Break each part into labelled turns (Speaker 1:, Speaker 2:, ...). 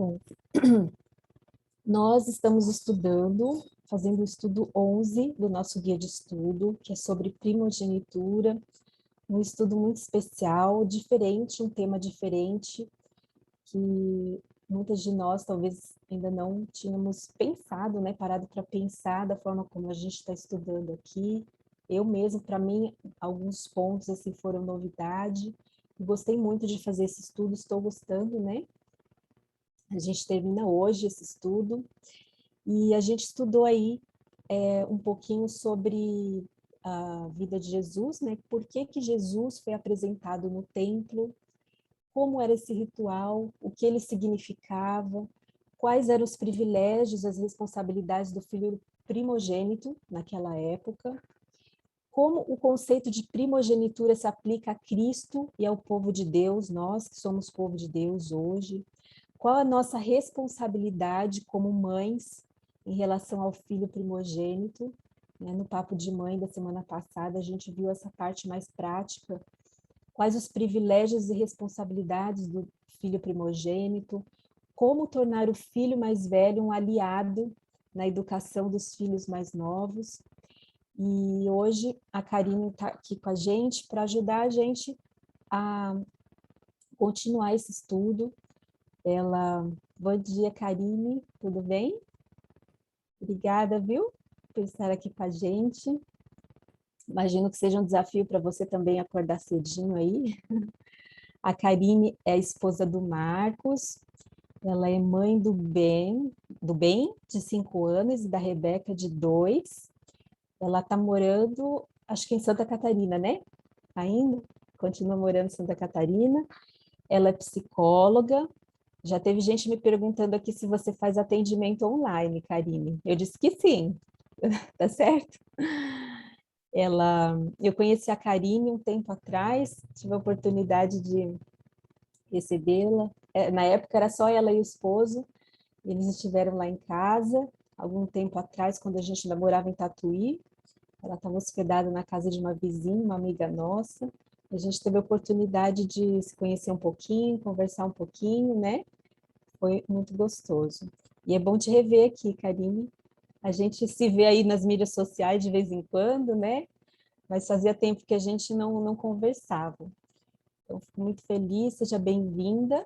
Speaker 1: Bom, nós estamos estudando, fazendo o estudo 11 do nosso guia de estudo, que é sobre primogenitura, um estudo muito especial, diferente, um tema diferente, que muitas de nós talvez ainda não tínhamos pensado, né, parado para pensar da forma como a gente está estudando aqui. Eu mesmo, para mim, alguns pontos assim foram novidade. Gostei muito de fazer esse estudo, estou gostando, né? A gente termina hoje esse estudo e a gente estudou aí um pouquinho sobre a vida de Jesus, né? Por que que Jesus foi apresentado no templo, como era esse ritual, o que ele significava, quais eram os privilégios, as responsabilidades do filho primogênito naquela época, como o conceito de primogenitura se aplica a Cristo e ao povo de Deus, nós que somos povo de Deus hoje, qual a nossa responsabilidade como mães em relação ao filho primogênito, né? No papo de mãe da semana passada, a gente viu essa parte mais prática, quais os privilégios e responsabilidades do filho primogênito, como tornar o filho mais velho um aliado na educação dos filhos mais novos. E hoje a Karine está aqui com a gente para ajudar a gente a continuar esse estudo. Bom dia, Karine, tudo bem? Obrigada, viu, por estar aqui com a gente. Imagino que seja um desafio para você também acordar cedinho aí. A Karine é a esposa do Marcos, ela é mãe do Ben, de 5 anos, e da Rebeca, de 2. Ela está morando, acho que em Santa Catarina, né? Ainda? Continua morando em Santa Catarina. Ela é psicóloga. Já teve gente me perguntando aqui se você faz atendimento online, Karine. Eu disse que sim, tá certo? Eu conheci a Karine um tempo atrás, tive a oportunidade de recebê-la. Na época era só ela e o esposo, eles estiveram lá em casa, algum tempo atrás, quando a gente ainda morava em Tatuí. Ela estava hospedada na casa de uma vizinha, uma amiga nossa. A gente teve a oportunidade de se conhecer um pouquinho, conversar um pouquinho, né? Foi muito gostoso. E é bom te rever aqui, Karine. A gente se vê aí nas mídias sociais de vez em quando, né? Mas fazia tempo que a gente não conversava. Então, fico muito feliz, seja bem-vinda.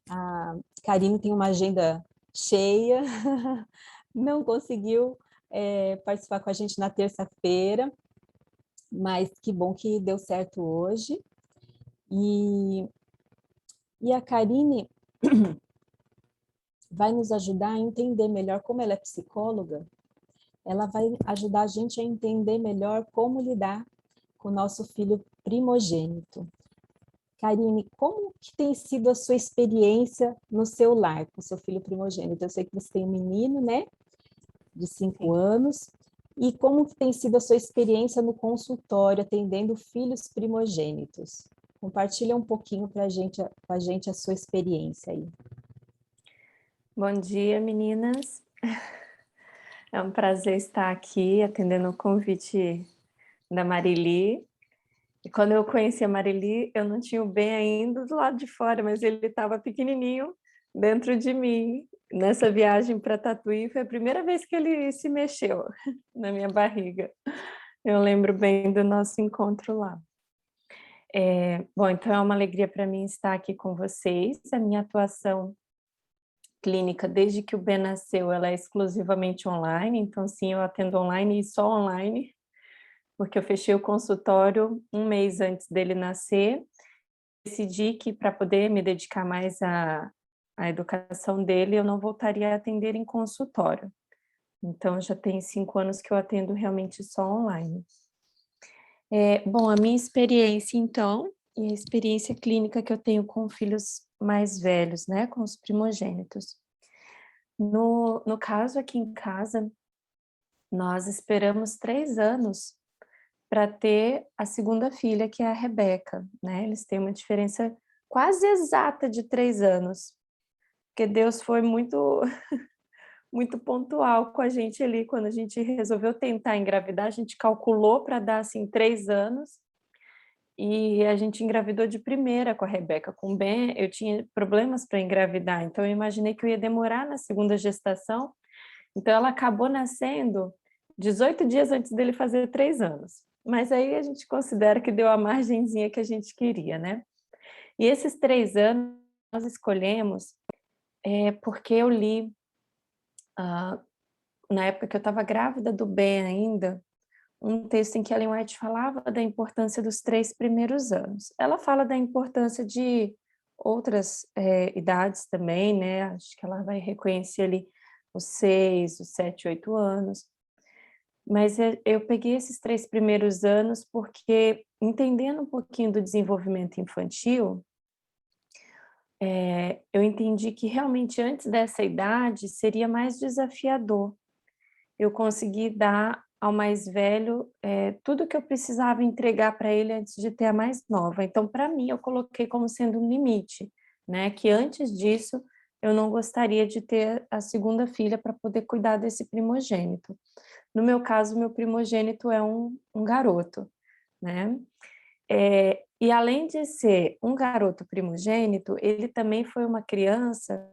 Speaker 1: A Karine tem uma agenda cheia, não conseguiu participar com a gente na terça-feira, mas que bom que deu certo hoje. E a Karine vai nos ajudar a entender melhor, como ela é psicóloga, ela vai ajudar a gente a entender melhor como lidar com o nosso filho primogênito. Karine, como que tem sido a sua experiência no seu lar com o seu filho primogênito? Eu sei que você tem um menino, né, de 5 anos, e como que tem sido a sua experiência no consultório atendendo filhos primogênitos? Compartilha um pouquinho com a gente a sua experiência aí.
Speaker 2: Bom dia, meninas. É um prazer estar aqui atendendo o convite da Marili. E quando eu conheci a Marili, eu não tinha o Ben ainda do lado de fora, mas ele estava pequenininho dentro de mim. Nessa viagem para Tatuí, foi a primeira vez que ele se mexeu na minha barriga. Eu lembro bem do nosso encontro lá. Bom, então é uma alegria para mim estar aqui com vocês. A minha atuação clínica, desde que o Ben nasceu, ela é exclusivamente online, então sim, eu atendo online e só online, porque eu fechei o consultório um mês antes dele nascer. Decidi que para poder me dedicar mais à educação dele, eu não voltaria a atender em consultório. Então já tem 5 anos que eu atendo realmente só online. Bom, a minha experiência então, e a experiência clínica que eu tenho com filhos mais velhos, né, com os primogênitos. No caso aqui em casa, nós esperamos 3 anos para ter a segunda filha, que é a Rebeca, né, eles têm uma diferença quase exata de 3 anos, porque Deus foi muito muito pontual com a gente ali, quando a gente resolveu tentar engravidar, a gente calculou para dar, assim, 3 anos, e a gente engravidou de primeira com a Rebeca. Com o Ben, eu tinha problemas para engravidar, então eu imaginei que eu ia demorar na segunda gestação, então ela acabou nascendo 18 dias antes dele fazer 3 anos. Mas aí a gente considera que deu a margenzinha que a gente queria, né. E esses 3 anos nós escolhemos, porque eu li, ah, na época que eu estava grávida do Ben ainda, um texto em que Ellen White falava da importância dos 3 primeiros anos. Ela fala da importância de outras, idades também, né, acho que ela vai reconhecer ali os 6, os 7, 8 anos, mas eu peguei esses 3 primeiros anos, porque entendendo um pouquinho do desenvolvimento infantil, eu entendi que realmente antes dessa idade seria mais desafiador eu conseguir dar ao mais velho, tudo que eu precisava entregar para ele antes de ter a mais nova. Então, para mim, eu coloquei como sendo um limite, né, que antes disso eu não gostaria de ter a segunda filha para poder cuidar desse primogênito. No meu caso, meu primogênito é um garoto, né. E além de ser um garoto primogênito, ele também foi uma criança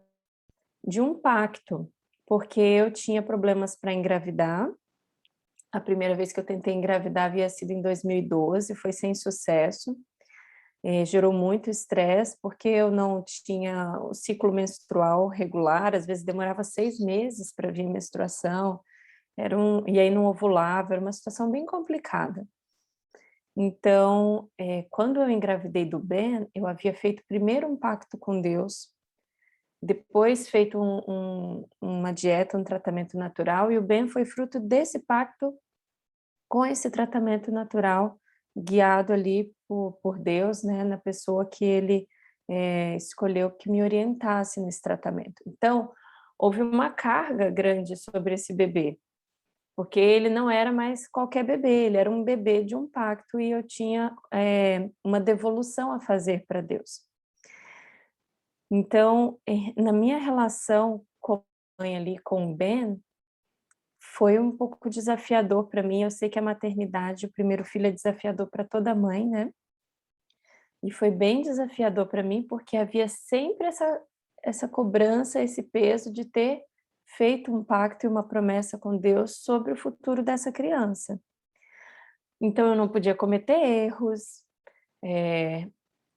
Speaker 2: de um pacto, porque eu tinha problemas para engravidar. A primeira vez que eu tentei engravidar havia sido em 2012, foi sem sucesso, gerou muito estresse, porque eu não tinha o ciclo menstrual regular, às vezes demorava 6 meses para vir menstruação, e aí não ovulava, era uma situação bem complicada. Então, quando eu engravidei do Ben, eu havia feito primeiro um pacto com Deus, depois feito uma dieta, um tratamento natural, e o Ben foi fruto desse pacto com esse tratamento natural, guiado ali por Deus, né, na pessoa que ele, escolheu que me orientasse nesse tratamento. Então, houve uma carga grande sobre esse bebê, porque ele não era mais qualquer bebê, ele era um bebê de um pacto e eu tinha, uma devolução a fazer para Deus. Então, na minha relação com a mãe ali, com o Ben, foi um pouco desafiador para mim. Eu sei que a maternidade, o primeiro filho é desafiador para toda mãe, né, e foi bem desafiador para mim, porque havia sempre essa cobrança, esse peso de ter feito um pacto e uma promessa com Deus sobre o futuro dessa criança. Então eu não podia cometer erros, eh,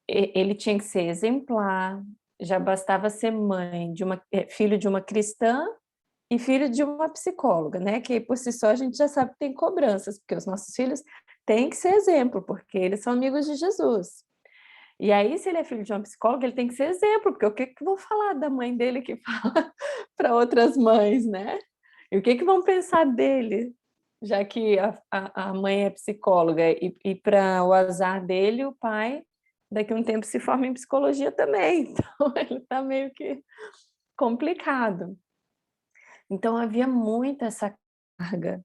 Speaker 2: ele tinha que ser exemplar, já bastava ser mãe de filho de uma cristã e filho de uma psicóloga, né, que por si só a gente já sabe que tem cobranças, porque os nossos filhos têm que ser exemplo, porque eles são amigos de Jesus. E aí, se ele é filho de uma psicóloga, ele tem que ser exemplo, porque o que que vão falar da mãe dele que fala para outras mães, né? E o que que vão pensar dele, já que a mãe é psicóloga e para o azar dele, o pai daqui a um tempo se forma em psicologia também, então ele está meio que complicado. Então havia muito essa carga,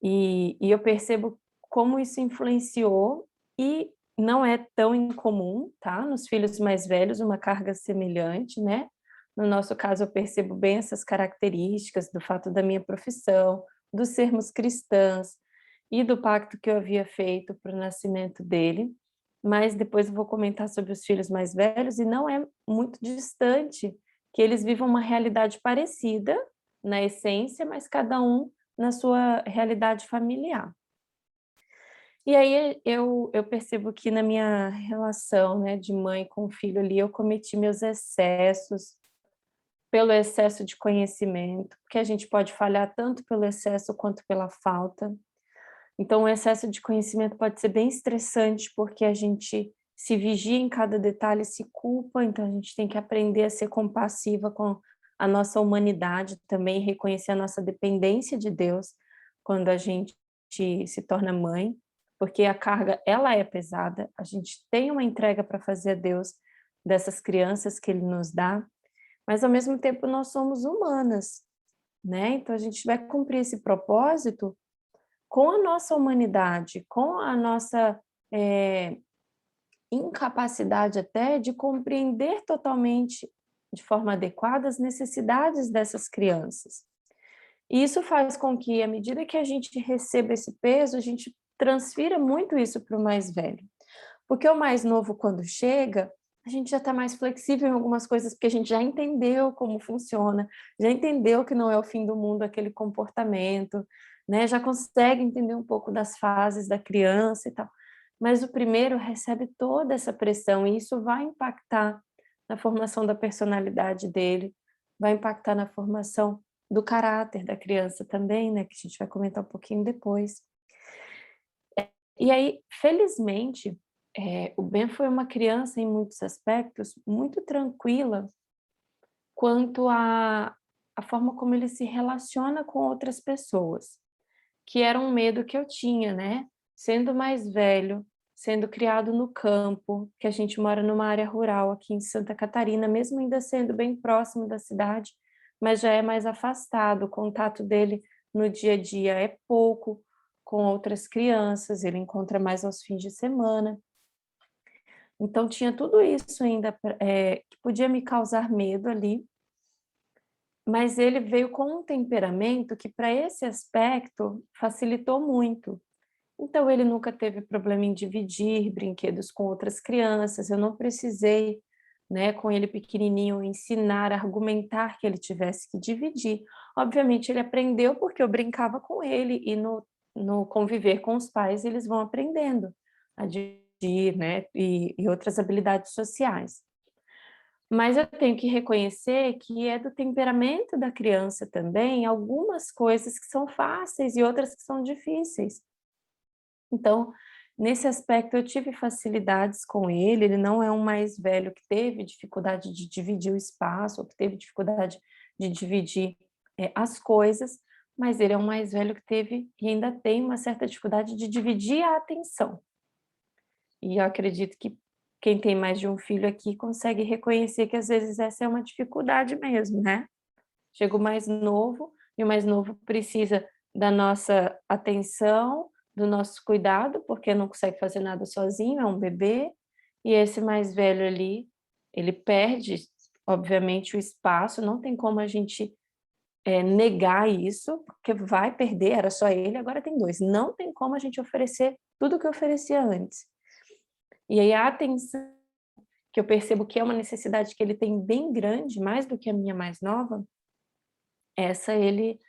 Speaker 2: e eu percebo como isso influenciou, e não é tão incomum, tá, nos filhos mais velhos uma carga semelhante, né. No nosso caso eu percebo bem essas características do fato da minha profissão, dos sermos cristãs e do pacto que eu havia feito para o nascimento dele, mas depois eu vou comentar sobre os filhos mais velhos e não é muito distante que eles vivam uma realidade parecida, na essência, mas cada um na sua realidade familiar. E aí eu percebo que na minha relação, né, de mãe com filho ali, eu cometi meus excessos, pelo excesso de conhecimento, porque a gente pode falhar tanto pelo excesso quanto pela falta. Então o excesso de conhecimento pode ser bem estressante, porque a gente se vigia em cada detalhe, se culpa, então a gente tem que aprender a ser compassiva com a nossa humanidade também, reconhecer a nossa dependência de Deus quando a gente se torna mãe, porque a carga ela é pesada, a gente tem uma entrega para fazer a Deus dessas crianças que Ele nos dá, mas ao mesmo tempo nós somos humanas, né, então a gente vai cumprir esse propósito com a nossa humanidade, com a nossa, incapacidade até de compreender totalmente, de forma adequada, as necessidades dessas crianças. E isso faz com que, à medida que a gente receba esse peso, a gente transfira muito isso para o mais velho. Porque o mais novo, quando chega, a gente já está mais flexível em algumas coisas, porque a gente já entendeu como funciona, já entendeu que não é o fim do mundo aquele comportamento, né? Já consegue entender um pouco das fases da criança e tal. Mas o primeiro recebe toda essa pressão e isso vai impactar na formação da personalidade dele, vai impactar na formação do caráter da criança também, né? Que a gente vai comentar um pouquinho depois. E aí, felizmente, o Ben foi uma criança, em muitos aspectos, muito tranquila quanto à forma como ele se relaciona com outras pessoas, que era um medo que eu tinha, né? Sendo mais velho, sendo criado no campo, que a gente mora numa área rural aqui em Santa Catarina, mesmo ainda sendo bem próximo da cidade, mas já é mais afastado, o contato dele no dia a dia é pouco com outras crianças, ele encontra mais aos fins de semana. Então tinha tudo isso ainda que podia me causar medo ali, mas ele veio com um temperamento que para esse aspecto facilitou muito. Então ele nunca teve problema em dividir brinquedos com outras crianças, eu não precisei, né, com ele pequenininho, ensinar, argumentar que ele tivesse que dividir. Obviamente ele aprendeu porque eu brincava com ele e no conviver com os pais eles vão aprendendo a dividir, né, e outras habilidades sociais. Mas eu tenho que reconhecer que é do temperamento da criança também algumas coisas que são fáceis e outras que são difíceis. Então, nesse aspecto eu tive facilidades com ele não é um mais velho que teve dificuldade de dividir o espaço, ou que teve dificuldade de dividir, as coisas, mas ele é um mais velho que teve e ainda tem uma certa dificuldade de dividir a atenção. E eu acredito que quem tem mais de um filho aqui consegue reconhecer que às vezes essa é uma dificuldade mesmo, né? Chega o mais novo, e o mais novo precisa da nossa atenção, do nosso cuidado, porque não consegue fazer nada sozinho, é um bebê, e esse mais velho ali, ele perde, obviamente, o espaço, não tem como a gente negar isso, porque vai perder, era só ele, agora tem dois. Não tem como a gente oferecer tudo o que oferecia antes. E aí a atenção, que eu percebo que é uma necessidade que ele tem bem grande, mais do que a minha mais nova, essa ele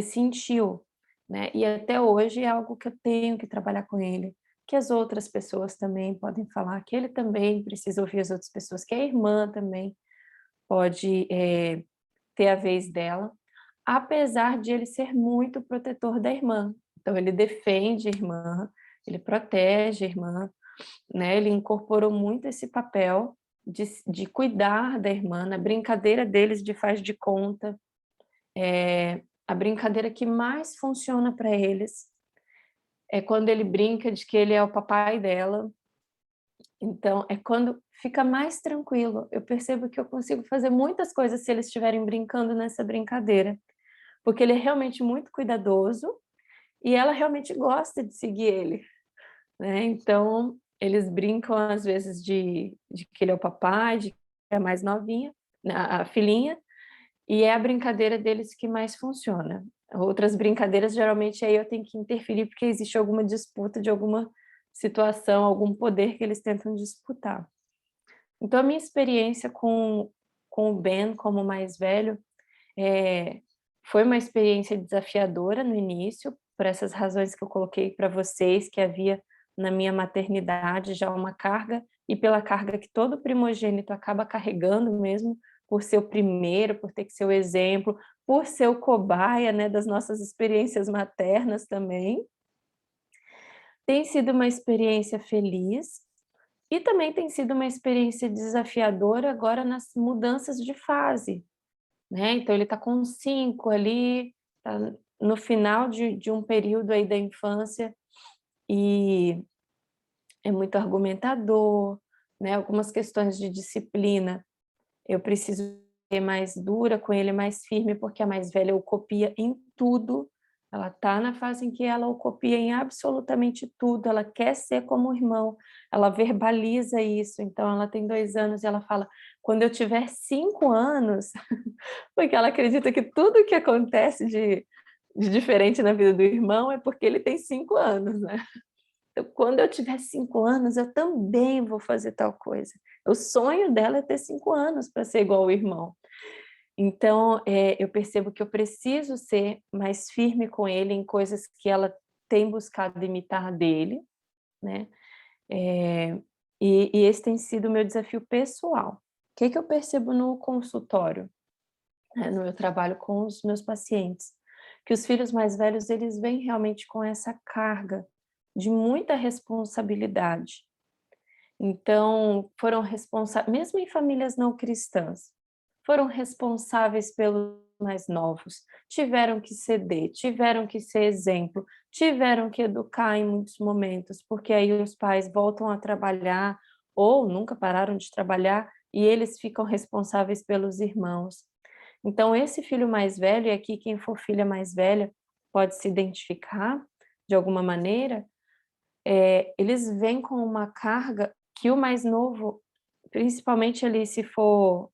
Speaker 2: sentiu, né, e até hoje é algo que eu tenho que trabalhar com ele, que as outras pessoas também podem falar, que ele também precisa ouvir as outras pessoas, que a irmã também pode, ter a vez dela, apesar de ele ser muito protetor da irmã. Então ele defende a irmã, ele protege a irmã, né, ele incorporou muito esse papel de cuidar da irmã, na brincadeira deles de faz de conta, a brincadeira que mais funciona para eles é quando ele brinca de que ele é o papai dela. Então, é quando fica mais tranquilo. Eu percebo que eu consigo fazer muitas coisas se eles estiverem brincando nessa brincadeira, porque ele é realmente muito cuidadoso e ela realmente gosta de seguir ele, né? Então, eles brincam às vezes de que ele é o papai, de que é a mais novinha, a filhinha, e é a brincadeira deles que mais funciona. Outras brincadeiras, geralmente, aí eu tenho que interferir, porque existe alguma disputa de alguma situação, algum poder que eles tentam disputar. Então, a minha experiência com o Ben como mais velho foi uma experiência desafiadora no início, por essas razões que eu coloquei para vocês, que havia na minha maternidade já uma carga, e pela carga que todo primogênito acaba carregando mesmo, por ser o primeiro, por ter que ser o exemplo, por ser o cobaia, né, das nossas experiências maternas também. Tem sido uma experiência feliz e também tem sido uma experiência desafiadora agora nas mudanças de fase, né? Então ele está com 5 ali, tá no final de um período aí da infância e é muito argumentador, né? Algumas questões de disciplina eu preciso ser mais dura com ele, mais firme, porque a mais velha o copia em tudo. Ela está na fase em que ela o copia em absolutamente tudo, ela quer ser como o irmão, ela verbaliza isso. Então ela tem 2 anos e ela fala: "Quando eu tiver 5 anos", porque ela acredita que tudo que acontece de diferente na vida do irmão é porque ele tem 5 anos, né. Então, quando eu tiver 5 anos, eu também vou fazer tal coisa. O sonho dela é ter 5 anos para ser igual ao irmão. Então, eu percebo que eu preciso ser mais firme com ele em coisas que ela tem buscado imitar dele, né? Eh, e esse tem sido o meu desafio pessoal. O que que eu percebo no consultório, né, no meu trabalho com os meus pacientes? Que os filhos mais velhos, eles vêm realmente com essa carga de muita responsabilidade. Então, foram responsáveis, mesmo em famílias não cristãs, foram responsáveis pelos mais novos, tiveram que ceder, tiveram que ser exemplo, tiveram que educar em muitos momentos, porque aí os pais voltam a trabalhar ou nunca pararam de trabalhar e eles ficam responsáveis pelos irmãos. Então, esse filho mais velho, e aqui quem for filha mais velha pode se identificar de alguma maneira, eles vêm com uma carga que o mais novo, principalmente ali se for,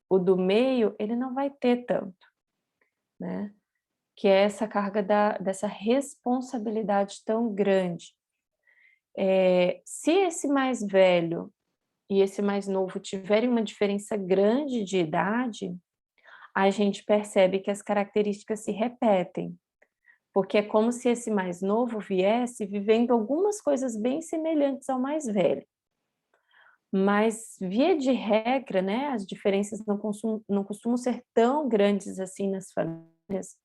Speaker 2: o do meio, ele não vai ter tanto, né, que é essa carga dessa responsabilidade tão grande. Se esse mais velho e esse mais novo tiverem uma diferença grande de idade, a gente percebe que as características se repetem, porque é como se esse mais novo viesse vivendo algumas coisas bem semelhantes ao mais velho. Mas, via de regra, né, as diferenças não costumam ser tão grandes assim nas famílias.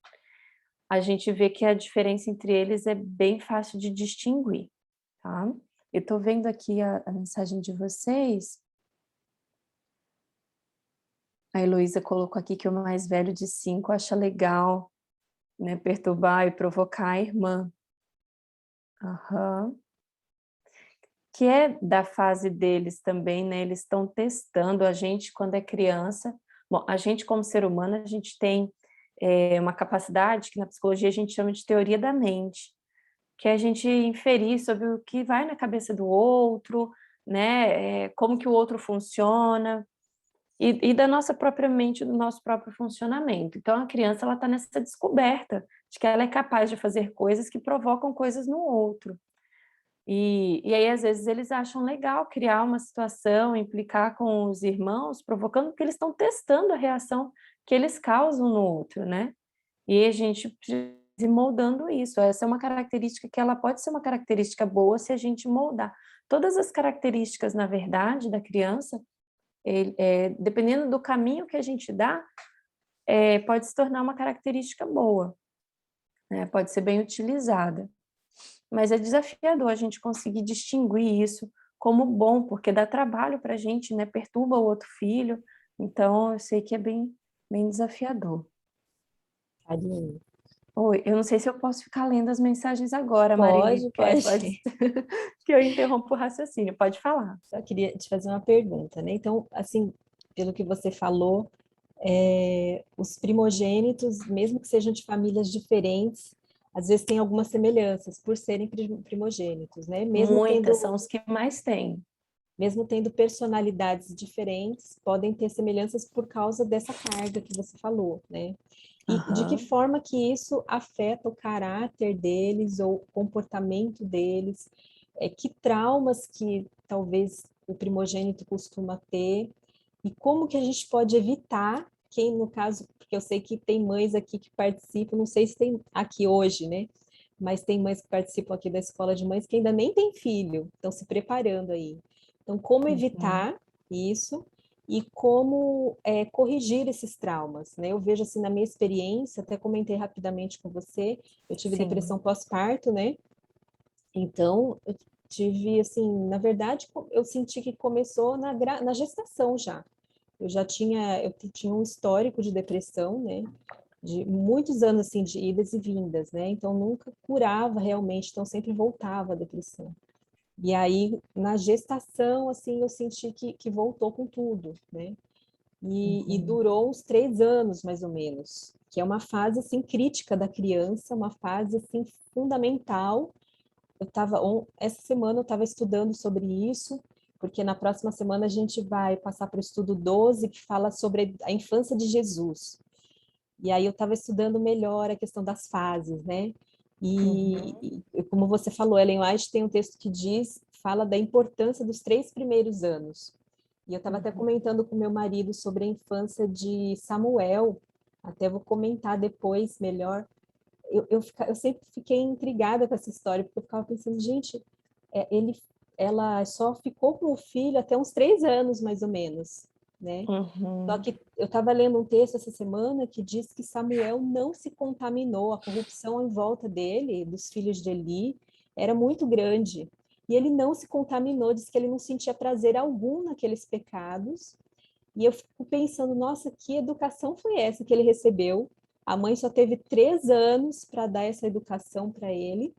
Speaker 2: A gente vê que a diferença entre eles é bem fácil de distinguir, tá. Eu estou vendo aqui a mensagem de vocês, a Heloísa colocou aqui que o mais velho de 5 acha legal, né, perturbar e provocar a irmã. Aham. Que é da fase deles também, né, eles estão testando a gente quando é criança. Bom, a gente como ser humano, a gente tem, uma capacidade que na psicologia a gente chama de teoria da mente, que é a gente inferir sobre o que vai na cabeça do outro, né, como que o outro funciona, e da nossa própria mente, do nosso próprio funcionamento. Então a criança ela está nessa descoberta de que ela é capaz de fazer coisas que provocam coisas no outro. E aí, às vezes, eles acham legal criar uma situação, implicar com os irmãos, provocando, porque eles estão testando a reação que eles causam no outro, né. E a gente precisa ir moldando isso. Essa é uma característica que ela pode ser uma característica boa se a gente moldar. Todas as características, na verdade, da criança, dependendo do caminho que a gente dá, pode se tornar uma característica boa, né, pode ser bem utilizada. Mas é desafiador a gente conseguir distinguir isso como bom, porque dá trabalho para a gente, né, perturba o outro filho, então eu sei que é bem desafiador.
Speaker 1: Aline.
Speaker 2: Oi, eu não sei se eu posso ficar lendo as mensagens agora, Marili,
Speaker 1: Pode,
Speaker 2: porque aí
Speaker 1: pode.
Speaker 2: pode que eu interrompo o raciocínio, pode falar.
Speaker 1: Só queria te fazer uma pergunta, né? Então, assim, pelo que você falou, os primogênitos, mesmo que sejam de famílias diferentes, às vezes têm algumas semelhanças por serem primogênitos, né?
Speaker 2: Muitas, são os que mais têm.
Speaker 1: Mesmo tendo personalidades diferentes, podem ter semelhanças por causa dessa carga que você falou, né? E de que
Speaker 2: Aham.
Speaker 1: forma que isso afeta o caráter deles ou o comportamento deles? Que traumas que talvez o primogênito costuma ter? E como que a gente pode evitar, quem no caso, porque eu sei que tem mães aqui que participam, não sei se tem aqui hoje, né? Mas tem mães que participam aqui da escola de mães que ainda nem têm filho, estão se preparando aí. Então, como
Speaker 2: Uhum.
Speaker 1: evitar isso e como corrigir esses traumas, né? Eu vejo assim na minha experiência, até comentei rapidamente com você, eu tive
Speaker 2: Sim.
Speaker 1: depressão pós-parto, né? Então, eu tive assim, na verdade, eu senti que começou na gestação já. Eu tinha um histórico de depressão, né? De muitos anos assim de idas e vindas, né? Então nunca curava realmente, então sempre voltava a depressão. E aí, na gestação, assim, eu senti que voltou com tudo, né? E
Speaker 2: Uhum.
Speaker 1: durou uns 3 anos, mais ou menos, que é uma fase, assim, crítica da criança, uma fase, assim, fundamental. Essa semana eu estava estudando sobre isso, porque na próxima semana a gente vai passar para o estudo 12, que fala sobre a infância de Jesus. E aí eu estava estudando melhor a questão das fases, né? E como você falou, Ellen White tem um texto que fala da importância dos 3 primeiros anos. E eu estava até comentando com meu marido sobre a infância de Samuel, até vou comentar depois melhor. Eu sempre fiquei intrigada com essa história, porque eu ficava pensando, gente, ela só ficou com o filho até uns 3 anos, mais ou menos, né? Só que eu estava lendo um texto essa semana que diz que Samuel não se contaminou, a corrupção em volta dele, dos filhos de Eli, era muito grande. E ele não se contaminou, diz que ele não sentia prazer algum naqueles pecados. E eu fico pensando, nossa, que educação foi essa que ele recebeu? A mãe só teve 3 anos para dar essa educação para ele.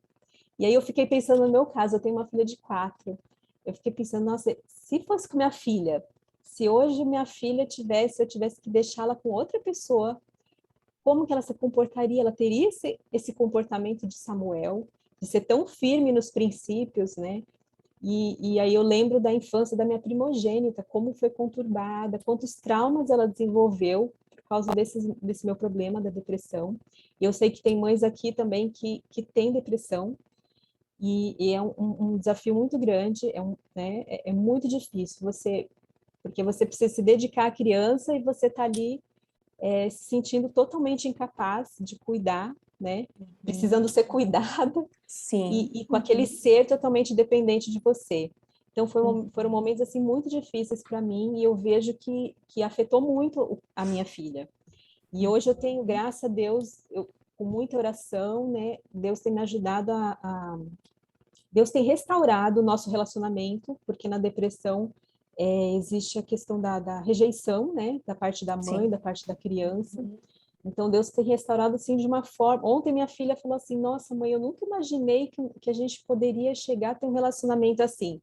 Speaker 1: E aí eu fiquei pensando no meu caso, eu tenho uma filha de 4. Eu fiquei pensando, nossa, se fosse com minha filha, se hoje minha filha eu tivesse que deixá-la com outra pessoa, como que ela se comportaria? Ela teria esse comportamento de Samuel, de ser tão firme nos princípios, né? E aí eu lembro da infância da minha primogênita, como foi conturbada, quantos traumas ela desenvolveu por causa desse meu problema da depressão. E eu sei que tem mães aqui também que têm depressão, e é um desafio muito grande, né, é muito difícil, porque você precisa se dedicar à criança e você está ali se sentindo totalmente incapaz de cuidar, né, precisando ser cuidada,
Speaker 2: Sim.
Speaker 1: e com aquele ser totalmente dependente de você. Então foram momentos assim muito difíceis para mim, e eu vejo que afetou muito a minha filha. E hoje eu tenho, graças a Deus, com muita oração, né, Deus tem me ajudado Deus tem restaurado o nosso relacionamento, porque na depressão existe a questão da rejeição, né, da parte da mãe,
Speaker 2: Sim.
Speaker 1: da parte da criança. Então, Deus tem restaurado, assim, de uma forma... Ontem minha filha falou assim, nossa, mãe, eu nunca imaginei que a gente poderia chegar a ter um relacionamento assim.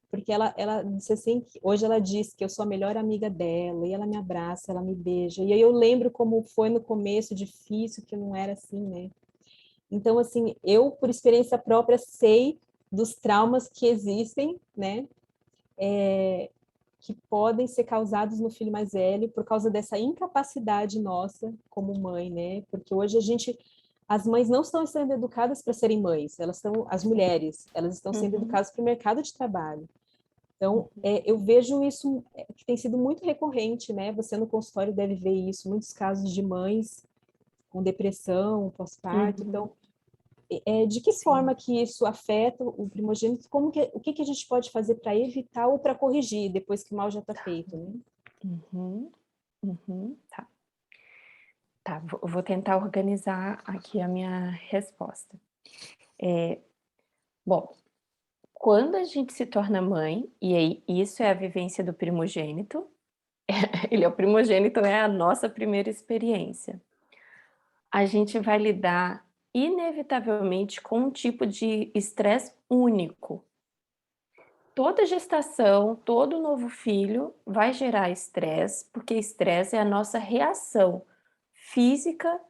Speaker 1: Porque ela disse assim, hoje ela diz que eu sou a melhor amiga dela, e ela me abraça, ela me beija. E aí eu lembro como foi no começo, difícil, que não era assim, né? Então, assim, eu, por experiência própria, sei dos traumas que existem, né? Que podem ser causados no filho mais velho por causa dessa incapacidade nossa como mãe, né? Porque hoje as mães não estão sendo educadas para serem mães, as mulheres, elas estão sendo educadas para o mercado de trabalho. Então, eu vejo isso que tem sido muito recorrente, né? Você no consultório deve ver isso, muitos casos de mães com depressão, pós-parto. Então, de que
Speaker 2: Sim.
Speaker 1: forma que isso afeta o primogênito? O que a gente pode fazer para evitar ou para corrigir depois que o mal já está feito, né?
Speaker 2: Tá. Tá, vou tentar organizar aqui a minha resposta. Bom, quando a gente se torna mãe, e aí isso é a vivência do primogênito, ele é o primogênito, é a nossa primeira experiência. A gente vai lidar inevitavelmente com um tipo de estresse único. Toda gestação, todo novo filho vai gerar estresse, porque estresse é a nossa reação física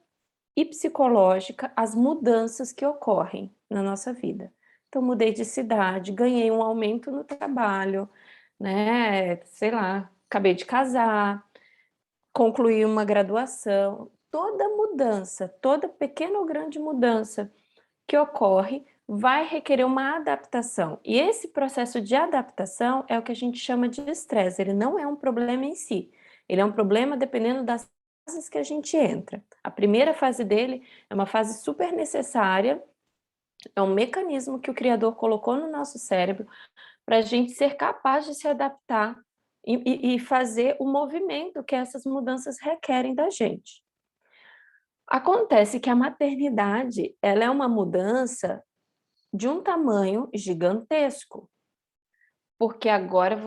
Speaker 2: e psicológica às mudanças que ocorrem na nossa vida. Então, mudei de cidade, ganhei um aumento no trabalho, né? Sei lá, acabei de casar, concluí uma graduação. Toda mudança, toda pequena ou grande mudança que ocorre vai requerer uma adaptação. E esse processo de adaptação é o que a gente chama de estresse. Ele não é um problema em si. Ele é um problema dependendo das fases que a gente entra. A primeira fase dele é uma fase super necessária, é um mecanismo que o Criador colocou no nosso cérebro para a gente ser capaz de se adaptar e fazer o movimento que essas mudanças requerem da gente. Acontece que a maternidade, ela é uma mudança de um tamanho gigantesco, porque agora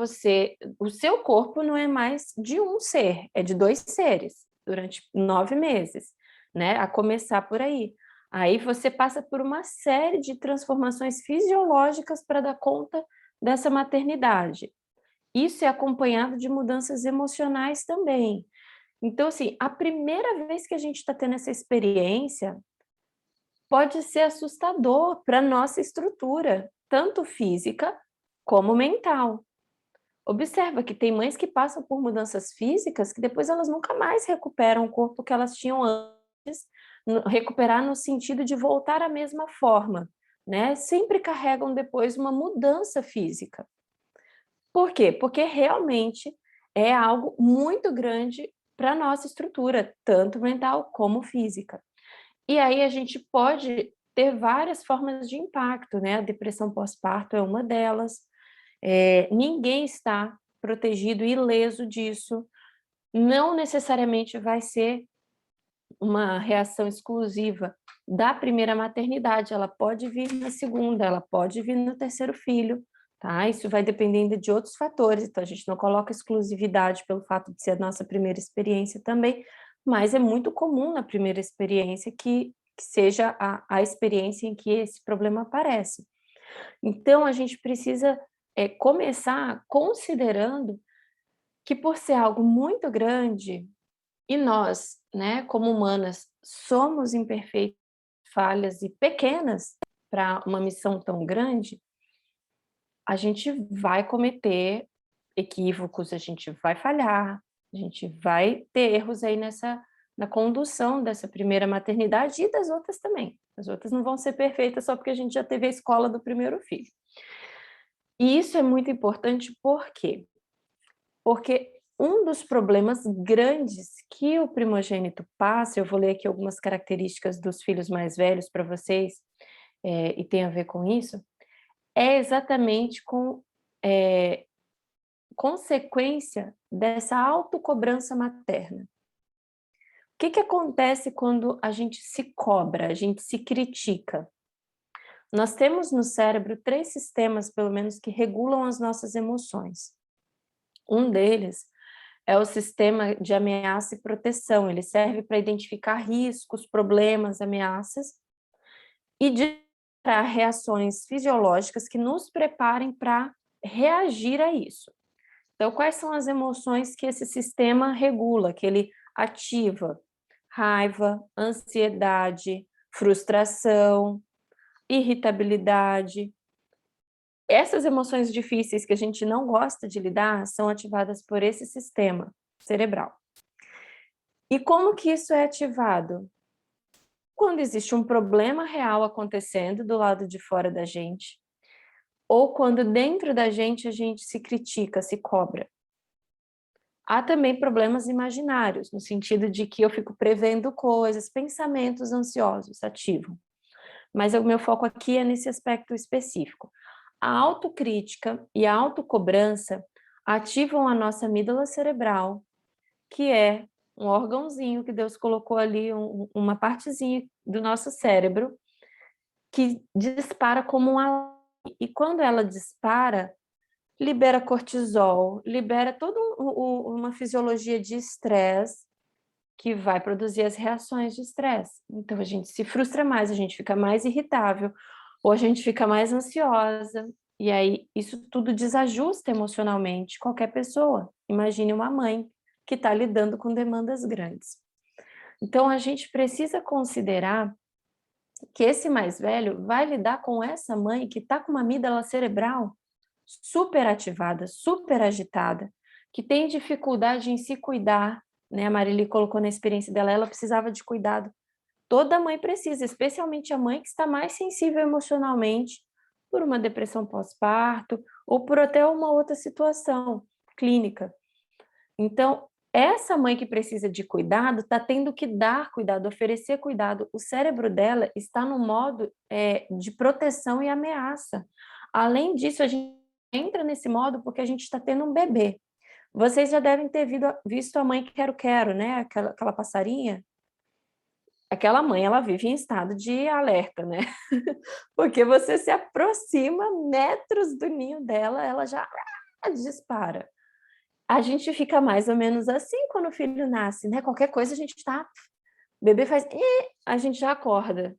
Speaker 2: o seu corpo não é mais de um ser, é de 2 seres, durante 9 meses, né, a começar por aí. Aí você passa por uma série de transformações fisiológicas para dar conta dessa maternidade. Isso é acompanhado de mudanças emocionais também. Então, assim, a primeira vez que a gente está tendo essa experiência, pode ser assustador para nossa estrutura, tanto física como mental. Observa que tem mães que passam por mudanças físicas que depois elas nunca mais recuperam o corpo que elas tinham antes, recuperar no sentido de voltar à mesma forma, né? Sempre carregam depois uma mudança física. Por quê? Porque realmente é algo muito grande para a nossa estrutura, tanto mental como física. E aí a gente pode ter várias formas de impacto, né? A depressão pós-parto é uma delas. Ninguém está protegido e ileso disso. Não necessariamente vai ser uma reação exclusiva da primeira maternidade, ela pode vir na segunda, ela pode vir no terceiro filho, tá? Isso vai dependendo de outros fatores, então a gente não coloca exclusividade pelo fato de ser a nossa primeira experiência também, mas é muito comum na primeira experiência que seja a experiência em que esse problema aparece. Então a gente precisa começar considerando que por ser algo muito grande, e nós, né, como humanas, somos imperfeitas, falhas e pequenas para uma missão tão grande, a gente vai cometer equívocos, a gente vai falhar, a gente vai ter erros aí na condução dessa primeira maternidade e das outras também. As outras não vão ser perfeitas só porque a gente já teve a escola do primeiro filho. E isso é muito importante por quê? Porque um dos problemas grandes que o primogênito passa, eu vou ler aqui algumas características dos filhos mais velhos para vocês, e tem a ver com isso, é exatamente com consequência dessa autocobrança materna. O que acontece quando a gente se cobra, a gente se critica? Nós temos no cérebro 3 sistemas, pelo menos, que regulam as nossas emoções. Um deles é o sistema de ameaça e proteção. Ele serve para identificar riscos, problemas, ameaças e para reações fisiológicas que nos preparem para reagir a isso. Então, quais são as emoções que esse sistema regula, que ele ativa? Raiva, ansiedade, frustração, irritabilidade. Essas emoções difíceis que a gente não gosta de lidar são ativadas por esse sistema cerebral. E como que isso é ativado? Quando existe um problema real acontecendo do lado de fora da gente, ou quando dentro da gente a gente se critica, se cobra. Há também problemas imaginários, no sentido de que eu fico prevendo coisas, pensamentos ansiosos ativam. Mas o meu foco aqui é nesse aspecto específico. A autocrítica e a autocobrança ativam a nossa amígdala cerebral, que é um órgãozinho que Deus colocou ali, uma partezinha do nosso cérebro, que dispara como um alarme. E quando ela dispara, libera cortisol, libera toda uma fisiologia de estresse que vai produzir as reações de estresse. Então a gente se frustra mais, a gente fica mais irritável, ou a gente fica mais ansiosa, e aí isso tudo desajusta emocionalmente qualquer pessoa. Imagine uma mãe que está lidando com demandas grandes. Então a gente precisa considerar que esse mais velho vai lidar com essa mãe que está com uma amígdala cerebral super ativada, super agitada, que tem dificuldade em se cuidar, né? A Marili colocou na experiência dela, ela precisava de cuidado. Toda mãe precisa, especialmente a mãe que está mais sensível emocionalmente por uma depressão pós-parto ou por até uma outra situação clínica. Então, essa mãe que precisa de cuidado está tendo que dar cuidado, oferecer cuidado. O cérebro dela está no modo de proteção e ameaça. Além disso, a gente entra nesse modo porque a gente está tendo um bebê. Vocês já devem ter visto a mãe quero-quero, né? Aquela passarinha. Aquela mãe, ela vive em estado de alerta, né? Porque você se aproxima metros do ninho dela, ela já dispara. A gente fica mais ou menos assim quando o filho nasce, né? Qualquer coisa a gente está... O bebê faz... a gente já acorda.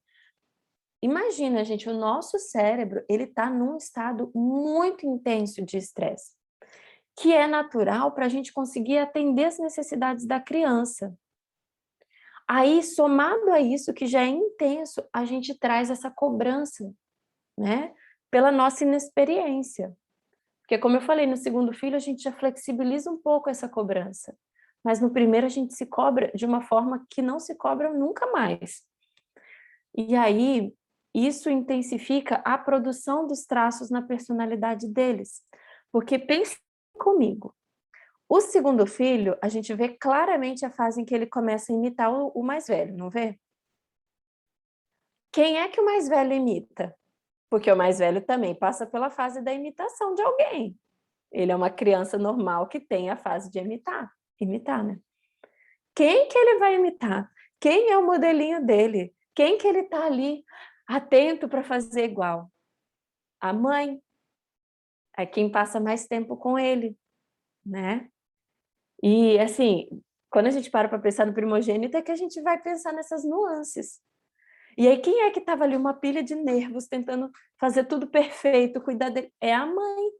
Speaker 2: Imagina, gente, o nosso cérebro, ele está num estado muito intenso de estresse, que é natural para a gente conseguir atender as necessidades da criança. Aí, somado a isso, que já é intenso, a gente traz essa cobrança, né? Pela nossa inexperiência. Porque, como eu falei, no segundo filho a gente já flexibiliza um pouco essa cobrança. Mas no primeiro a gente se cobra de uma forma que não se cobra nunca mais. E aí, isso intensifica a produção dos traços na personalidade deles. Porque pense comigo, o segundo filho, a gente vê claramente a fase em que ele começa a imitar o mais velho, não vê? Quem é que o mais velho imita? Porque o mais velho também passa pela fase da imitação de alguém. Ele é uma criança normal que tem a fase de imitar, né? Quem que ele vai imitar? Quem é o modelinho dele? Quem que ele está ali atento para fazer igual? A mãe. É quem passa mais tempo com ele, né? E, assim, quando a gente para pensar no primogênito, é que a gente vai pensar nessas nuances. E aí, quem é que estava ali, uma pilha de nervos, tentando fazer tudo perfeito, cuidar dele? É a mãe.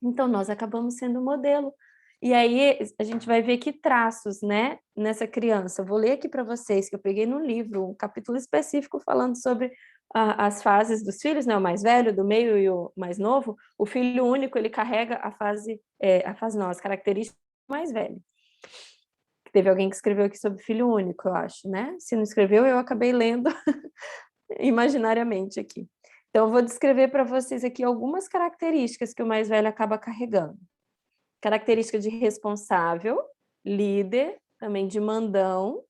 Speaker 2: Então, nós acabamos sendo o modelo. E aí, a gente vai ver que traços, né, nessa criança. Eu vou ler aqui para vocês, que eu peguei no livro, um capítulo específico falando sobre as fases dos filhos, né, o mais velho, do meio e o mais novo. O filho único, ele carrega as características do mais velho. Teve alguém que escreveu aqui sobre filho único, eu acho, né? Se não escreveu, eu acabei lendo imaginariamente aqui. Então, eu vou descrever para vocês aqui algumas características que o mais velho acaba carregando. Característica de responsável, líder, também de mandão,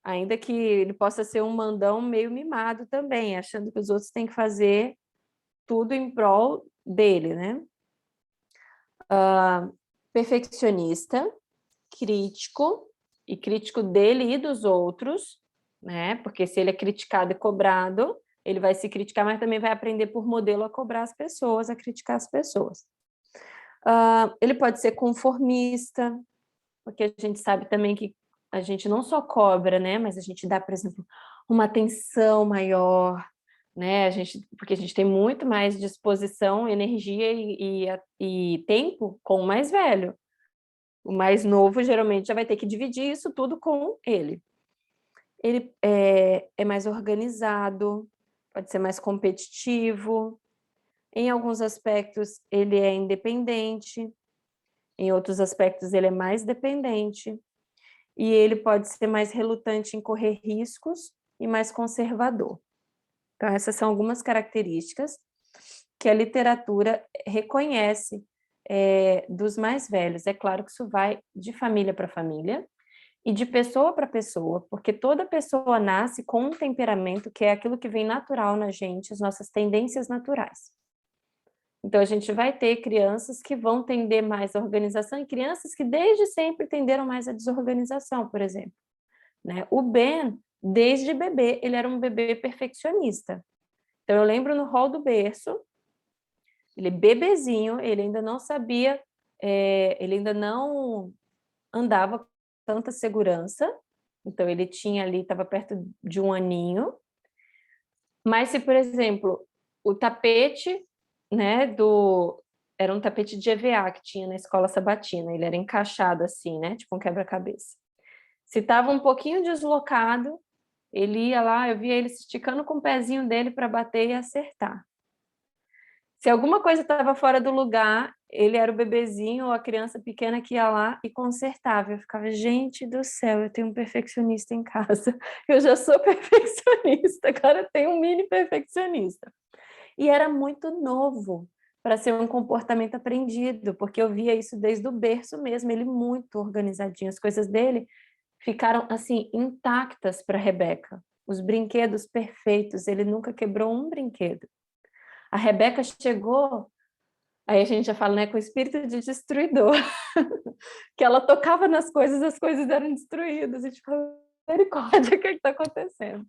Speaker 2: ainda que ele possa ser um mandão meio mimado também, achando que os outros têm que fazer tudo em prol dele, né? Perfeccionista, crítico, e crítico dele e dos outros, né? Porque se ele é criticado e cobrado, ele vai se criticar, mas também vai aprender por modelo a cobrar as pessoas, a criticar as pessoas. Ele pode ser conformista, porque a gente sabe também que a gente não só cobra, né? Mas a gente dá, por exemplo, uma atenção maior, né? Porque a gente tem muito mais disposição, energia e tempo com o mais velho. O mais novo, geralmente, já vai ter que dividir isso tudo com ele. Ele é mais organizado, pode ser mais competitivo. Em alguns aspectos, ele é independente. Em outros aspectos, ele é mais dependente. E ele pode ser mais relutante em correr riscos e mais conservador. Então, essas são algumas características que a literatura reconhece dos mais velhos. É claro que isso vai de família para família e de pessoa para pessoa, porque toda pessoa nasce com um temperamento que é aquilo que vem natural na gente, as nossas tendências naturais. Então, a gente vai ter crianças que vão tender mais à organização e crianças que desde sempre tenderam mais à desorganização, por exemplo. Né? O Ben, desde bebê, ele era um bebê perfeccionista. Então, eu lembro no hall do berço, ele bebezinho, ele ainda não sabia, ele ainda não andava com tanta segurança, então ele tinha ali, estava perto de 1 aninho, mas se, por exemplo, o tapete, né, era um tapete de EVA que tinha na escola sabatina, ele era encaixado assim, né, tipo um quebra-cabeça. Se estava um pouquinho deslocado, ele ia lá, eu via ele se esticando com o pezinho dele para bater e acertar. Se alguma coisa estava fora do lugar, ele era o bebezinho ou a criança pequena que ia lá e consertava. Eu ficava, gente do céu, eu tenho um perfeccionista em casa. Eu já sou perfeccionista, agora eu tenho um mini perfeccionista. E era muito novo para ser um comportamento aprendido, porque eu via isso desde o berço mesmo, ele muito organizadinho, as coisas dele ficaram assim intactas para Rebeca. Os brinquedos perfeitos, ele nunca quebrou um brinquedo. A Rebeca chegou, aí a gente já fala, né, com o espírito de destruidor, que ela tocava nas coisas, as coisas eram destruídas, e tipo, misericórdia, o que está acontecendo?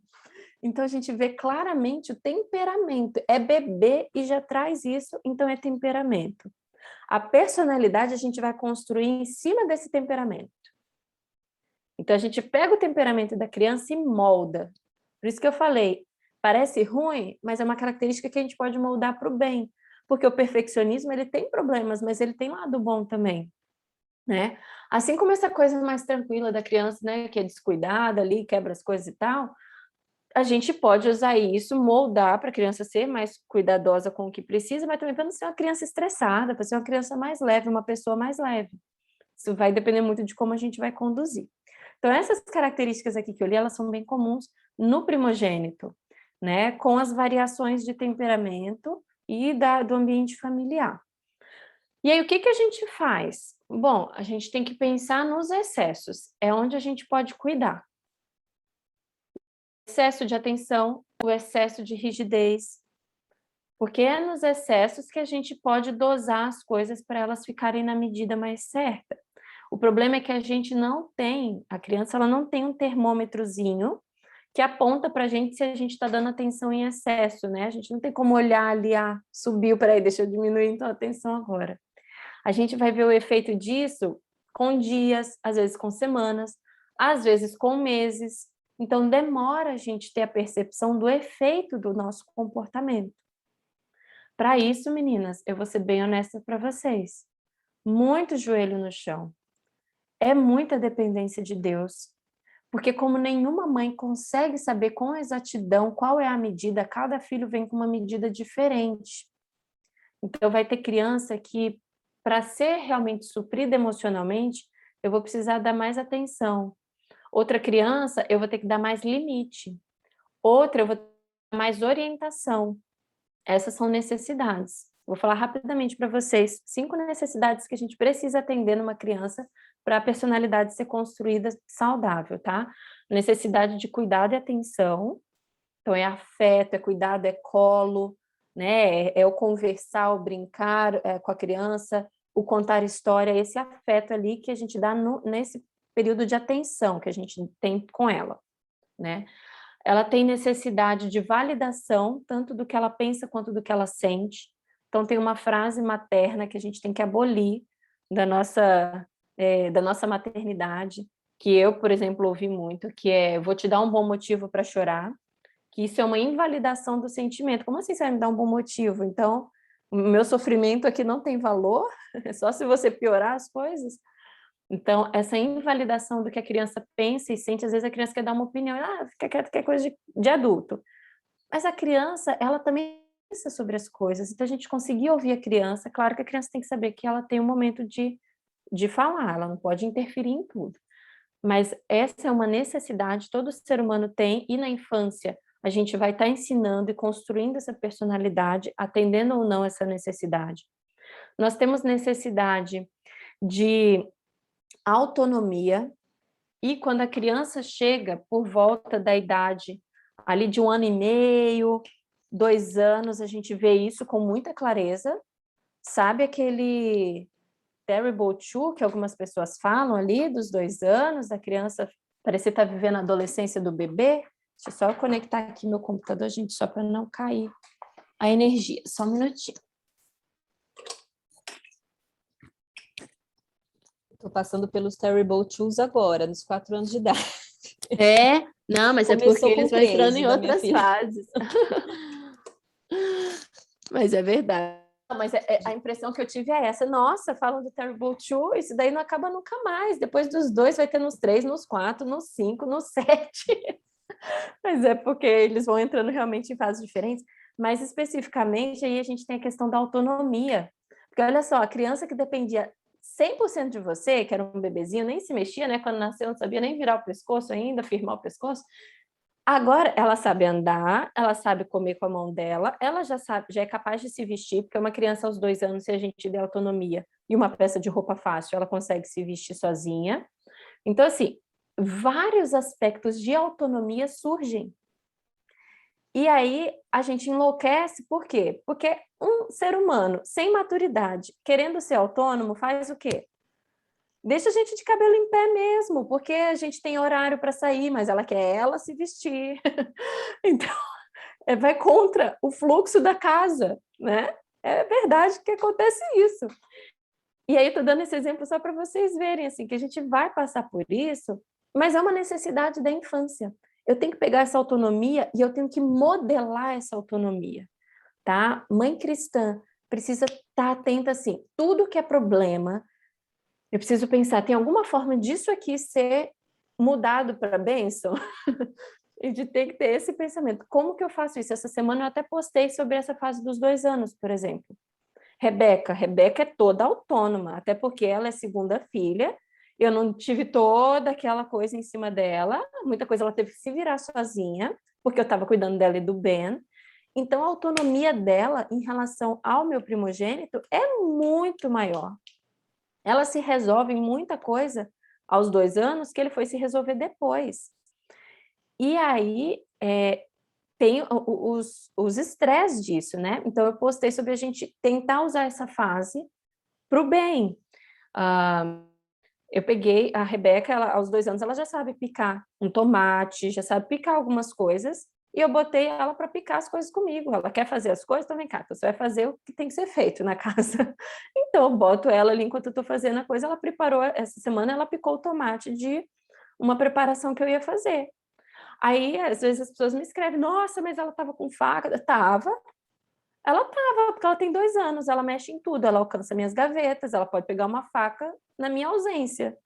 Speaker 2: Então a gente vê claramente o temperamento, é bebê e já traz isso, então é temperamento. A personalidade a gente vai construir em cima desse temperamento. Então a gente pega o temperamento da criança e molda. Por isso que eu falei, parece ruim, mas é uma característica que a gente pode moldar para o bem, porque o perfeccionismo ele tem problemas, mas ele tem lado bom também, né? Assim como essa coisa mais tranquila da criança, né, que é descuidada ali, quebra as coisas e tal, a gente pode usar isso, moldar para a criança ser mais cuidadosa com o que precisa, mas também para não ser uma criança estressada, para ser uma criança mais leve, uma pessoa mais leve. Isso vai depender muito de como a gente vai conduzir. Então, essas características aqui que eu li, elas são bem comuns no primogênito, né? Com as variações de temperamento e do ambiente familiar. E aí, o que a gente faz? Bom, a gente tem que pensar nos excessos, é onde a gente pode cuidar. O excesso de atenção, o excesso de rigidez, porque é nos excessos que a gente pode dosar as coisas para elas ficarem na medida mais certa. O problema é que a gente não tem, a criança ela não tem um termômetrozinho que aponta para a gente se a gente está dando atenção em excesso, né? A gente não tem como olhar ali, subiu, peraí, deixa eu diminuir então a atenção agora. A gente vai ver o efeito disso com dias, às vezes com semanas, às vezes com meses. Então, demora a gente ter a percepção do efeito do nosso comportamento. Para isso, meninas, eu vou ser bem honesta para vocês. Muito joelho no chão. É muita dependência de Deus. Porque como nenhuma mãe consegue saber com exatidão qual é a medida, cada filho vem com uma medida diferente. Então, vai ter criança que, para ser realmente suprida emocionalmente, eu vou precisar dar mais atenção. Outra criança, eu vou ter que dar mais limite. Outra, eu vou ter que dar mais orientação. Essas são necessidades. Vou falar rapidamente para vocês 5 necessidades que a gente precisa atender numa criança para a personalidade ser construída saudável, tá? Necessidade de cuidado e atenção. Então, é afeto, é cuidado, é colo, né? É o conversar, o brincar com a criança, o contar história, esse afeto ali que a gente dá nesse período de atenção que a gente tem com ela, né? Ela tem necessidade de validação, tanto do que ela pensa quanto do que ela sente. Então, tem uma frase materna que a gente tem que abolir da nossa maternidade, que eu, por exemplo, ouvi muito, que é: vou te dar um bom motivo para chorar, que isso é uma invalidação do sentimento. Como assim você vai me dar um bom motivo? Então, o meu sofrimento aqui não tem valor? É só se você piorar as coisas? Então, essa invalidação do que a criança pensa e sente, às vezes a criança quer dar uma opinião, fica quieto, que é coisa de adulto. Mas a criança, ela também pensa sobre as coisas, então a gente conseguir ouvir a criança, claro que a criança tem que saber que ela tem um momento de falar, ela não pode interferir em tudo. Mas essa é uma necessidade, todo ser humano tem, e na infância a gente vai estar ensinando e construindo essa personalidade, atendendo ou não essa necessidade. Nós temos necessidade de autonomia, e quando a criança chega por volta da idade ali de 1 ano e meio, 2 anos, a gente vê isso com muita clareza. Sabe aquele terrible two que algumas pessoas falam ali, dos 2 anos, da criança parecer estar vivendo a adolescência do bebê? Deixa eu só conectar aqui meu computador, gente, só para não cair a energia. Só um minutinho.
Speaker 1: Estou passando pelos Terrible Twos agora, nos 4 anos de idade.
Speaker 2: Não, mas
Speaker 1: Começou
Speaker 2: é porque eles vão entrando em
Speaker 1: da minha
Speaker 2: outras
Speaker 1: filha.
Speaker 2: fases. Mas é verdade. Não, mas a impressão que eu tive é essa. Nossa, falam do Terrible Two, isso daí não acaba nunca mais. Depois dos 2 vai ter nos 3, nos 4, nos 5, nos 7. Mas é porque eles vão entrando realmente em fases diferentes. Mas especificamente aí a gente tem a questão da autonomia. Porque olha só, a criança que dependia 100% de você, que era um bebezinho, nem se mexia, né? Quando nasceu não sabia nem virar o pescoço ainda, firmar o pescoço. Agora ela sabe andar, ela sabe comer com a mão dela, ela já sabe, já é capaz de se vestir, porque uma criança aos 2 anos, se a gente der autonomia e uma peça de roupa fácil, ela consegue se vestir sozinha. Então, assim, vários aspectos de autonomia surgem. E aí a gente enlouquece, por quê? Porque um ser humano sem maturidade, querendo ser autônomo, faz o quê? Deixa a gente de cabelo em pé mesmo, porque a gente tem horário para sair, mas ela quer ela se vestir. Então, vai contra o fluxo da casa, né? É verdade que acontece isso. E aí, estou dando esse exemplo só para vocês verem, assim, que a gente vai passar por isso, mas é uma necessidade da infância. Eu tenho que pegar essa autonomia e eu tenho que modelar essa autonomia, tá? Mãe cristã precisa estar atenta, assim, tudo que é problema, eu preciso pensar, tem alguma forma disso aqui ser mudado para bênção? E de ter que ter esse pensamento. Como que eu faço isso? Essa semana eu até postei sobre essa fase dos 2 anos, por exemplo. Rebeca é toda autônoma, até porque ela é segunda filha, Eu não tive toda aquela coisa em cima dela, muita coisa ela teve que se virar sozinha, porque eu estava cuidando dela e do Ben. Então, a autonomia dela em relação ao meu primogênito é muito maior. Ela se resolve em muita coisa aos 2 anos que ele foi se resolver depois. E aí, tem os estresses disso, né? Então, eu postei sobre a gente tentar usar essa fase para o bem. Eu peguei a Rebeca, aos 2 anos, ela já sabe picar um tomate, já sabe picar algumas coisas, e eu botei ela para picar as coisas comigo. Ela quer fazer as coisas, então vem cá, você vai fazer o que tem que ser feito na casa. Então, eu boto ela ali enquanto eu estou fazendo a coisa. Ela preparou, essa semana, ela picou o tomate de uma preparação que eu ia fazer. Aí, às vezes, as pessoas me escrevem, nossa, mas ela estava com faca. Ela estava, porque ela tem 2 anos, ela mexe em tudo, ela alcança minhas gavetas, ela pode pegar uma faca na minha ausência.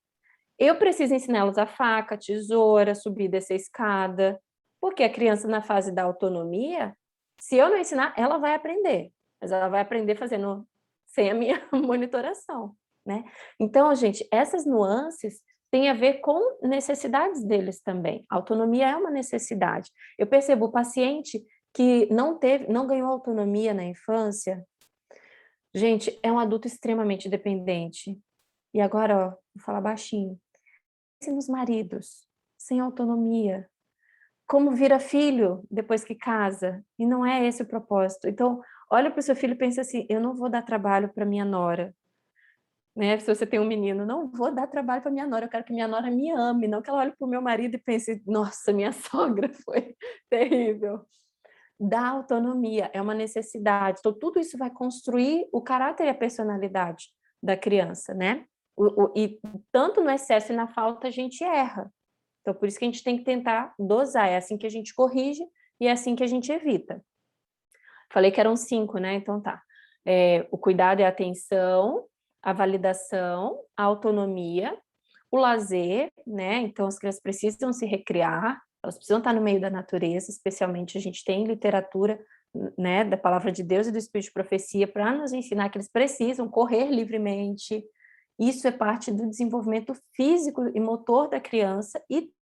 Speaker 2: Eu preciso ensinar elas a faca, a tesoura, subir e descer a escada, porque a criança na fase da autonomia, se eu não ensinar, ela vai aprender, mas ela vai aprender fazendo sem a minha monitoração, né? Então, gente, essas nuances têm a ver com necessidades deles também. A autonomia é uma necessidade. Eu percebo o paciente que não ganhou autonomia na infância, gente, é um adulto extremamente dependente. E agora, ó, vou falar baixinho. Pense nos maridos, sem autonomia. Como vira filho depois que casa? E não é esse o propósito. Então, olha para o seu filho e pensa assim, eu não vou dar trabalho para minha nora. Né? Se você tem um menino, não vou dar trabalho para minha nora, eu quero que minha nora me ame, não que ela olhe para o meu marido e pense, nossa, minha sogra foi terrível. Da autonomia, é uma necessidade. Então, tudo isso vai construir o caráter e a personalidade da criança, né? E tanto no excesso e na falta a gente erra. Então, por isso que a gente tem que tentar dosar. É assim que a gente corrige e é assim que a gente evita. Falei que eram 5, né? Então tá. O cuidado e a atenção, a validação, a autonomia, o lazer, né? Então, as crianças precisam se recriar, elas precisam estar no meio da natureza, especialmente a gente tem literatura, né, da palavra de Deus e do Espírito de Profecia para nos ensinar que eles precisam correr livremente. Isso é parte do desenvolvimento físico e motor da criança e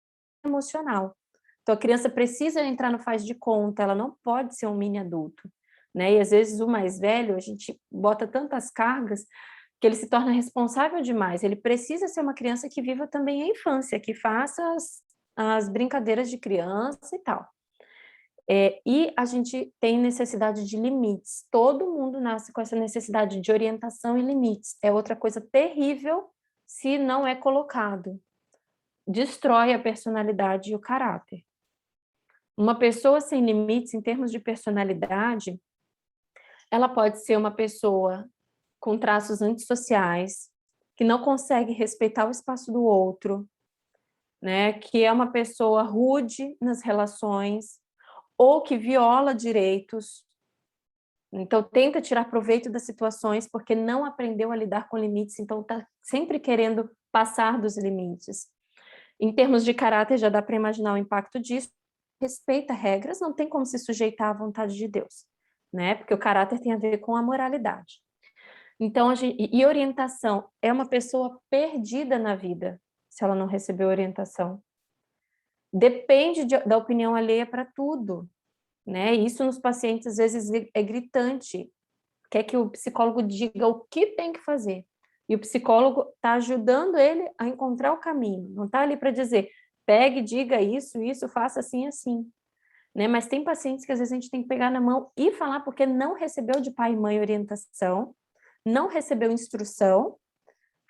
Speaker 2: emocional. Então, a criança precisa entrar no faz de conta, ela não pode ser um mini adulto, né? E às vezes o mais velho, a gente bota tantas cargas que ele se torna responsável demais. Ele precisa ser uma criança que viva também a infância, que faça as brincadeiras de criança e tal. E a gente tem necessidade de limites. Todo mundo nasce com essa necessidade de orientação e limites. É outra coisa terrível se não é colocado. Destrói a personalidade e o caráter. Uma pessoa sem limites em termos de personalidade, ela pode ser uma pessoa com traços antissociais, que não consegue respeitar o espaço do outro, né? Que é uma pessoa rude nas relações, ou que viola direitos, então tenta tirar proveito das situações porque não aprendeu a lidar com limites, então está sempre querendo passar dos limites. Em termos de caráter, já dá para imaginar o impacto disso. Respeita regras, não tem como se sujeitar à vontade de Deus, né? Porque o caráter tem a ver com a moralidade. Então, e orientação, é uma pessoa perdida na vida, se ela não recebeu orientação. Depende da opinião alheia para tudo, né? Isso nos pacientes, às vezes, é gritante. Quer que o psicólogo diga o que tem que fazer. E o psicólogo está ajudando ele a encontrar o caminho. Não está ali para dizer, pegue, diga isso, faça assim, assim. Né? Mas tem pacientes que às vezes a gente tem que pegar na mão e falar porque não recebeu de pai e mãe orientação, não recebeu instrução,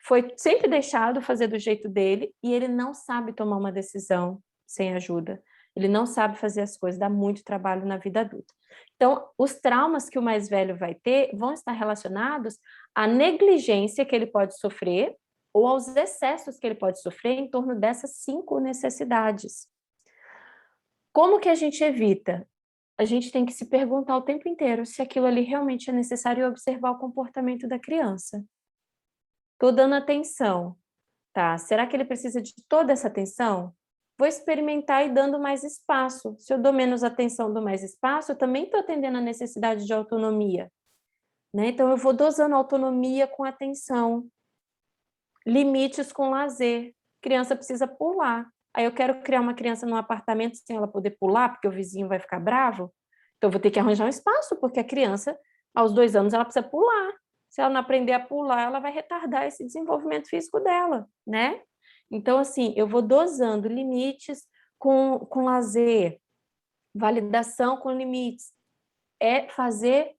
Speaker 2: foi sempre deixado fazer do jeito dele e ele não sabe tomar uma decisão sem ajuda. Ele não sabe fazer as coisas, dá muito trabalho na vida adulta. Então, os traumas que o mais velho vai ter vão estar relacionados à negligência que ele pode sofrer ou aos excessos que ele pode sofrer em torno dessas 5 necessidades. Como que a gente evita? A gente tem que se perguntar o tempo inteiro se aquilo ali realmente é necessário e observar o comportamento da criança. Estou dando atenção, tá? Será que ele precisa de toda essa atenção? Vou experimentar e dando mais espaço. Se eu dou menos atenção, dou mais espaço, eu também estou atendendo a necessidade de autonomia, né? Então, eu vou dosando autonomia com atenção. Limites com lazer. Criança precisa pular. Aí eu quero criar uma criança num apartamento sem ela poder pular, porque o vizinho vai ficar bravo. Então eu vou ter que arranjar um espaço, porque a criança, aos 2 anos, ela precisa pular. Se ela não aprender a pular, ela vai retardar esse desenvolvimento físico dela, né? Então, assim, eu vou dosando limites com lazer, validação com limites. É fazer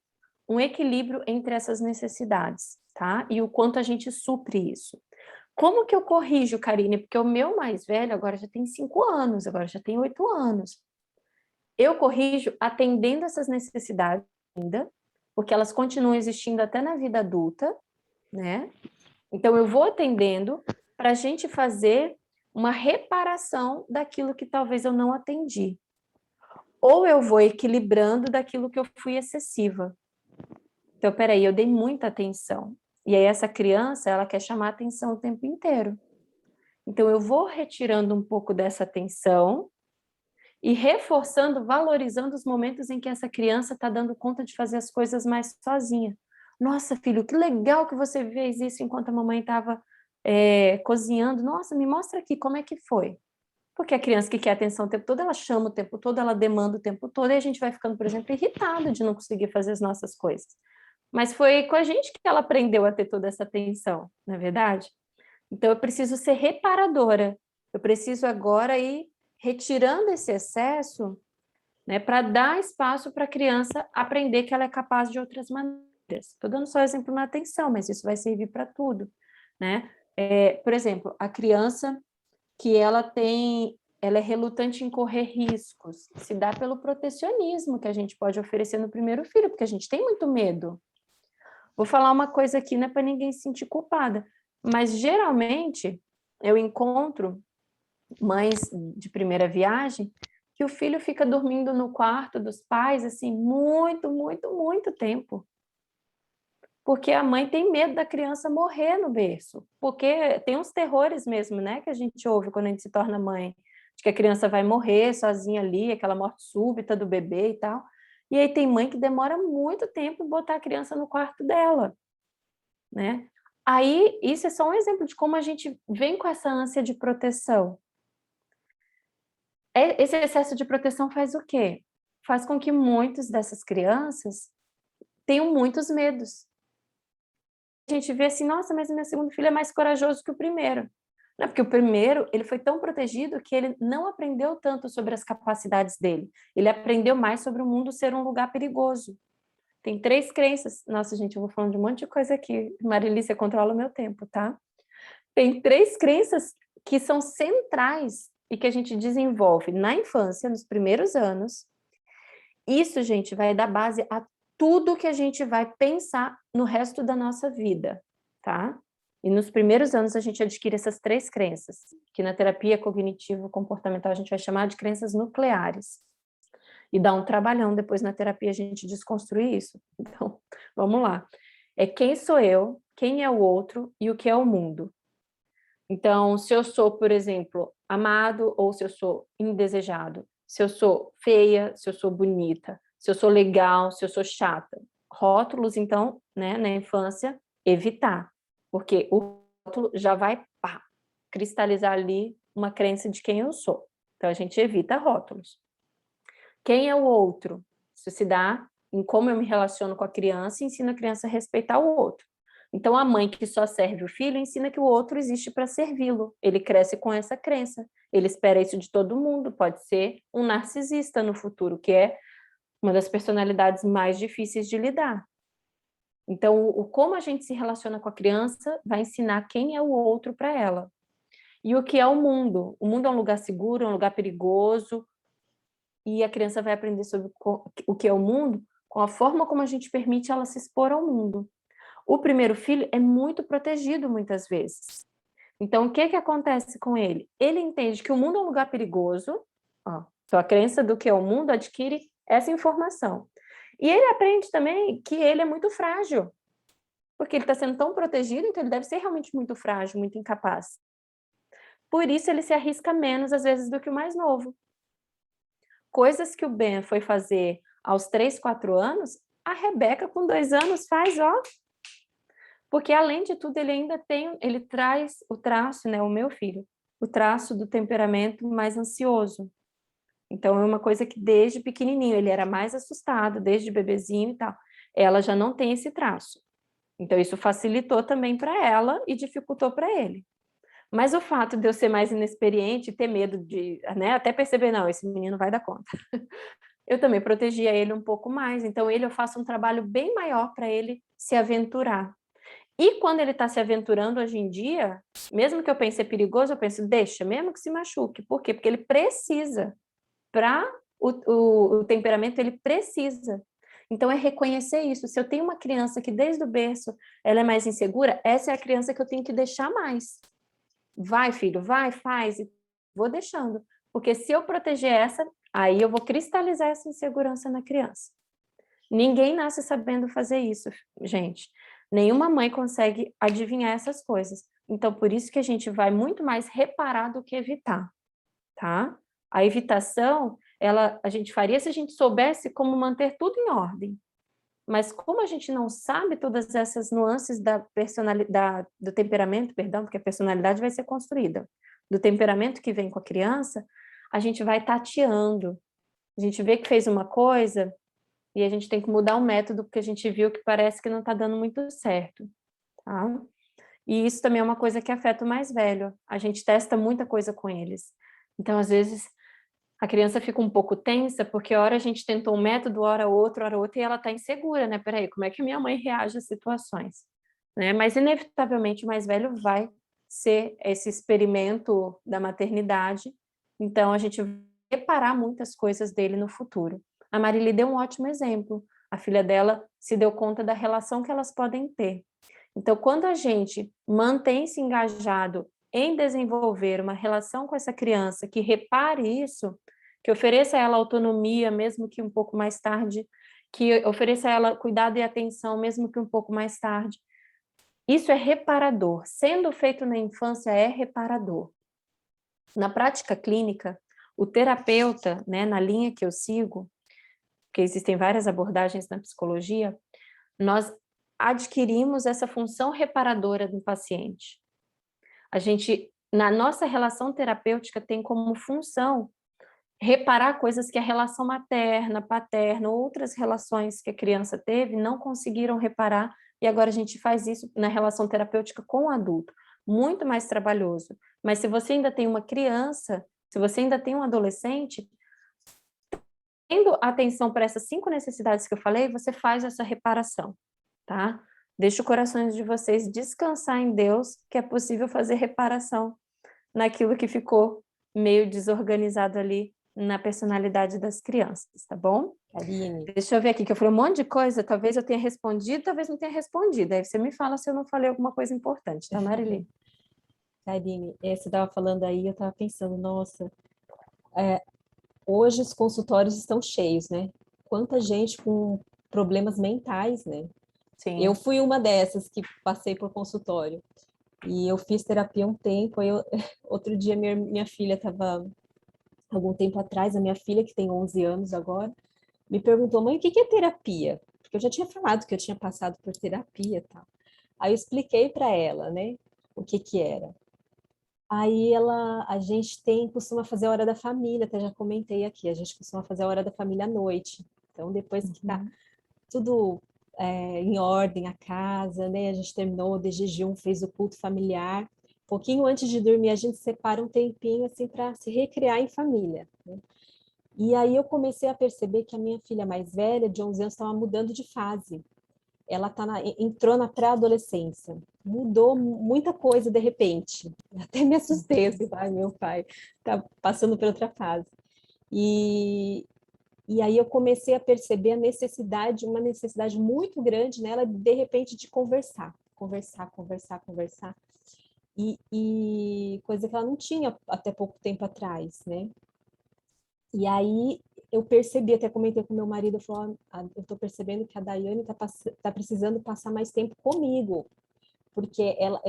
Speaker 2: um equilíbrio entre essas necessidades, tá? E o quanto a gente supre isso. Como que eu corrijo, Karine? Porque o meu mais velho agora já tem 5 anos, agora já tem 8 anos. Eu corrijo atendendo essas necessidades ainda, porque elas continuam existindo até na vida adulta, né? Então, eu vou atendendo para a gente fazer uma reparação daquilo que talvez eu não atendi. Ou eu vou equilibrando daquilo que eu fui excessiva. Então, peraí, eu dei muita atenção. E aí, essa criança, ela quer chamar atenção o tempo inteiro. Então, eu vou retirando um pouco dessa atenção e reforçando, valorizando os momentos em que essa criança está dando conta de fazer as coisas mais sozinha. Nossa, filho, que legal que você fez isso enquanto a mamãe estava cozinhando. Nossa, me mostra aqui como é que foi. Porque a criança que quer atenção o tempo todo, ela chama o tempo todo, ela demanda o tempo todo, e a gente vai ficando, por exemplo, irritado de não conseguir fazer as nossas coisas. Mas foi com a gente que ela aprendeu a ter toda essa atenção, não é verdade? Então, eu preciso ser reparadora. Eu preciso agora ir retirando esse excesso, né, para dar espaço para a criança aprender que ela é capaz de outras maneiras. Estou dando só exemplo na atenção, mas isso vai servir para tudo, né? Por exemplo, a criança que ela é relutante em correr riscos, se dá pelo protecionismo que a gente pode oferecer no primeiro filho, porque a gente tem muito medo. Vou falar uma coisa aqui, não é para ninguém se sentir culpada, mas geralmente eu encontro mães de primeira viagem que o filho fica dormindo no quarto dos pais assim muito, muito, muito tempo. Porque a mãe tem medo da criança morrer no berço. Porque tem uns terrores mesmo, né, que a gente ouve quando a gente se torna mãe, de que a criança vai morrer sozinha ali, aquela morte súbita do bebê e tal. E aí tem mãe que demora muito tempo em botar a criança no quarto dela, né? Aí, isso é só um exemplo de como a gente vem com essa ânsia de proteção. Esse excesso de proteção faz o quê? Faz com que muitas dessas crianças tenham muitos medos. A gente vê assim, nossa, mas o meu segundo filho é mais corajoso que o primeiro. Não, porque o primeiro, ele foi tão protegido que ele não aprendeu tanto sobre as capacidades dele. Ele aprendeu mais sobre o mundo ser um lugar perigoso. Tem 3 crenças. Nossa, gente, eu vou falando de um monte de coisa aqui. Marili, você controla o meu tempo, tá? Tem 3 crenças que são centrais e que a gente desenvolve na infância, nos primeiros anos. Isso, gente, vai dar base a tudo que a gente vai pensar no resto da nossa vida, tá? E nos primeiros anos a gente adquire essas 3 crenças, que na terapia cognitivo-comportamental a gente vai chamar de crenças nucleares. E dá um trabalhão depois na terapia a gente desconstruir isso. Então, vamos lá. É quem sou eu, quem é o outro e o que é o mundo. Então, se eu sou, por exemplo, amado ou se eu sou indesejado, se eu sou feia, se eu sou bonita, se eu sou legal, se eu sou chata. Rótulos, então, né, na infância, evitar, porque o rótulo já vai cristalizar ali uma crença de quem eu sou. Então, a gente evita rótulos. Quem é o outro? Isso se dá em como eu me relaciono com a criança e ensino a criança a respeitar o outro. Então, a mãe que só serve o filho ensina que o outro existe para servi-lo. Ele cresce com essa crença. Ele espera isso de todo mundo. Pode ser um narcisista no futuro, que é uma das personalidades mais difíceis de lidar. Então, como a gente se relaciona com a criança vai ensinar quem é o outro para ela. E o que é o mundo? O mundo é um lugar seguro, é um lugar perigoso, e a criança vai aprender sobre o que é o mundo com a forma como a gente permite ela se expor ao mundo. O primeiro filho é muito protegido muitas vezes. Então, o que acontece com ele? Ele entende que o mundo é um lugar perigoso, ó, então a crença do que é o mundo adquire essa informação. E ele aprende também que ele é muito frágil, porque ele está sendo tão protegido, então ele deve ser realmente muito frágil, muito incapaz. Por isso ele se arrisca menos, às vezes, do que o mais novo. Coisas que o Ben foi fazer aos 3, 4 anos, a Rebeca, com 2 anos, faz, ó, Porque, além de tudo, ele traz o traço, né, o meu filho, o traço do temperamento mais ansioso. Então, é uma coisa que desde pequenininho ele era mais assustado, desde bebezinho e tal. Ela já não tem esse traço. Então, isso facilitou também para ela e dificultou para ele. Mas o fato de eu ser mais inexperiente, ter medo de, né, até perceber, não, esse menino vai dar conta. Eu também protegia ele um pouco mais. Então, eu faço um trabalho bem maior para ele se aventurar. E quando ele está se aventurando hoje em dia, mesmo que eu pense é perigoso, eu penso, deixa, mesmo que se machuque. Por quê? Porque ele precisa. Para o temperamento, ele precisa. Então, é reconhecer isso. Se eu tenho uma criança que desde o berço ela é mais insegura, essa é a criança que eu tenho que deixar mais. Vai, filho, vai, faz. E vou deixando. Porque se eu proteger essa, aí eu vou cristalizar essa insegurança na criança. Ninguém nasce sabendo fazer isso, gente. Nenhuma mãe consegue adivinhar essas coisas. Então, por isso que a gente vai muito mais reparar do que evitar, tá? A evitação, a gente faria se a gente soubesse como manter tudo em ordem. Mas como a gente não sabe todas essas nuances da personalidade, do temperamento, perdão, porque a personalidade vai ser construída, do temperamento que vem com a criança, a gente vai tateando. A gente vê que fez uma coisa e a gente tem que mudar o método porque a gente viu que parece que não está dando muito certo, tá? E isso também é uma coisa que afeta o mais velho. A gente testa muita coisa com eles. Então, às vezes, a criança fica um pouco tensa, porque hora a gente tentou um método, hora outro, e ela está insegura, né? Peraí, como é que minha mãe reage às situações? Né? Mas, inevitavelmente, o mais velho vai ser esse experimento da maternidade. Então, a gente vai reparar muitas coisas dele no futuro. A Marili deu um ótimo exemplo. A filha dela se deu conta da relação que elas podem ter. Então, quando a gente mantém-se engajado em desenvolver uma relação com essa criança que repare isso, que ofereça a ela autonomia, mesmo que um pouco mais tarde, que ofereça a ela cuidado e atenção, mesmo que um pouco mais tarde. Isso é reparador. Sendo feito na infância, é reparador. Na prática clínica, o terapeuta, né, na linha que eu sigo, porque existem várias abordagens na psicologia, nós adquirimos essa função reparadora do paciente. A gente, na nossa relação terapêutica, tem como função reparar coisas que a relação materna, paterna, outras relações que a criança teve não conseguiram reparar, e agora a gente faz isso na relação terapêutica com o adulto. Muito mais trabalhoso. Mas se você ainda tem uma criança, se você ainda tem um adolescente, tendo atenção para essas 5 necessidades que eu falei, você faz essa reparação, tá? Deixa o coração de vocês descansar em Deus, que é possível fazer reparação naquilo que ficou meio desorganizado ali na personalidade das crianças, tá bom?
Speaker 1: Karine.
Speaker 2: Deixa eu ver aqui, que eu falei um monte de coisa, talvez eu tenha respondido, talvez não tenha respondido. Aí você me fala se eu não falei alguma coisa importante, tá, Marili?
Speaker 1: Karine, você estava falando aí, eu estava pensando, nossa, hoje os consultórios estão cheios, né? Quanta gente com problemas mentais, né? Eu
Speaker 2: Sim.
Speaker 1: fui uma dessas que passei por consultório. E eu fiz terapia um tempo, outro dia minha filha estava, algum tempo atrás, a minha filha, que tem 11 anos agora, me perguntou, mãe, o que é terapia? Porque eu já tinha falado que eu tinha passado por terapia e tal. Aí eu expliquei para ela, né, o que era. Aí a gente costuma fazer a hora da família, até já comentei aqui, a gente costuma fazer a hora da família à noite. Então, depois que tá tudo em ordem, a casa, né, a gente terminou de jejum, fez o culto familiar. Pouquinho antes de dormir, a gente separa um tempinho assim para se recriar em família, né? E aí eu comecei a perceber que a minha filha mais velha, de 11 anos, estava mudando de fase. Ela entrou na pré-adolescência. Mudou muita coisa de repente. Até me assustei, assim, ai, meu pai está passando por outra fase. E aí eu comecei a perceber uma necessidade muito grande nela, de repente, de conversar. Conversar. E coisa que ela não tinha até pouco tempo atrás, né? E aí eu percebi, até comentei com meu marido, eu falei, eu tô percebendo que a Daiane tá precisando passar mais tempo comigo, porque ela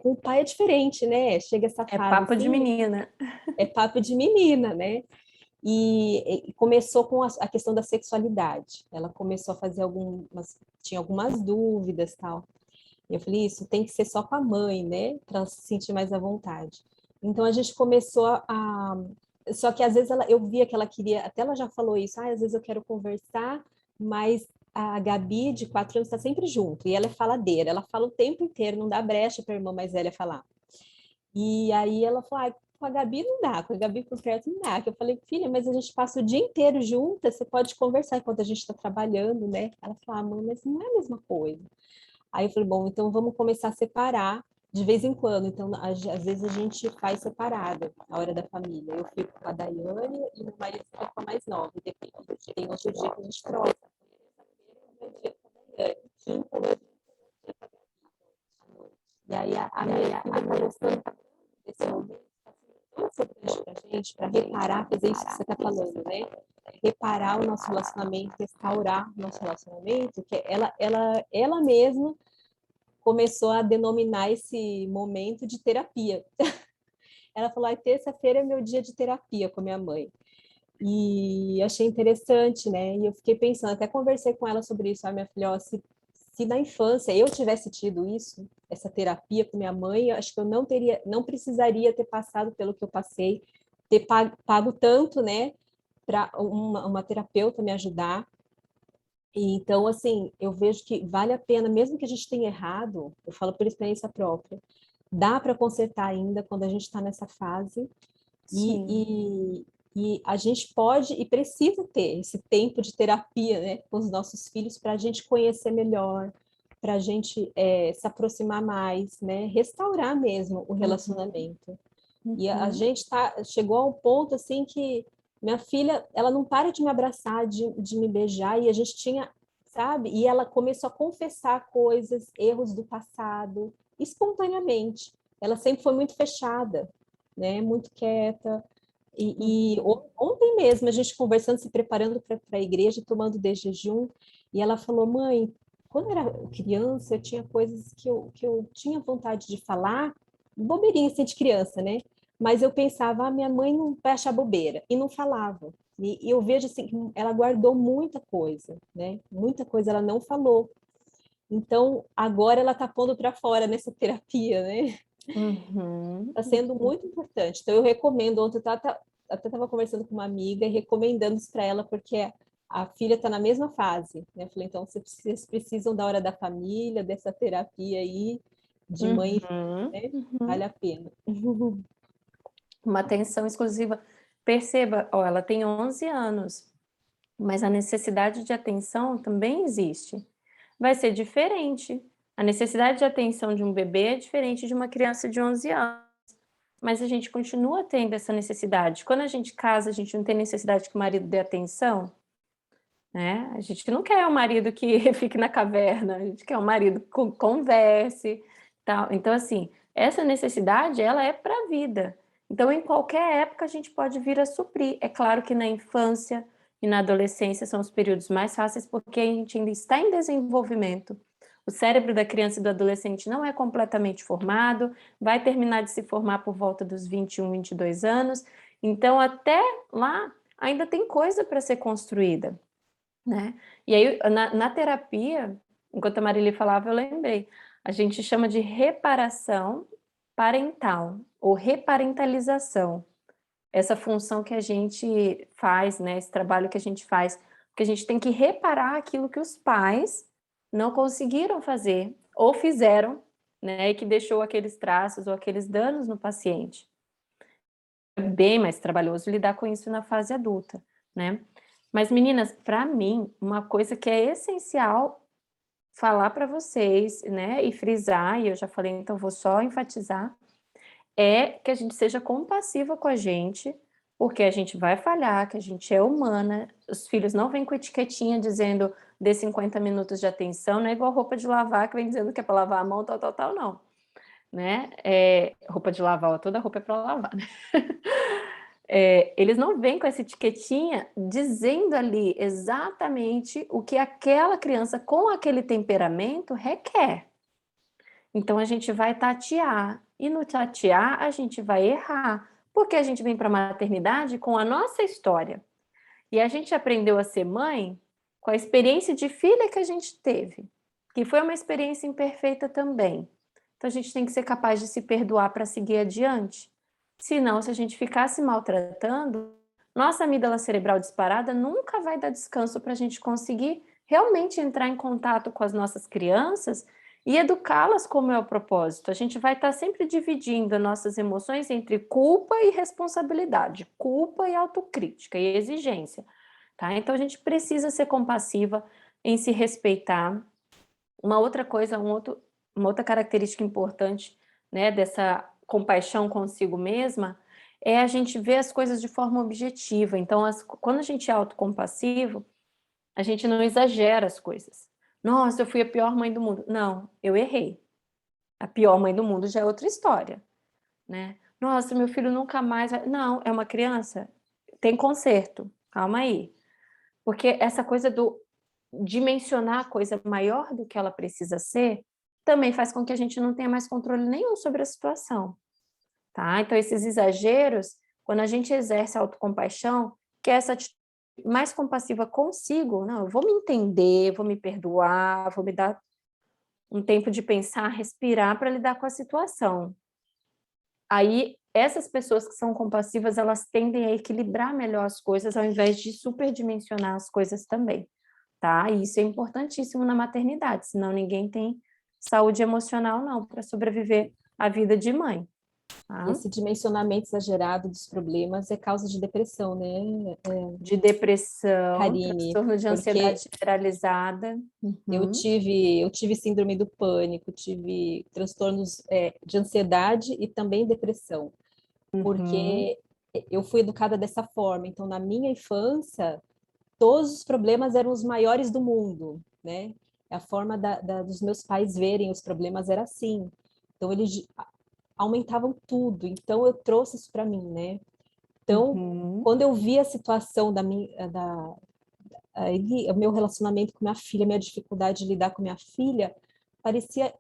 Speaker 1: com o pai é diferente, né? Chega essa
Speaker 2: É
Speaker 1: fase
Speaker 2: papo de
Speaker 1: assim,
Speaker 2: menina.
Speaker 1: é papo de menina, né? E começou com a questão da sexualidade. Ela começou a fazer tinha algumas dúvidas, tal. E eu falei, isso tem que ser só com a mãe, né? Para ela se sentir mais à vontade. Então a gente começou só que às vezes eu via que ela queria, até ela já falou isso, às vezes eu quero conversar, mas a Gabi, de 4 anos, está sempre junto, e ela é faladeira, ela fala o tempo inteiro, não dá brecha para a irmã mais velha falar. E aí ela falou, com a Gabi não dá, com a Gabi por perto não dá. Que eu falei, filha, mas a gente passa o dia inteiro junta, você pode conversar enquanto a gente está trabalhando, né? Ela falou, mãe, mas não é a mesma coisa. Aí eu falei, bom, então vamos começar a separar de vez em quando. Então, às vezes a gente faz separado a hora da família. Eu fico com a Daiane e meu marido fica com a mais nova. E depois tem outro dia que a gente troca. E aí a minha filha está gostando desse momento, está sendo importante para a gente, para reparar, fazer isso que você está falando, né? Reparar o nosso relacionamento, restaurar o nosso relacionamento, que ela mesma começou a denominar esse momento de terapia. Ela falou, terça-feira é meu dia de terapia com a minha mãe. E achei interessante, né? E eu fiquei pensando, até conversei com ela sobre isso, minha filha, se na infância eu tivesse tido isso, essa terapia com minha mãe, eu acho que eu não precisaria ter passado pelo que eu passei, ter pago tanto, né, para uma terapeuta me ajudar. E, então, assim, eu vejo que vale a pena, mesmo que a gente tenha errado, eu falo por experiência própria, dá para consertar ainda quando a gente está nessa fase, e a gente pode e precisa ter esse tempo de terapia, né, com os nossos filhos para a gente conhecer melhor, para a gente se aproximar mais, né, restaurar mesmo o relacionamento. E a gente chegou a um ponto assim que minha filha, ela não para de me abraçar, de me beijar, e a gente tinha, sabe? E ela começou a confessar coisas, erros do passado, espontaneamente. Ela sempre foi muito fechada, né? Muito quieta. E ontem mesmo, a gente conversando, se preparando para a igreja, tomando de jejum, e ela falou, mãe, quando eu era criança, eu tinha coisas que eu tinha vontade de falar, bobeirinha assim de criança, né? Mas eu pensava, minha mãe não vai achar bobeira, e não falava. E eu vejo assim, que ela guardou muita coisa, né? Muita coisa ela não falou. Então, agora ela está pondo para fora nessa terapia, né? Está sendo muito importante. Então, eu recomendo. Ontem eu até estava conversando com uma amiga e recomendando isso para ela, porque a filha está na mesma fase, né? Eu falei, então, vocês precisam da hora da família, dessa terapia aí, de mãe e filha, né? Vale a pena.
Speaker 2: Uma atenção exclusiva. Perceba, ó, ela tem 11 anos, mas a necessidade de atenção também existe. Vai ser diferente. A necessidade de atenção de um bebê é diferente de uma criança de 11 anos. Mas a gente continua tendo essa necessidade. Quando a gente casa, a gente não tem necessidade que o marido dê atenção, né? A gente não quer um marido que fique na caverna, a gente quer um marido que converse, tal. Então, assim, essa necessidade, ela é para a vida. Então, em qualquer época, a gente pode vir a suprir. É claro que na infância e na adolescência são os períodos mais fáceis, porque a gente ainda está em desenvolvimento. O cérebro da criança e do adolescente não é completamente formado, vai terminar de se formar por volta dos 21, 22 anos. Então, até lá, ainda tem coisa para ser construída, né? E aí, na terapia, enquanto a Marília falava, eu lembrei, a gente chama de reparação parental ou reparentalização. Essa função que a gente faz, né? Esse trabalho que a gente faz, porque a gente tem que reparar aquilo que os pais não conseguiram fazer ou fizeram, né? E que deixou aqueles traços ou aqueles danos no paciente. É bem mais trabalhoso lidar com isso na fase adulta, né? Mas, meninas, para mim, uma coisa que é essencial falar para vocês, né, e frisar, e eu já falei, então vou só enfatizar, é que a gente seja compassiva com a gente, porque a gente vai falhar, que a gente é humana, os filhos não vêm com etiquetinha dizendo dê 50 minutos de atenção, não é igual roupa de lavar que vem dizendo que é para lavar a mão, tal, tal, tal, não, né? Roupa de lavar, toda roupa é para lavar, né? Eles não vêm com essa etiquetinha dizendo ali exatamente o que aquela criança com aquele temperamento requer. Então a gente vai tatear, e no tatear a gente vai errar, porque a gente vem para a maternidade com a nossa história. E a gente aprendeu a ser mãe com a experiência de filha que a gente teve. que foi uma experiência imperfeita também. Então, a gente tem que ser capaz de se perdoar para seguir adiante. Senão, se a gente ficar se maltratando, nossa amígdala cerebral disparada nunca vai dar descanso para a gente conseguir realmente entrar em contato com as nossas crianças e educá-las como é o propósito. A gente vai estar sempre dividindo nossas emoções entre culpa e responsabilidade, culpa e autocrítica e exigência, tá? Então, a gente precisa ser compassiva em se respeitar. Uma outra coisa, uma outra característica importante, né, dessa compaixão consigo mesma, é a gente ver as coisas de forma objetiva. Então, quando a gente é autocompassivo, a gente não exagera as coisas. Nossa, eu fui a pior mãe do mundo. Não, eu errei. A pior mãe do mundo já é outra história, né? Nossa, meu filho nunca mais vai... Não, é uma criança, tem conserto, calma aí. Porque essa coisa do dimensionar a coisa maior do que ela precisa ser, também faz com que a gente não tenha mais controle nenhum sobre a situação, tá? Então, esses exageros, quando a gente exerce a autocompaixão, que é essa atitude mais compassiva consigo, não, eu vou me entender, vou me perdoar, vou me dar um tempo de pensar, respirar para lidar com a situação. Aí, essas pessoas que são compassivas, elas tendem a equilibrar melhor as coisas, ao invés de superdimensionar as coisas também, tá? E isso é importantíssimo na maternidade, senão ninguém tem saúde emocional, não, para sobreviver à vida de mãe, tá?
Speaker 1: Esse dimensionamento exagerado dos problemas é causa de depressão, né,
Speaker 2: De depressão,
Speaker 1: Karine?
Speaker 2: transtorno de
Speaker 1: Porque
Speaker 2: ansiedade generalizada.
Speaker 1: eu tive síndrome do pânico, tive transtornos de ansiedade e também depressão,
Speaker 2: Uhum.
Speaker 1: porque eu fui educada dessa forma. Então, na minha infância, todos os problemas eram os maiores do mundo, né? A forma dos meus pais verem os problemas era assim. Então, eles aumentavam tudo. Então, eu trouxe isso para mim, né? Então,
Speaker 2: Uhum.
Speaker 1: quando eu vi a situação o meu relacionamento com minha filha, minha dificuldade de lidar com minha filha, parecia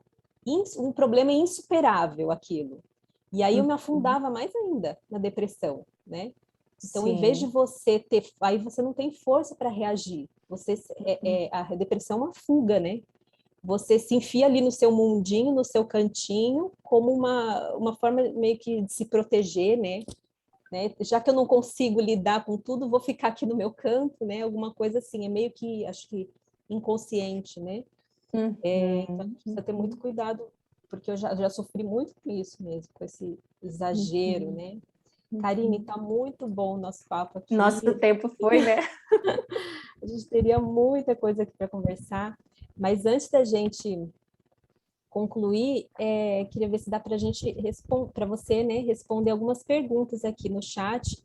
Speaker 1: um problema insuperável aquilo. E aí eu me
Speaker 2: Uhum.
Speaker 1: afundava mais ainda na depressão, né? Então, em vez de
Speaker 2: Sim.
Speaker 1: você ter, aí você não tem força para reagir. A depressão é uma fuga, né? Você se enfia ali no seu mundinho, no seu cantinho, como uma forma meio que de se proteger, né? Já que eu não consigo lidar com tudo, vou ficar aqui no meu canto, né? Alguma coisa assim, é meio que, acho que inconsciente, né? Então, a
Speaker 2: Uhum.
Speaker 1: gente precisa ter muito cuidado, porque eu já sofri muito com isso mesmo, com esse exagero,
Speaker 2: Uhum.
Speaker 1: né? Karine,
Speaker 2: Uhum.
Speaker 1: tá muito bom o nosso papo
Speaker 2: Nosso
Speaker 1: aqui.
Speaker 2: tempo foi, né?
Speaker 1: A gente teria muita coisa aqui para conversar, mas antes da gente concluir, queria ver se dá para a gente responder, para você, né, responder algumas perguntas aqui no chat,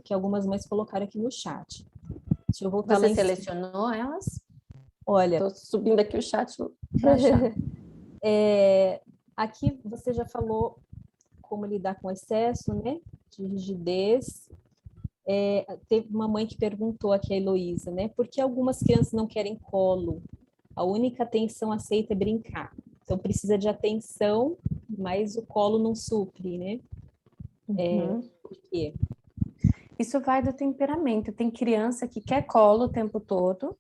Speaker 1: que algumas mães colocaram aqui no chat. Deixa eu voltar lá
Speaker 2: Você
Speaker 1: em cima.
Speaker 2: selecionou elas?
Speaker 1: Olha,
Speaker 2: Estou subindo aqui o chat para achar.
Speaker 1: aqui você já falou como lidar com excesso, né, de rigidez. Teve uma mãe que perguntou aqui, a Heloísa, né, por que algumas crianças não querem colo? A única atenção aceita é brincar. Então, precisa de atenção, mas o colo não supre, né?
Speaker 2: Uhum.
Speaker 1: Por quê?
Speaker 2: Isso vai do temperamento. Tem criança que quer colo o tempo todo,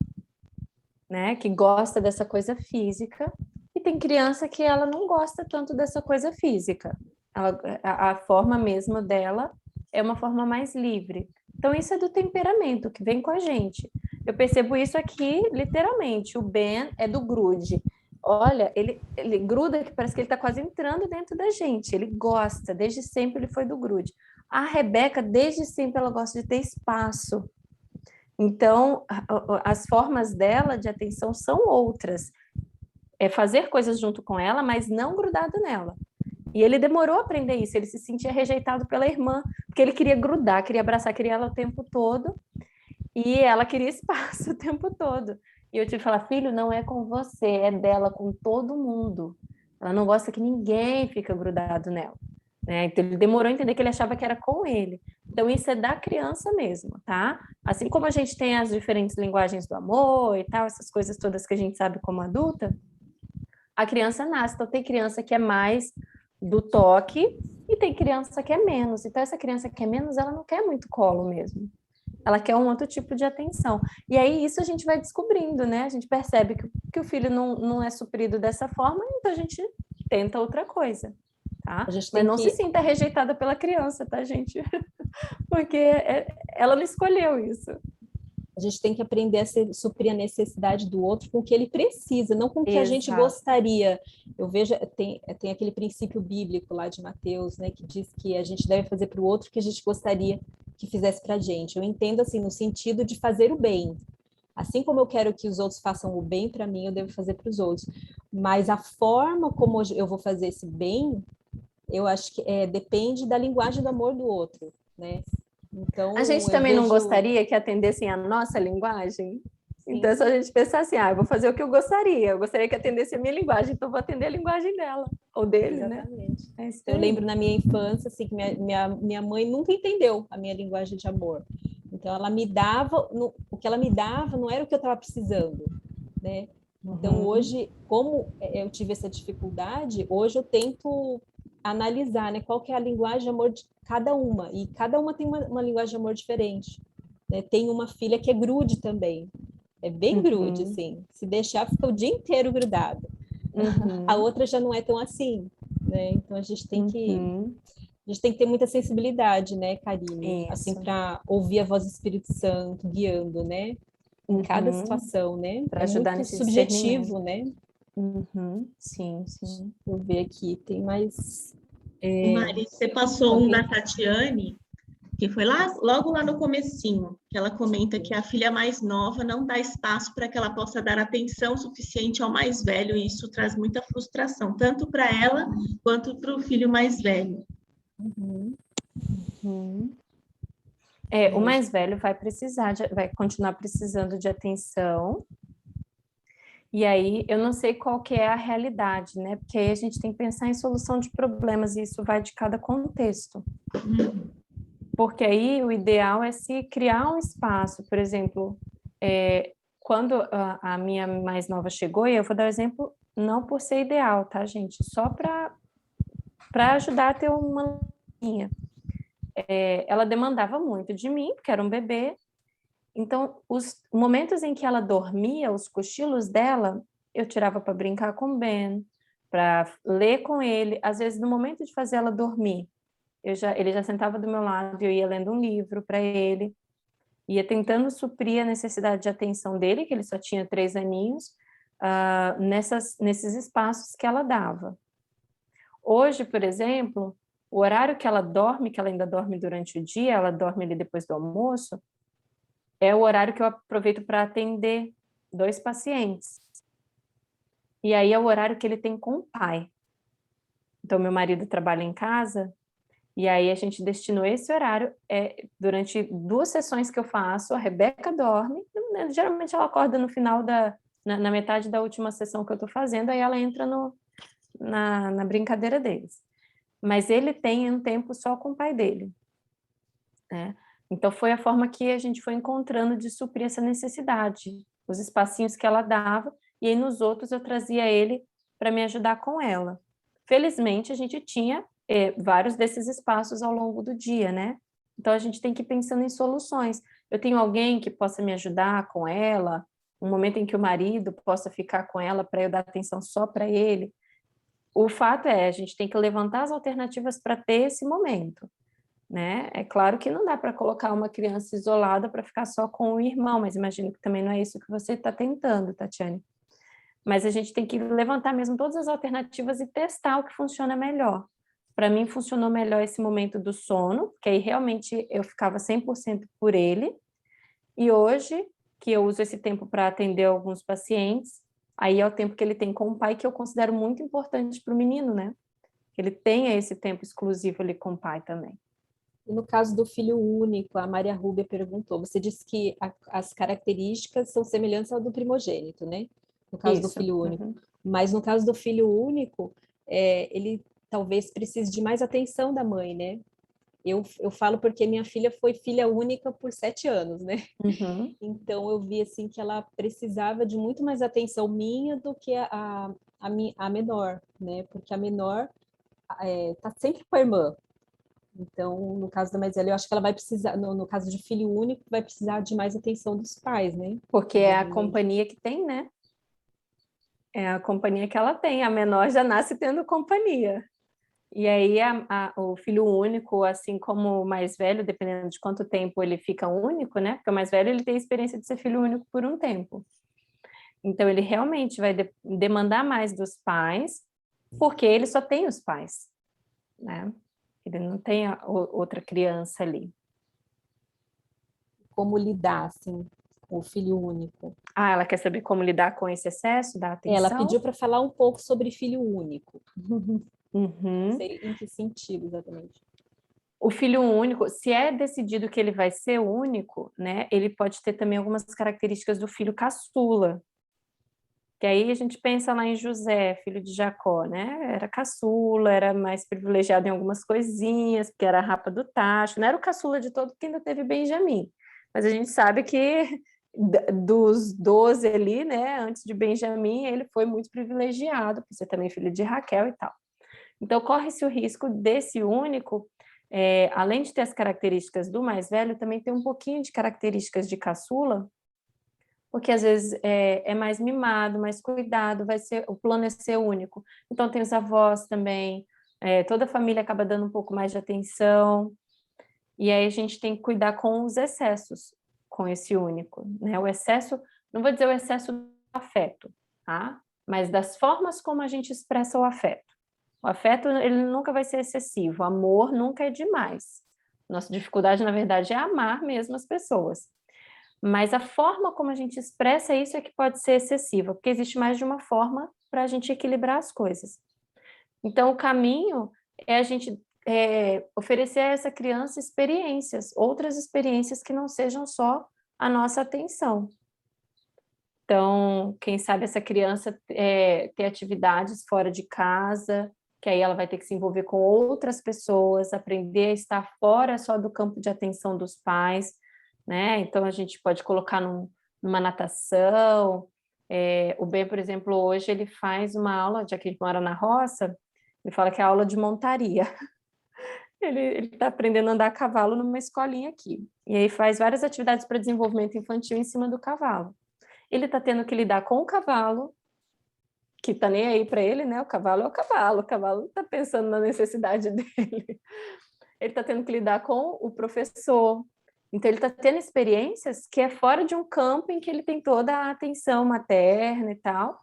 Speaker 2: né? Que gosta dessa coisa física, e tem criança que ela não gosta tanto dessa coisa física. A forma mesmo dela é uma forma mais livre. Então, isso é do temperamento que vem com a gente. Eu percebo isso aqui, literalmente. O Ben é do grude. Olha, ele gruda que parece que ele está quase entrando dentro da gente. Ele gosta, desde sempre ele foi do grude. A Rebeca, desde sempre, ela gosta de ter espaço. Então, as formas dela de atenção são outras. É fazer coisas junto com ela, mas não grudado nela. E ele demorou a aprender isso, ele se sentia rejeitado pela irmã, porque ele queria grudar, queria abraçar, queria ela o tempo todo, e ela queria espaço o tempo todo. E eu tive que falar, filho, não é com você, é dela, com todo mundo. Ela não gosta que ninguém fica grudado nela. Né? Então, ele demorou a entender que ele achava que era com ele. Então, isso é da criança mesmo, tá? Assim como a gente tem as diferentes linguagens do amor e tal, essas coisas todas que a gente sabe como adulta, a criança nasce. Então, tem criança que é mais do toque e tem criança que é menos. Então, essa criança que é menos, ela não quer muito colo mesmo. Ela quer um outro tipo de atenção. E aí isso a gente vai descobrindo, né? A gente percebe que o filho não é suprido dessa forma, então a gente tenta outra coisa, tá?
Speaker 1: A gente
Speaker 2: Mas
Speaker 1: tem
Speaker 2: não se
Speaker 1: que
Speaker 2: sinta rejeitada pela criança, tá, gente? Porque ela não escolheu isso.
Speaker 1: A gente tem que aprender a suprir a necessidade do outro com o que ele precisa, não com o que a gente
Speaker 2: Exato.
Speaker 1: gostaria. Eu vejo, tem aquele princípio bíblico lá de Mateus, né, que diz que a gente deve fazer para o outro o que a gente gostaria que fizesse para a gente. Eu entendo assim, no sentido de fazer o bem. Assim como eu quero que os outros façam o bem para mim, eu devo fazer para os outros. Mas a forma como eu vou fazer esse bem, eu acho que depende da linguagem do amor do outro, né?
Speaker 2: A gente
Speaker 1: Então, eu
Speaker 2: também não
Speaker 1: vejo...
Speaker 2: gostaria que atendessem a nossa linguagem? Então,
Speaker 1: Sim,
Speaker 2: é só a gente pensar assim, eu vou fazer o que eu gostaria que atendesse a minha linguagem, então eu vou atender a linguagem dela, ou dele, né?
Speaker 1: exatamente.
Speaker 2: É isso
Speaker 1: Eu
Speaker 2: aí.
Speaker 1: lembro na minha infância, assim, que minha mãe nunca entendeu a minha linguagem de amor. Então, ela me dava, o que ela me dava não era o que eu estava precisando, né? Então,
Speaker 2: Uhum.
Speaker 1: hoje, como eu tive essa dificuldade, hoje eu tento analisar, né, qual que é a linguagem de amor de cada uma, e cada uma tem uma linguagem de amor diferente, né? Tem uma filha que é grude também, é bem grude,
Speaker 2: Uhum.
Speaker 1: assim, se deixar fica o dia inteiro grudada. A
Speaker 2: Uhum.
Speaker 1: outra já não é tão assim, né? Então
Speaker 2: Uhum.
Speaker 1: a gente tem que ter muita sensibilidade, né, Karine? Assim,
Speaker 2: Isso.
Speaker 1: para ouvir a voz do Espírito Santo guiando, né? Em cada
Speaker 2: Uhum.
Speaker 1: situação, né?
Speaker 2: Para
Speaker 1: É
Speaker 2: ajudar
Speaker 1: muito
Speaker 2: nesse discernimento.
Speaker 1: subjetivo, né?
Speaker 2: Uhum. Sim, sim.
Speaker 1: Vou ver aqui, tem mais
Speaker 3: Mari, você passou um
Speaker 1: alguém.
Speaker 3: da Tatiane, que foi lá, logo lá no comecinho, que ela comenta que a filha mais nova não dá espaço para que ela possa dar atenção suficiente ao mais velho, e isso traz muita frustração, tanto para ela quanto para o filho mais velho.
Speaker 1: Uhum.
Speaker 2: Uhum. O
Speaker 1: É,
Speaker 2: mais velho vai precisar, vai continuar precisando de atenção. E aí, eu não sei qual que é a realidade, né? Porque aí a gente tem que pensar em solução de problemas e isso vai de cada contexto. Porque aí o ideal é se criar um espaço, por exemplo, quando a minha mais nova chegou, e eu vou dar o exemplo não por ser ideal, tá, gente? Só para ajudar a ter uma linha. Ela demandava muito de mim, porque era um bebê. Então, os momentos em que ela dormia, os cochilos dela, eu tirava para brincar com o Ben, para ler com ele. Às vezes, no momento de fazer ela dormir, ele já sentava do meu lado e eu ia lendo um livro para ele, ia tentando suprir a necessidade de atenção dele, que ele só tinha 3 aninhos, nesses espaços que ela dava. Hoje, por exemplo, o horário que ela dorme, que ela ainda dorme durante o dia, ela dorme ali depois do almoço, é o horário que eu aproveito para atender 2 pacientes. E aí é o horário que ele tem com o pai. Então, meu marido trabalha em casa, e aí a gente destinou esse horário durante 2 sessões que eu faço. A Rebeca dorme, né, geralmente ela acorda no final na metade da última sessão que eu estou fazendo, aí ela entra na brincadeira deles. Mas ele tem um tempo só com o pai dele, né? Então foi a forma que a gente foi encontrando de suprir essa necessidade, os espacinhos que ela dava, e aí nos outros eu trazia ele para me ajudar com ela. Felizmente a gente tinha vários desses espaços ao longo do dia, né? Então a gente tem que ir pensando em soluções. Eu tenho alguém que possa me ajudar com ela, um momento em que o marido possa ficar com ela para eu dar atenção só para ele. O fato é, a gente tem que levantar as alternativas para ter esse momento, né? É claro que não dá para colocar uma criança isolada para ficar só com o irmão, mas imagino que também não é isso que você está tentando, Tatiane. Mas a gente tem que levantar mesmo todas as alternativas e testar o que funciona melhor. Para mim, funcionou melhor esse momento do sono, que aí realmente eu ficava 100% por ele. E hoje, que eu uso esse tempo para atender alguns pacientes, aí é o tempo que ele tem com o pai, que eu considero muito importante para o menino, né? Que ele tenha esse tempo exclusivo ali com o pai também.
Speaker 1: E no caso do filho único, a Maria Rúbia perguntou, você disse que as características são semelhantes ao do primogênito, né? No caso do
Speaker 2: Isso.
Speaker 1: filho único.
Speaker 2: Uhum.
Speaker 1: Mas no caso do filho único, ele talvez precise de mais atenção da mãe, né? Eu falo porque minha filha foi filha única por 7 anos, né?
Speaker 2: Uhum.
Speaker 1: Então eu vi assim que ela precisava de muito mais atenção minha do que a menor, né? Porque a menor tá sempre com a irmã. Então, no caso da mais velha, eu acho que ela vai precisar, no caso de filho único, vai precisar de mais atenção dos pais, né?
Speaker 2: Porque é a companhia que tem, né? É a companhia que ela tem. A menor já nasce tendo companhia. E aí o filho único, assim como o mais velho, dependendo de quanto tempo ele fica único, né? Porque o mais velho ele tem a experiência de ser filho único por um tempo. Então ele realmente vai demandar mais dos pais, porque ele só tem os pais, né? Ele não tem outra criança ali.
Speaker 1: Como lidar, assim, com o filho único?
Speaker 2: Ah, ela quer saber como lidar com esse excesso da
Speaker 1: Ela
Speaker 2: atenção?
Speaker 1: pediu para falar um pouco sobre filho único. Não
Speaker 2: Uhum.
Speaker 1: sei em que sentido exatamente.
Speaker 2: O filho único, se é decidido que ele vai ser único, né, ele pode ter também algumas características do filho caçula. Que aí a gente pensa lá em José, filho de Jacó, né? Era caçula, era mais privilegiado em algumas coisinhas, porque era a rapa do tacho, não era o caçula de todo, porque ainda teve Benjamim. Mas a gente sabe que dos 12 ali, né, antes de Benjamim, ele foi muito privilegiado, por ser também filho de Raquel e tal. Então, corre-se o risco desse único, além de ter as características do mais velho, também ter um pouquinho de características de caçula, porque às vezes é mais mimado, mais cuidado, o plano é ser único. Então, tem os avós também, toda a família acaba dando um pouco mais de atenção, e aí a gente tem que cuidar com os excessos, com esse único, né? O excesso, não vou dizer o excesso do afeto, tá? Mas das formas como a gente expressa o afeto. O afeto, ele nunca vai ser excessivo, o amor nunca é demais. Nossa dificuldade, na verdade, é amar mesmo as pessoas. Mas a forma como a gente expressa isso é que pode ser excessiva, porque existe mais de uma forma para a gente equilibrar as coisas. Então, o caminho é a gente oferecer a essa criança experiências, outras experiências que não sejam só a nossa atenção. Então, quem sabe essa criança ter atividades fora de casa, que aí ela vai ter que se envolver com outras pessoas, aprender a estar fora só do campo de atenção dos pais, né? Então, a gente pode colocar numa natação. O Ben, por exemplo, hoje ele faz uma aula, já que ele mora na roça, ele fala que é aula de montaria. Ele está aprendendo a andar a cavalo numa escolinha aqui. E aí faz várias atividades para desenvolvimento infantil em cima do cavalo. Ele está tendo que lidar com o cavalo, que está nem aí para ele, né? O cavalo é o cavalo não está pensando na necessidade dele. Ele está tendo que lidar com o professor. Então, ele está tendo experiências que é fora de um campo em que ele tem toda a atenção materna e tal,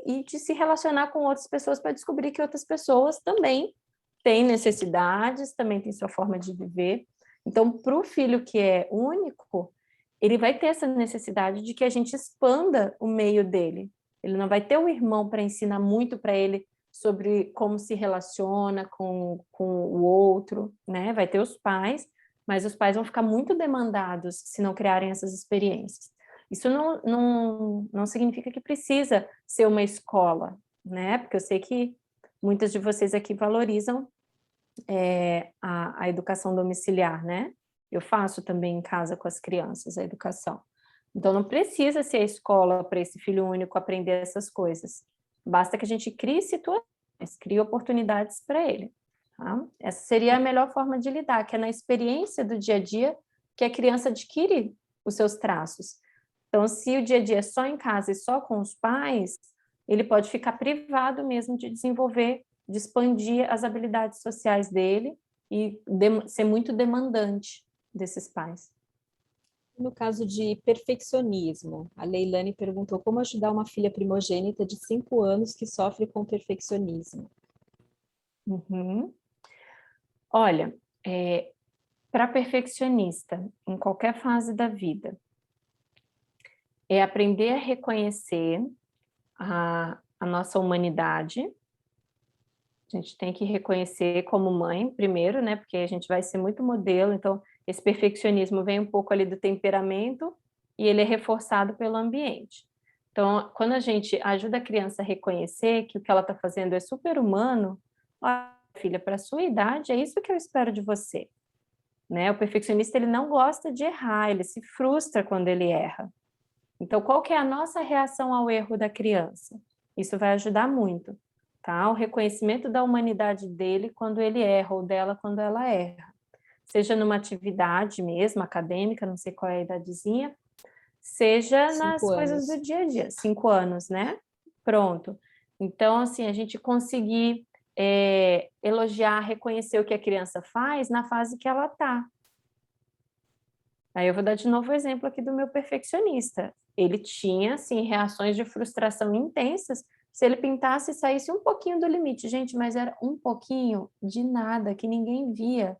Speaker 2: e de se relacionar com outras pessoas para descobrir que outras pessoas também têm necessidades, também têm sua forma de viver. Então, para o filho que é único, ele vai ter essa necessidade de que a gente expanda o meio dele. Ele não vai ter um irmão para ensinar muito para ele sobre como se relaciona com o outro, né? Vai ter os pais, mas os pais vão ficar muito demandados se não criarem essas experiências. Isso não significa que precisa ser uma escola, né? Porque eu sei que muitas de vocês aqui valorizam a educação domiciliar, né? Eu faço também em casa com as crianças a educação. Então, não precisa ser a escola para esse filho único aprender essas coisas. Basta que a gente crie situações, crie oportunidades para ele. Tá? Essa seria a melhor forma de lidar, que é na experiência do dia a dia que a criança adquire os seus traços. Então, se o dia a dia é só em casa e só com os pais, ele pode ficar privado mesmo de desenvolver, de expandir as habilidades sociais dele e ser muito demandante desses pais.
Speaker 1: No caso de perfeccionismo, a Leilane perguntou como ajudar uma filha primogênita de 5 anos que sofre com perfeccionismo.
Speaker 2: Uhum. Olha, para perfeccionista, em qualquer fase da vida, é aprender a reconhecer a nossa humanidade. A gente tem que reconhecer como mãe, primeiro, né? Porque a gente vai ser muito modelo, então esse perfeccionismo vem um pouco ali do temperamento e ele é reforçado pelo ambiente. Então, quando a gente ajuda a criança a reconhecer que o que ela está fazendo é super humano, olha, filha, para a sua idade, é isso que eu espero de você. Né? O perfeccionista, ele não gosta de errar, ele se frustra quando ele erra. Então, qual que é a nossa reação ao erro da criança? Isso vai ajudar muito, tá? O reconhecimento da humanidade dele quando ele erra, ou dela quando ela erra. seja numa atividade mesmo, acadêmica, não sei qual é a idadezinha, seja
Speaker 1: 5
Speaker 2: nas coisas
Speaker 1: anos.
Speaker 2: do dia a dia, 5 anos, né? Pronto. Então, assim, a gente conseguir elogiar, reconhecer o que a criança faz na fase que ela está. Aí eu vou dar de novo o exemplo aqui do meu perfeccionista. Ele tinha, assim, reações de frustração intensas se ele pintasse e saísse um pouquinho do limite. Gente, mas era um pouquinho de nada, que ninguém via.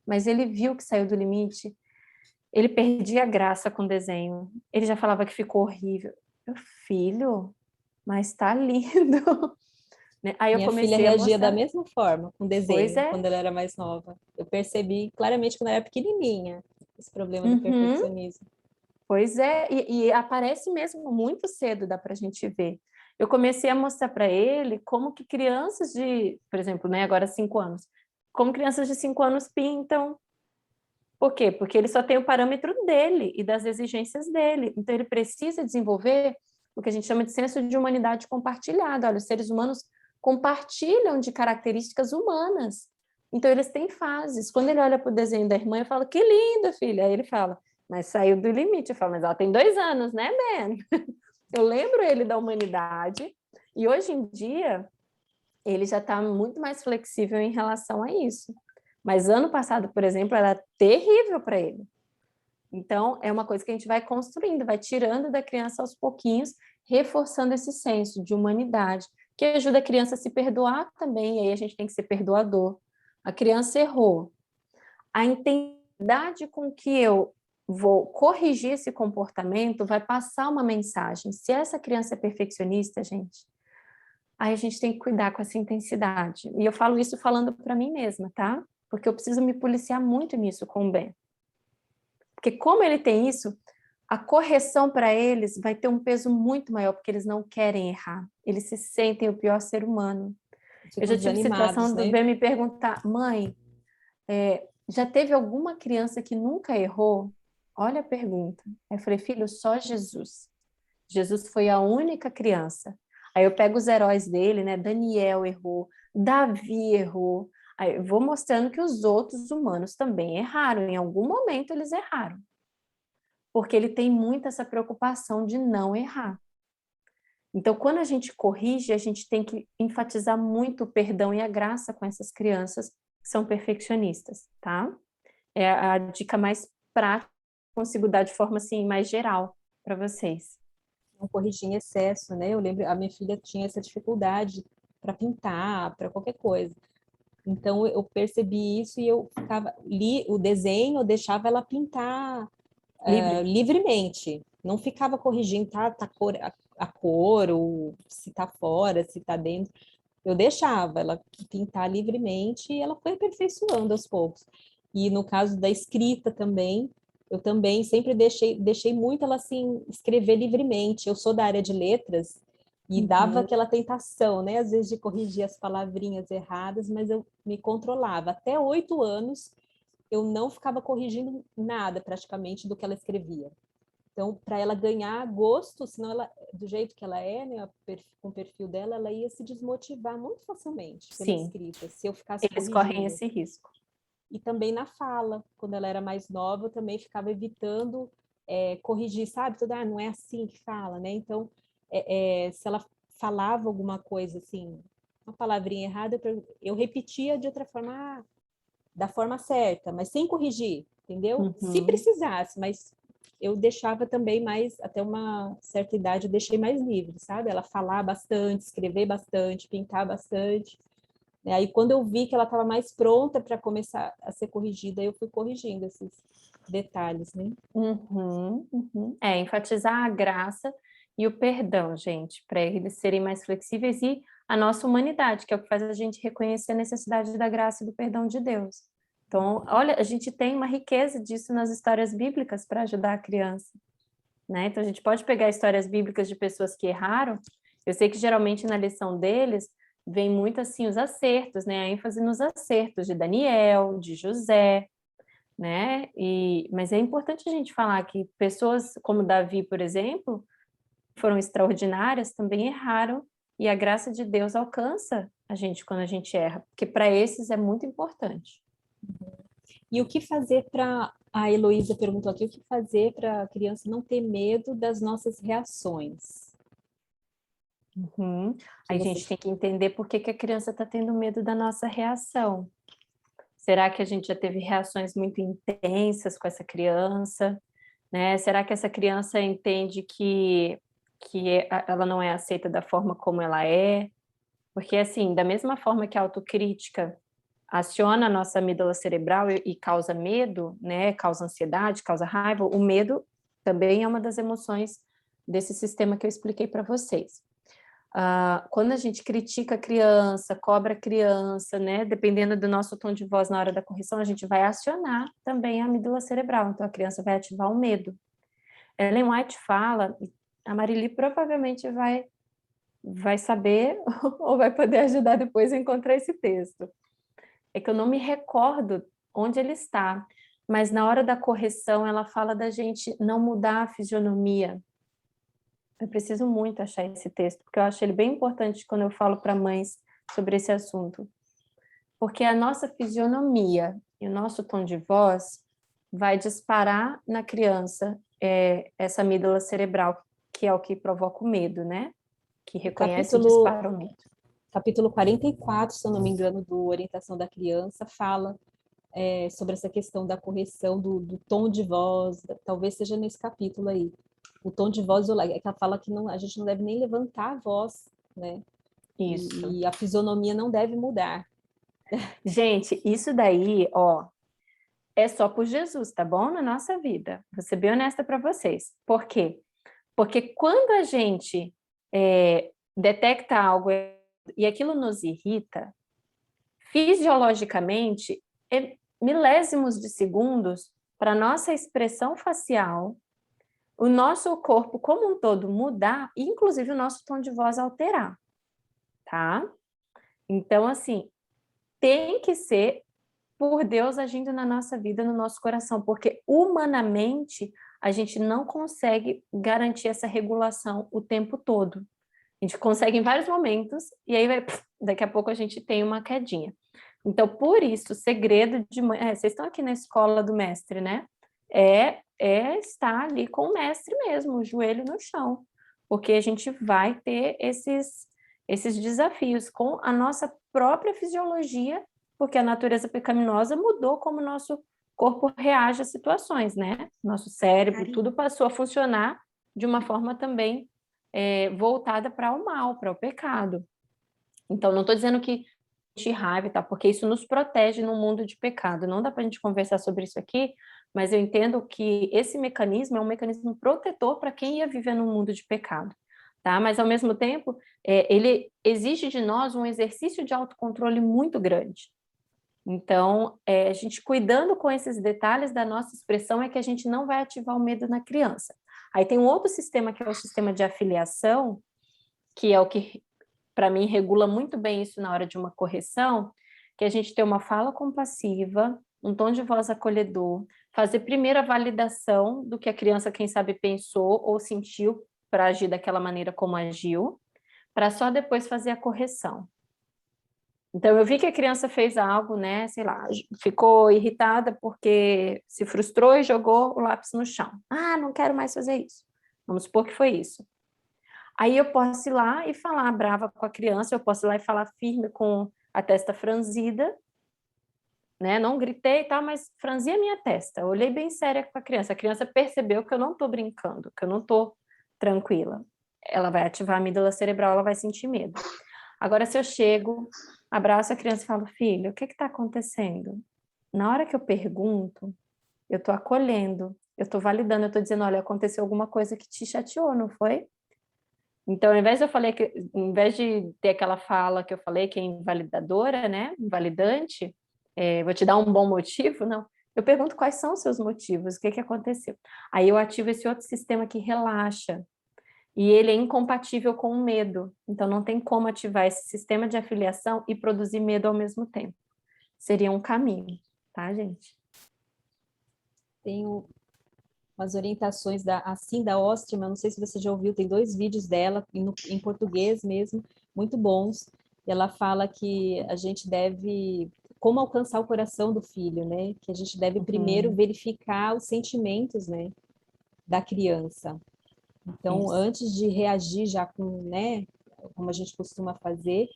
Speaker 2: Mas ele viu que saiu do limite. Ele perdia a graça com o desenho. Ele já falava que ficou horrível. Meu filho, mas tá lindo. Né? Aí eu
Speaker 1: Minha filha
Speaker 2: comecei a
Speaker 1: reagia da
Speaker 2: mostrar.
Speaker 1: mesma forma, com
Speaker 2: Pois
Speaker 1: desenho,
Speaker 2: é.
Speaker 1: quando ela era mais nova. Eu percebi claramente quando ela era pequenininha, esse problema do
Speaker 2: Uhum.
Speaker 1: perfeccionismo.
Speaker 2: Pois é, e aparece mesmo muito cedo, dá para a gente ver. Eu comecei a mostrar para ele como que crianças de, por exemplo, né, agora 5 anos, como crianças de 5 anos pintam. Por quê? Porque ele só tem o parâmetro dele e das exigências dele. Então, ele precisa desenvolver o que a gente chama de senso de humanidade compartilhada. Olha, os seres humanos compartilham de características humanas. Então, eles têm fases. Quando ele olha para o desenho da irmã, eu falo, que linda, filha. Aí ele fala, mas saiu do limite. Eu falo, mas ela tem 2 anos, né, Ben? Eu lembro ele da humanidade. E hoje em dia, ele já está muito mais flexível em relação a isso. Mas ano passado, por exemplo, era terrível para ele. Então, é uma coisa que a gente vai construindo, vai tirando da criança aos pouquinhos, reforçando esse senso de humanidade, que ajuda a criança a se perdoar também, e aí a gente tem que ser perdoador. A criança errou. A intensidade com que eu vou corrigir esse comportamento vai passar uma mensagem. Se essa criança é perfeccionista, gente, aí a gente tem que cuidar com essa intensidade. E eu falo isso falando para mim mesma, tá? Porque eu preciso me policiar muito nisso com o Ben. Porque como ele tem isso, a correção para eles vai ter um peso muito maior, porque eles não querem errar. Eles se sentem o pior ser humano. Eu
Speaker 1: Ficam
Speaker 2: já tive
Speaker 1: desanimados,
Speaker 2: situação do
Speaker 1: né?
Speaker 2: Ben me perguntar, mãe, já teve alguma criança que nunca errou? Olha a pergunta. Aí eu falei, filho, só Jesus. Jesus foi a única criança. Aí eu pego os heróis dele, né? Daniel errou, Davi errou. Aí eu vou mostrando que os outros humanos também erraram. Em algum momento eles erraram. Porque ele tem muito essa preocupação de não errar. Então, quando a gente corrige, a gente tem que enfatizar muito o perdão e a graça com essas crianças que são perfeccionistas, tá? É a dica mais prática que eu consigo dar de forma assim mais geral para vocês.
Speaker 1: Não corrigir em excesso, né? Eu lembro, a minha filha tinha essa dificuldade para pintar, para qualquer coisa. Então eu percebi isso e eu ficava li o desenho, eu deixava ela pintar
Speaker 2: Livre?
Speaker 1: livremente, não ficava corrigindo tá a cor, ou se tá fora, se tá dentro. Eu deixava ela pintar livremente e ela foi aperfeiçoando aos poucos. E no caso da escrita também, eu também sempre deixei muito ela assim escrever livremente. Eu sou da área de letras e dava
Speaker 2: Uhum.
Speaker 1: aquela tentação, né, às vezes de corrigir as palavrinhas erradas, mas eu me controlava. Até 8 anos eu não ficava corrigindo nada praticamente do que ela escrevia. Então, para ela ganhar gosto, senão ela, do jeito que ela é, né, com o perfil dela, ela ia se desmotivar muito facilmente pela
Speaker 2: Sim,
Speaker 1: escrita, se eu ficasse
Speaker 2: eles correm
Speaker 1: corrigindo.
Speaker 2: esse risco.
Speaker 1: E também na fala, quando ela era mais nova, eu também ficava evitando corrigir, sabe? Tudo, não é assim que fala, né? Então, se ela falava alguma coisa assim, uma palavrinha errada, eu repetia de outra forma, da forma certa, mas sem corrigir, entendeu? Se
Speaker 2: Uhum.
Speaker 1: precisasse, mas eu deixava também mais, até uma certa idade, eu deixei mais livre, sabe? Ela falar bastante, escrever bastante, pintar bastante. Aí, quando eu vi que ela estava mais pronta para começar a ser corrigida, eu fui corrigindo esses detalhes, né?
Speaker 2: Uhum, uhum. Enfatizar a graça e o perdão, gente, para eles serem mais flexíveis e a nossa humanidade, que é o que faz a gente reconhecer a necessidade da graça e do perdão de Deus. Então, olha, a gente tem uma riqueza disso nas histórias bíblicas para ajudar a criança, né? Então, a gente pode pegar histórias bíblicas de pessoas que erraram. Eu sei que geralmente na lição deles vem muito assim os acertos, né? A ênfase nos acertos de Daniel, de José, né? Mas é importante a gente falar que pessoas como Davi, por exemplo, foram extraordinárias, também erraram, e a graça de Deus alcança a gente quando a gente erra, porque para esses é muito importante.
Speaker 1: E o que fazer para... A Heloísa perguntou aqui, o que fazer para a criança não ter medo das nossas reações?
Speaker 2: Uhum.
Speaker 1: Que
Speaker 2: A
Speaker 1: você...
Speaker 2: gente tem que entender por que que a criança está tendo medo da nossa reação. Será que a gente já teve reações muito intensas com essa criança, né? Será que essa criança entende que ela não é aceita da forma como ela é? Porque, assim, da mesma forma que a autocrítica aciona a nossa amígdala cerebral e causa medo, né? Causa ansiedade, causa raiva, o medo também é uma das emoções desse sistema que eu expliquei para vocês. Quando a gente critica a criança, cobra a criança, né? Dependendo do nosso tom de voz na hora da correção, a gente vai acionar também a amígdala cerebral, então a criança vai ativar o medo. Ellen White fala, a Marili provavelmente vai saber ou vai poder ajudar depois a encontrar esse texto. É que eu não me recordo onde ele está, mas na hora da correção ela fala da gente não mudar a fisionomia. Eu preciso muito achar esse texto, porque eu acho ele bem importante quando eu falo para mães sobre esse assunto. Porque a nossa fisionomia e o nosso tom de voz vai disparar na criança essa amígdala cerebral, que é o que provoca o medo, né? Que reconhece e dispara o medo.
Speaker 1: Capítulo 44, se eu não me engano, do Orientação da Criança, fala sobre essa questão da correção do tom de voz, talvez seja nesse capítulo aí. O tom de voz, é que ela fala que a gente não deve nem levantar a voz, né?
Speaker 2: Isso.
Speaker 1: E a fisionomia não deve mudar.
Speaker 2: Gente, isso daí, ó, é só por Jesus, tá bom? Na nossa vida. Vou ser bem honesta para vocês. Por quê? Porque quando a gente detecta algo e aquilo nos irrita, fisiologicamente, milésimos de segundos para nossa expressão facial, o nosso corpo como um todo mudar, e inclusive o nosso tom de voz alterar, tá? Então, assim, tem que ser por Deus agindo na nossa vida, no nosso coração, porque humanamente a gente não consegue garantir essa regulação o tempo todo. A gente consegue em vários momentos, e aí daqui a pouco a gente tem uma quedinha. Então, por isso, o segredo de mãe. Vocês estão aqui na escola do mestre, né? É estar ali com o mestre mesmo, o joelho no chão. Porque a gente vai ter esses desafios com a nossa própria fisiologia, porque a natureza pecaminosa mudou como o nosso corpo reage a situações, né? Nosso cérebro, tudo passou a funcionar de uma forma também voltada para o mal, para o pecado. Então, não estou dizendo que de raiva e tal, porque isso nos protege num mundo de pecado. Não dá para a gente conversar sobre isso aqui, mas eu entendo que esse mecanismo é um mecanismo protetor para quem ia viver num mundo de pecado, tá? Mas, ao mesmo tempo, ele exige de nós um exercício de autocontrole muito grande. Então, a gente cuidando com esses detalhes da nossa expressão é que a gente não vai ativar o medo na criança. Aí tem um outro sistema que é o sistema de afiliação, que é o que, para mim, regula muito bem isso na hora de uma correção, que a gente tem uma fala compassiva, um tom de voz acolhedor, fazer primeiro a validação do que a criança, quem sabe, pensou ou sentiu para agir daquela maneira como agiu, para só depois fazer a correção. Então, eu vi que a criança fez algo, né, sei lá, ficou irritada porque se frustrou e jogou o lápis no chão. Não quero mais fazer isso. Vamos supor que foi isso. Aí eu posso ir lá e falar brava com a criança, eu posso ir lá e falar firme com a testa franzida, né, não gritei e tal, mas franzi a minha testa, eu olhei bem séria com a criança percebeu que eu não estou brincando, que eu não estou tranquila. Ela vai ativar a amígdala cerebral, ela vai sentir medo. Agora, se eu chego, abraço a criança e falo, filho, o que está acontecendo? Na hora que eu pergunto, eu estou acolhendo, eu estou validando, eu estou dizendo, olha, aconteceu alguma coisa que te chateou, não foi? Então, ao invés de ter aquela fala que eu falei, que é invalidadora, né, invalidante, vou te dar um bom motivo, não. Eu pergunto quais são os seus motivos, o que aconteceu. Aí eu ativo esse outro sistema que relaxa, e ele é incompatível com o medo. Então, não tem como ativar esse sistema de afiliação e produzir medo ao mesmo tempo. Seria um caminho, tá, gente?
Speaker 1: Tenho umas orientações da Cinda Osterman, não sei se você já ouviu, tem 2 vídeos dela, em português mesmo, muito bons. E ela fala que a gente deve como alcançar o coração do filho, né? Que a gente deve primeiro verificar os sentimentos, né, da criança. Então, antes de reagir já com, né, como a gente costuma fazer,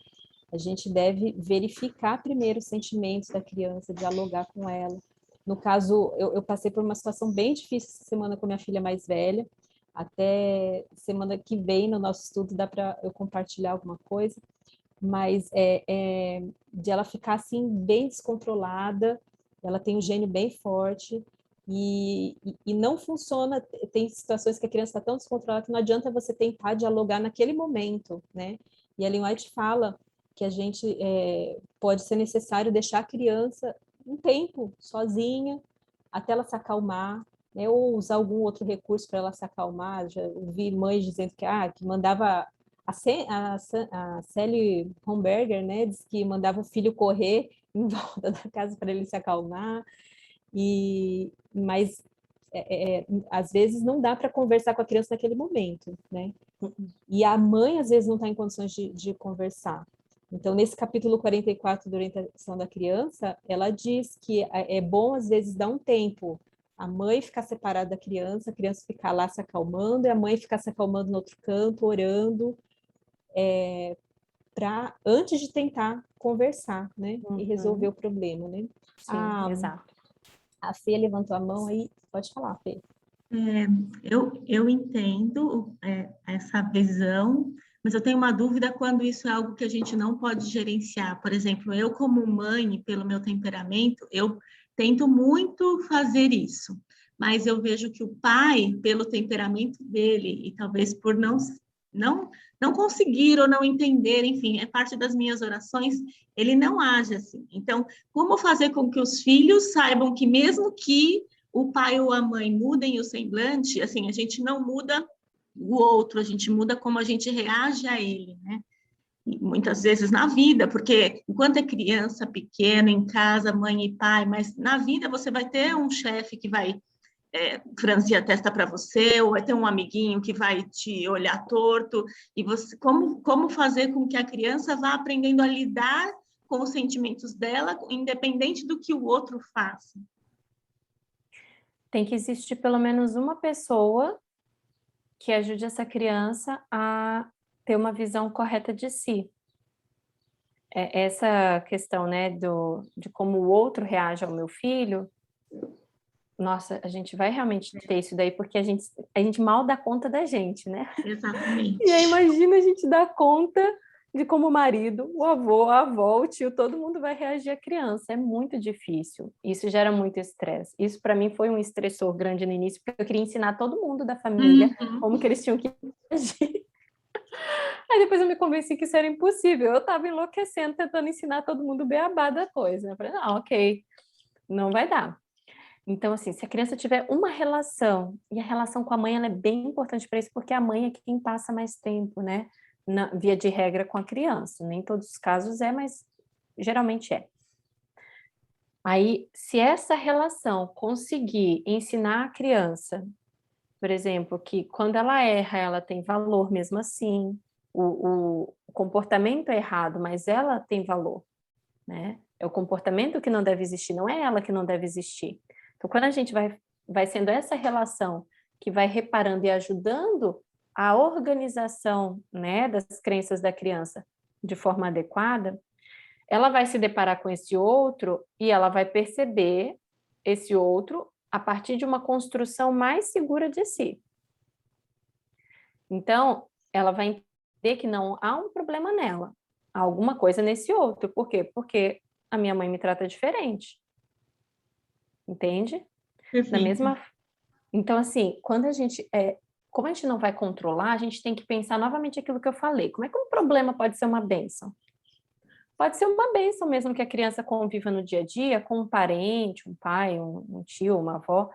Speaker 1: a gente deve verificar primeiro os sentimentos da criança, dialogar com ela. No caso, eu passei por uma situação bem difícil essa semana com a minha filha mais velha. Até semana que vem, no nosso estudo, dá para eu compartilhar alguma coisa. Mas de ela ficar assim, bem descontrolada, ela tem um gênio bem forte, e não funciona, tem situações que a criança está tão descontrolada que não adianta você tentar dialogar naquele momento, né? E a Ellen White fala que a gente pode ser necessário deixar a criança um tempo sozinha, até ela se acalmar, né? Ou usar algum outro recurso para ela se acalmar. Já ouvi mães dizendo que mandava... A Sally Homberger, né, diz que mandava o filho correr em volta da casa para ele se acalmar, mas às vezes não dá para conversar com a criança naquele momento, né? E a mãe às vezes não está em condições de conversar. Então, nesse capítulo 44 da orientação da criança, ela diz que é bom às vezes dar um tempo, a mãe ficar separada da criança, a criança ficar lá se acalmando, e a mãe ficar se acalmando no outro canto, orando, antes de tentar conversar, né? E resolver o problema, né?
Speaker 2: Sim, exato.
Speaker 1: A Fê levantou a mão aí, pode falar, Fê.
Speaker 3: Eu entendo essa visão, mas eu tenho uma dúvida quando isso é algo que a gente não pode gerenciar. Por exemplo, eu como mãe, pelo meu temperamento, eu tento muito fazer isso, mas eu vejo que o pai, pelo temperamento dele, e talvez por não conseguir ou não entender, enfim, é parte das minhas orações, ele não age assim. Então, como fazer com que os filhos saibam que mesmo que o pai ou a mãe mudem o semblante, assim, a gente não muda o outro, a gente muda como a gente reage a ele, né? E muitas vezes na vida, porque enquanto é criança, pequeno, em casa, mãe e pai, mas na vida você vai ter um chefe que vai franzir a testa para você, ou vai ter um amiguinho que vai te olhar torto, e você, como fazer com que a criança vá aprendendo a lidar com os sentimentos dela, independente do que o outro faça?
Speaker 2: Tem que existir pelo menos uma pessoa que ajude essa criança a ter uma visão correta de si. Essa questão, né, de como o outro reage ao meu filho, nossa, a gente vai realmente ter isso daí, porque a gente mal dá conta da gente, né?
Speaker 3: Exatamente.
Speaker 2: E aí imagina a gente dar conta de como o marido, o avô, a avó, o tio, todo mundo vai reagir à criança. É muito difícil. Isso gera muito estresse. Isso para mim foi um estressor grande no início, porque eu queria ensinar todo mundo da família como que eles tinham que agir. Aí depois eu me convenci que isso era impossível. Eu estava enlouquecendo, tentando ensinar todo mundo o beabá da coisa. Eu falei, não, ok, não vai dar. Então, assim, se a criança tiver uma relação, e a relação com a mãe ela é bem importante para isso, porque a mãe é quem passa mais tempo, né? Via de regra com a criança. Nem todos os casos mas geralmente é. Aí, se essa relação conseguir ensinar a criança, por exemplo, que quando ela erra, ela tem valor mesmo assim, o comportamento é errado, mas ela tem valor, né? É o comportamento que não deve existir, não é ela que não deve existir. Então, quando a gente vai sendo essa relação que vai reparando e ajudando a organização, né, das crenças da criança de forma adequada, ela vai se deparar com esse outro e ela vai perceber esse outro a partir de uma construção mais segura de si. Então, ela vai entender que não há um problema nela, há alguma coisa nesse outro. Por quê? Porque a minha mãe me trata diferente. Entende? Da mesma. Então, assim, quando a gente como a gente não vai controlar, a gente tem que pensar novamente aquilo que eu falei. Como é que um problema pode ser uma bênção? Pode ser uma bênção mesmo que a criança conviva no dia a dia com um parente, um pai, um tio, uma avó,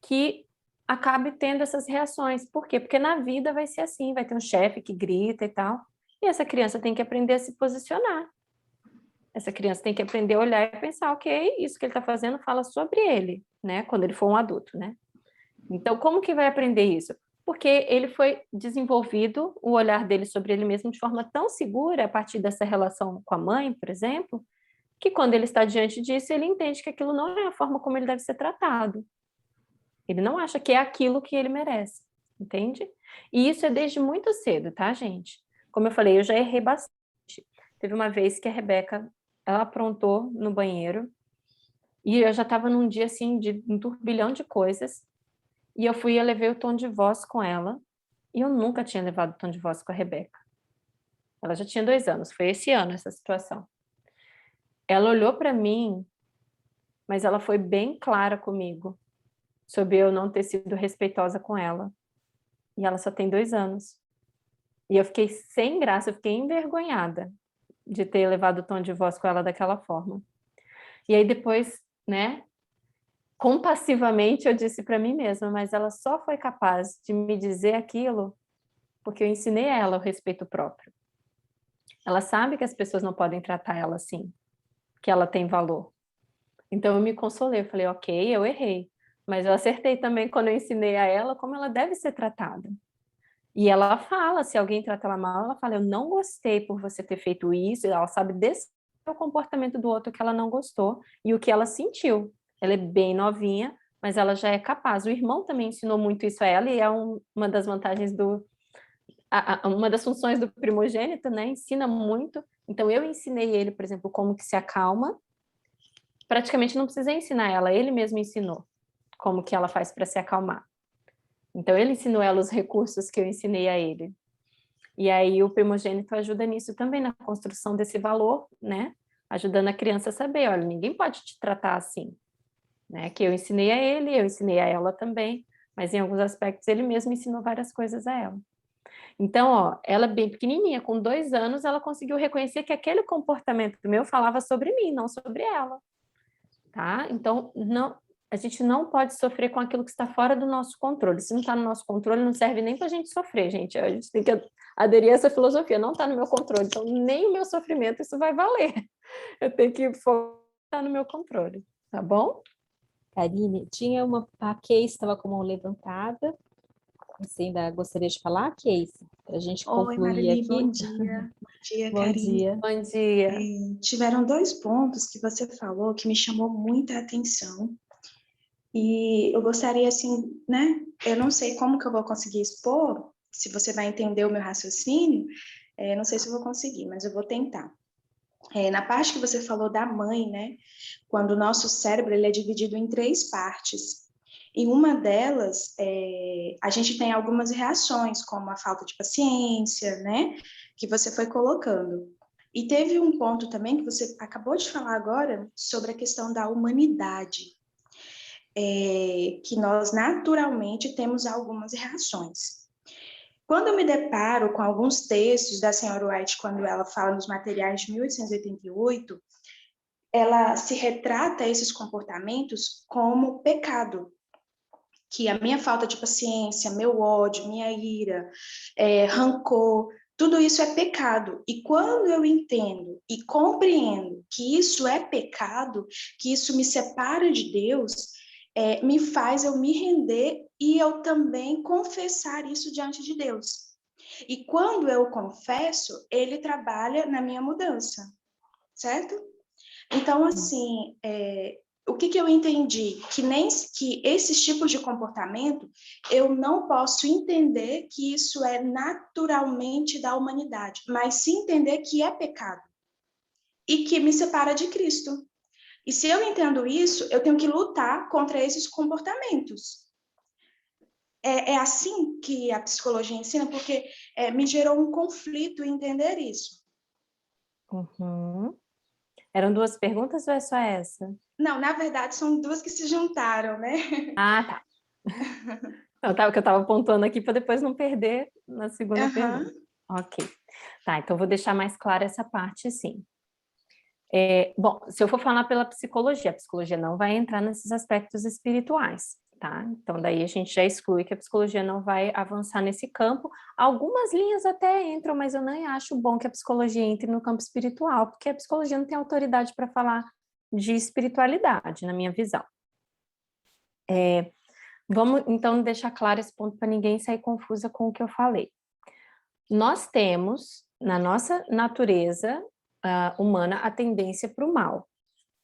Speaker 2: que acabe tendo essas reações. Por quê? Porque na vida vai ser assim, vai ter um chefe que grita e tal, e essa criança tem que aprender a se posicionar. Essa criança tem que aprender a olhar e pensar, ok, isso que ele está fazendo fala sobre ele, né? Quando ele for um adulto, né? Então, como que vai aprender isso? Porque ele foi desenvolvido, o olhar dele sobre ele mesmo de forma tão segura, a partir dessa relação com a mãe, por exemplo, que quando ele está diante disso, ele entende que aquilo não é a forma como ele deve ser tratado. Ele não acha que é aquilo que ele merece, entende? E isso é desde muito cedo, tá, gente? Como eu falei, eu já errei bastante. Teve uma vez que a Rebeca, ela aprontou no banheiro, e eu já estava num dia, assim, de um turbilhão de coisas, e eu levei o tom de voz com ela, e eu nunca tinha levado o tom de voz com a Rebeca. Ela já tinha 2 anos, foi esse ano essa situação. Ela olhou para mim, mas ela foi bem clara comigo, sobre eu não ter sido respeitosa com ela. E ela só tem 2 anos. E eu fiquei sem graça, eu fiquei envergonhada de ter levado o tom de voz com ela daquela forma. E aí depois, né, compassivamente eu disse para mim mesma, mas ela só foi capaz de me dizer aquilo porque eu ensinei a ela o respeito próprio. Ela sabe que as pessoas não podem tratar ela assim, que ela tem valor. Então eu me consolei, eu falei, ok, eu errei, mas eu acertei também quando eu ensinei a ela como ela deve ser tratada. E ela fala, se alguém trata ela mal, ela fala, eu não gostei por você ter feito isso, e ela sabe desse o comportamento do outro que ela não gostou e o que ela sentiu. Ela é bem novinha, mas ela já é capaz. O irmão também ensinou muito isso a ela, e é uma das vantagens uma das funções do primogênito, né? Ensina muito. Então eu ensinei ele, por exemplo, como que se acalma. Praticamente não precisei ensinar ela, ele mesmo ensinou como que ela faz para se acalmar. Então ele ensinou ela os recursos que eu ensinei a ele. E aí o primogênito ajuda nisso também, na construção desse valor, né? Ajudando a criança a saber, olha, ninguém pode te tratar assim, né? Que eu ensinei a ele, eu ensinei a ela também, mas em alguns aspectos ele mesmo ensinou várias coisas a ela. Então, ó, ela bem pequenininha, com 2 anos, ela conseguiu reconhecer que aquele comportamento meu falava sobre mim, não sobre ela. Tá? Então, a gente não pode sofrer com aquilo que está fora do nosso controle. Se não está no nosso controle, não serve nem para a gente sofrer, gente. A gente tem que aderir a essa filosofia. Não está no meu controle, então nem o meu sofrimento isso vai valer. Eu tenho que focar no meu controle, tá bom?
Speaker 1: Karine, tinha a Case estava com a mão levantada. Você ainda gostaria de falar, Case? Para a gente
Speaker 4: Oi,
Speaker 1: concluir
Speaker 4: Marili,
Speaker 1: aqui.
Speaker 4: bom dia. Bom dia,
Speaker 1: Bom
Speaker 4: Karine.
Speaker 1: dia.
Speaker 2: Bom dia.
Speaker 4: Tiveram 2 pontos que você falou que me chamou muita atenção. E eu gostaria, assim, né? Eu não sei como que eu vou conseguir expor, se você vai entender o meu raciocínio, não sei se eu vou conseguir, mas eu vou tentar. Na parte que você falou da mãe, né? Quando o nosso cérebro ele é dividido em 3 partes. E uma delas, a gente tem algumas reações, como a falta de paciência, né? Que você foi colocando. E teve um ponto também que você acabou de falar agora sobre a questão da humanidade, que nós naturalmente temos algumas reações. Quando eu me deparo com alguns textos da senhora White, quando ela fala nos materiais de 1888, ela se retrata esses comportamentos como pecado, que a minha falta de paciência, meu ódio, minha ira, rancor, tudo isso é pecado. E quando eu entendo e compreendo que isso é pecado, que isso me separa de Deus, me faz eu me render e eu também confessar isso diante de Deus. E quando eu confesso, ele trabalha na minha mudança, certo? Então, assim, o que eu entendi? Que esses tipos de comportamento, eu não posso entender que isso é naturalmente da humanidade, mas sim entender que é pecado e que me separa de Cristo. E se eu entendo isso, eu tenho que lutar contra esses comportamentos. É assim que a psicologia ensina, porque me gerou um conflito entender isso.
Speaker 2: Uhum. Eram 2 perguntas ou é só essa?
Speaker 4: Não, na verdade, são 2 que se juntaram, né?
Speaker 2: Ah, tá. Não, que eu estava apontando aqui para depois não perder na segunda pergunta. Ok. Tá, então vou deixar mais clara essa parte, sim. Bom, se eu for falar pela psicologia, a psicologia não vai entrar nesses aspectos espirituais, tá? Então, daí a gente já exclui que a psicologia não vai avançar nesse campo. Algumas linhas até entram, mas eu nem acho bom que a psicologia entre no campo espiritual, porque a psicologia não tem autoridade para falar de espiritualidade, na minha visão. Vamos, então, deixar claro esse ponto para ninguém sair confusa com o que eu falei. Nós temos, na nossa natureza, humana a tendência para o mal.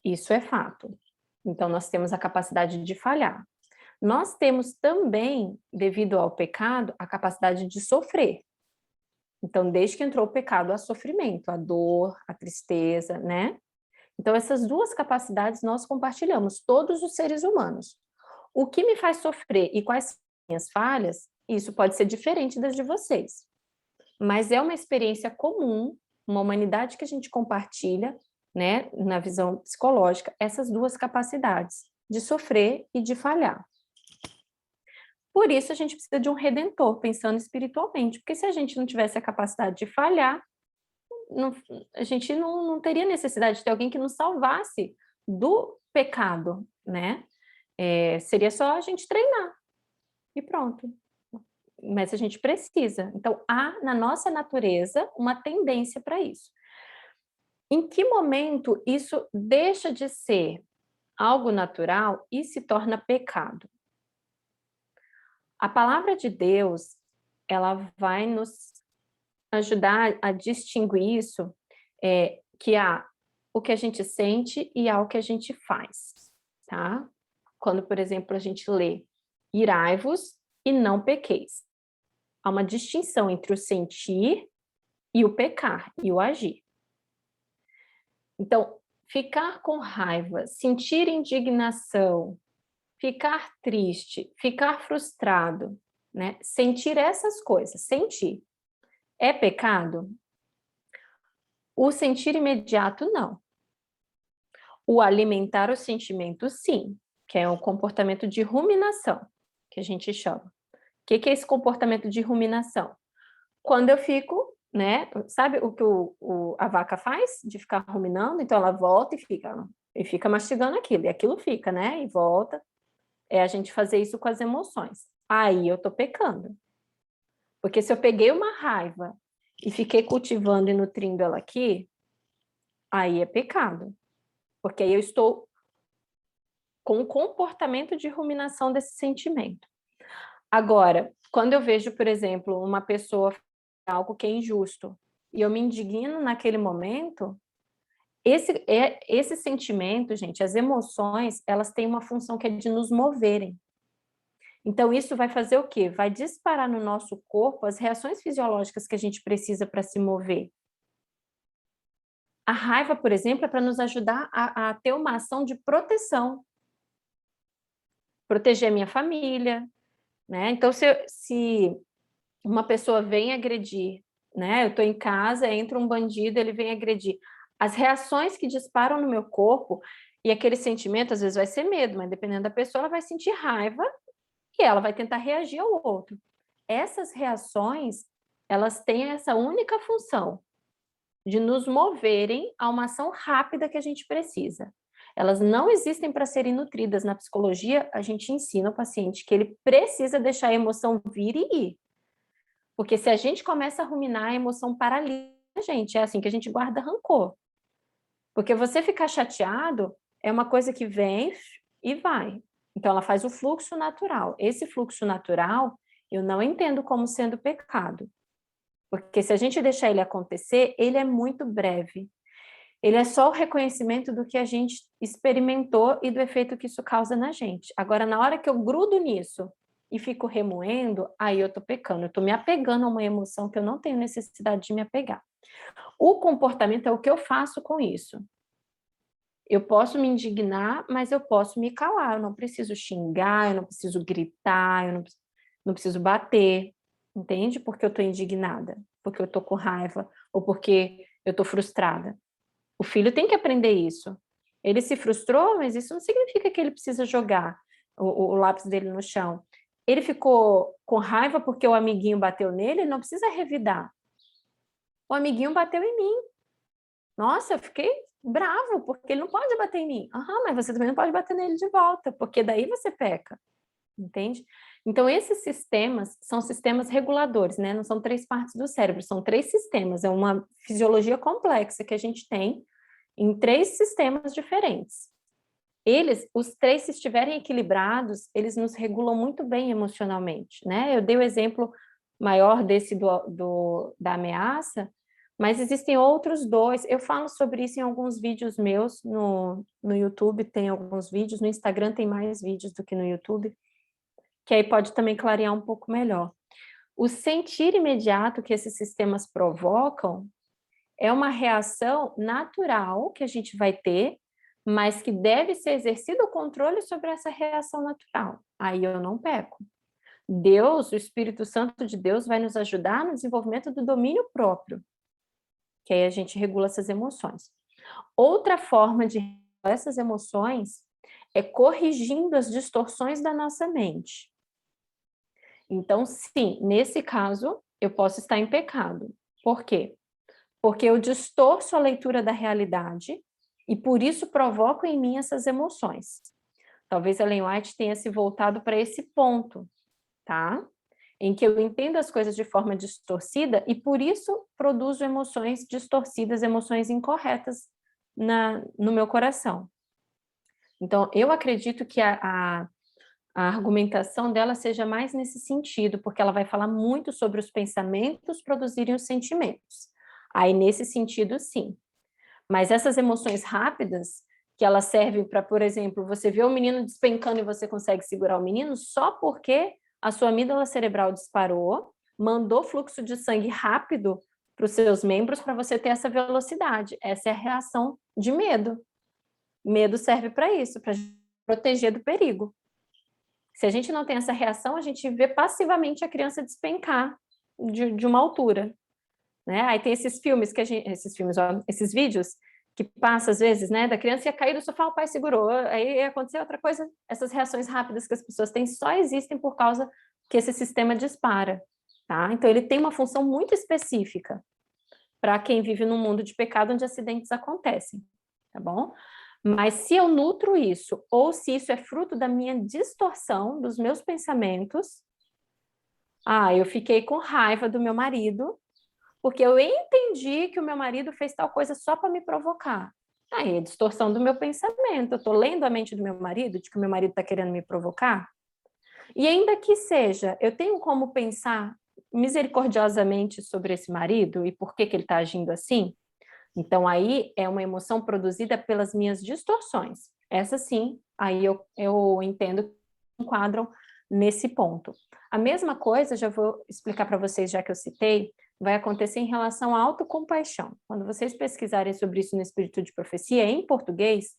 Speaker 2: Isso é fato. Então, nós temos a capacidade de falhar. Nós temos também, devido ao pecado, a capacidade de sofrer. Então, desde que entrou o pecado, há sofrimento, a dor, a tristeza, né? Então, essas duas capacidades nós compartilhamos, todos os seres humanos. O que me faz sofrer e quais são as minhas falhas, isso pode ser diferente das de vocês. Mas é uma experiência comum, uma humanidade que a gente compartilha, né, na visão psicológica, essas duas capacidades, de sofrer e de falhar. Por isso, a gente precisa de um redentor, pensando espiritualmente, porque se a gente não tivesse a capacidade de falhar, a gente não teria necessidade de ter alguém que nos salvasse do pecado, né? Seria só a gente treinar e pronto. Mas a gente precisa. Então, há na nossa natureza uma tendência para isso. Em que momento isso deixa de ser algo natural e se torna pecado? A palavra de Deus, ela vai nos ajudar a distinguir isso, que há o que a gente sente e há o que a gente faz, tá? Quando, por exemplo, a gente lê irai-vos e não pequeis. Há uma distinção entre o sentir e o pecar, e o agir. Então, ficar com raiva, sentir indignação, ficar triste, ficar frustrado, né? Sentir essas coisas, sentir. É pecado? O sentir imediato, não. O alimentar o sentimento, sim, que é um comportamento de ruminação, que a gente chama. O que é esse comportamento de ruminação? Quando eu fico, né? Sabe o que a vaca faz? De ficar ruminando? Então ela volta e fica mastigando aquilo, e aquilo fica, né? E volta. É a gente fazer isso com as emoções. Aí eu tô pecando. Porque se eu peguei uma raiva e fiquei cultivando e nutrindo ela aqui, aí é pecado. Porque aí eu estou com o comportamento de ruminação desse sentimento. Agora, quando eu vejo, por exemplo, uma pessoa fazer algo que é injusto e eu me indigno naquele momento, esse sentimento, gente, as emoções, elas têm uma função que é de nos moverem. Então, isso vai fazer o quê? Vai disparar no nosso corpo as reações fisiológicas que a gente precisa para se mover. A raiva, por exemplo, é para nos ajudar a ter uma ação de proteção. Proteger a minha família, né? Então, se uma pessoa vem agredir, né? Eu estou em casa, entra um bandido, ele vem agredir. As reações que disparam no meu corpo, e aquele sentimento, às vezes vai ser medo, mas dependendo da pessoa, ela vai sentir raiva e ela vai tentar reagir ao outro. Essas reações, elas têm essa única função, de nos moverem a uma ação rápida que a gente precisa. Elas não existem para serem nutridas. Na psicologia, a gente ensina o paciente que ele precisa deixar a emoção vir e ir. Porque se a gente começa a ruminar, a emoção paralisa a gente. É assim que a gente guarda rancor. Porque você ficar chateado é uma coisa que vem e vai. Então, ela faz o fluxo natural. Esse fluxo natural, eu não entendo como sendo pecado. Porque se a gente deixar ele acontecer, ele é muito breve. Ele é só o reconhecimento do que a gente experimentou e do efeito que isso causa na gente. Agora, na hora que eu grudo nisso e fico remoendo, aí eu tô pecando. Eu tô me apegando a uma emoção que eu não tenho necessidade de me apegar. O comportamento é o que eu faço com isso. Eu posso me indignar, mas eu posso me calar. Eu não preciso xingar, eu não preciso gritar, eu não preciso bater. Entende? Porque eu estou indignada, porque eu estou com raiva, ou porque eu estou frustrada. O filho tem que aprender isso. Ele se frustrou, mas isso não significa que ele precisa jogar o lápis dele no chão. Ele ficou com raiva porque o amiguinho bateu nele, ele não precisa revidar. O amiguinho bateu em mim. Nossa, eu fiquei bravo, porque ele não pode bater em mim. Mas você também não pode bater nele de volta, porque daí você peca. Entende? Então, esses sistemas são sistemas reguladores, né? Não são 3 partes do cérebro, são 3 sistemas. É uma fisiologia complexa que a gente tem em 3 sistemas diferentes. Os 3, se estiverem equilibrados, eles nos regulam muito bem emocionalmente, né? Eu dei o exemplo maior desse da ameaça, Mas existem outros dois, eu falo sobre isso em alguns vídeos meus no YouTube, tem alguns vídeos, no Instagram tem mais vídeos do que no YouTube, que aí pode também clarear um pouco melhor. O sentir imediato que esses sistemas provocam é uma reação natural que a gente vai ter, mas que deve ser exercido o controle sobre essa reação natural. Aí eu não peco. Deus, o Espírito Santo de Deus, vai nos ajudar no desenvolvimento do domínio próprio, que aí a gente regula essas emoções. Outra forma de regular essas emoções é corrigindo as distorções da nossa mente. Então, sim, nesse caso, eu posso estar em pecado. Por quê? Porque eu distorço a leitura da realidade e por isso provoco em mim essas emoções. Talvez Ellen White tenha se voltado para esse ponto, tá? Em que eu entendo as coisas de forma distorcida e por isso produzo emoções distorcidas, emoções incorretas no meu coração. Então, eu acredito que a argumentação dela seja mais nesse sentido, porque ela vai falar muito sobre os pensamentos produzirem os sentimentos. Aí, nesse sentido, sim. Mas essas emoções rápidas, que elas servem para, por exemplo, você vê o menino despencando e você consegue segurar o menino só porque a sua amígdala cerebral disparou, mandou fluxo de sangue rápido para os seus membros para você ter essa velocidade. Essa é a reação de medo. Medo serve para isso, para proteger do perigo. Se a gente não tem essa reação, a gente vê passivamente a criança despencar de uma altura, né? Aí tem esses filmes esses vídeos que passa às vezes, né, da criança ia cair do sofá, o pai segurou, aí ia acontecer outra coisa. Essas reações rápidas que as pessoas têm só existem por causa que esse sistema dispara, tá? Então ele tem uma função muito específica para quem vive num mundo de pecado onde acidentes acontecem, tá bom? Mas se eu nutro isso, ou se isso é fruto da minha distorção, dos meus pensamentos, eu fiquei com raiva do meu marido, porque eu entendi que o meu marido fez tal coisa só para me provocar. Aí é distorção do meu pensamento. Eu estou lendo a mente do meu marido, de que o meu marido está querendo me provocar. E ainda que seja, eu tenho como pensar misericordiosamente sobre esse marido e por que ele está agindo assim? Então, aí é uma emoção produzida pelas minhas distorções. Essa sim, aí eu entendo que enquadram nesse ponto. A mesma coisa, já vou explicar para vocês, já que eu citei, vai acontecer em relação à autocompaixão. Quando vocês pesquisarem sobre isso no Espírito de Profecia, em português,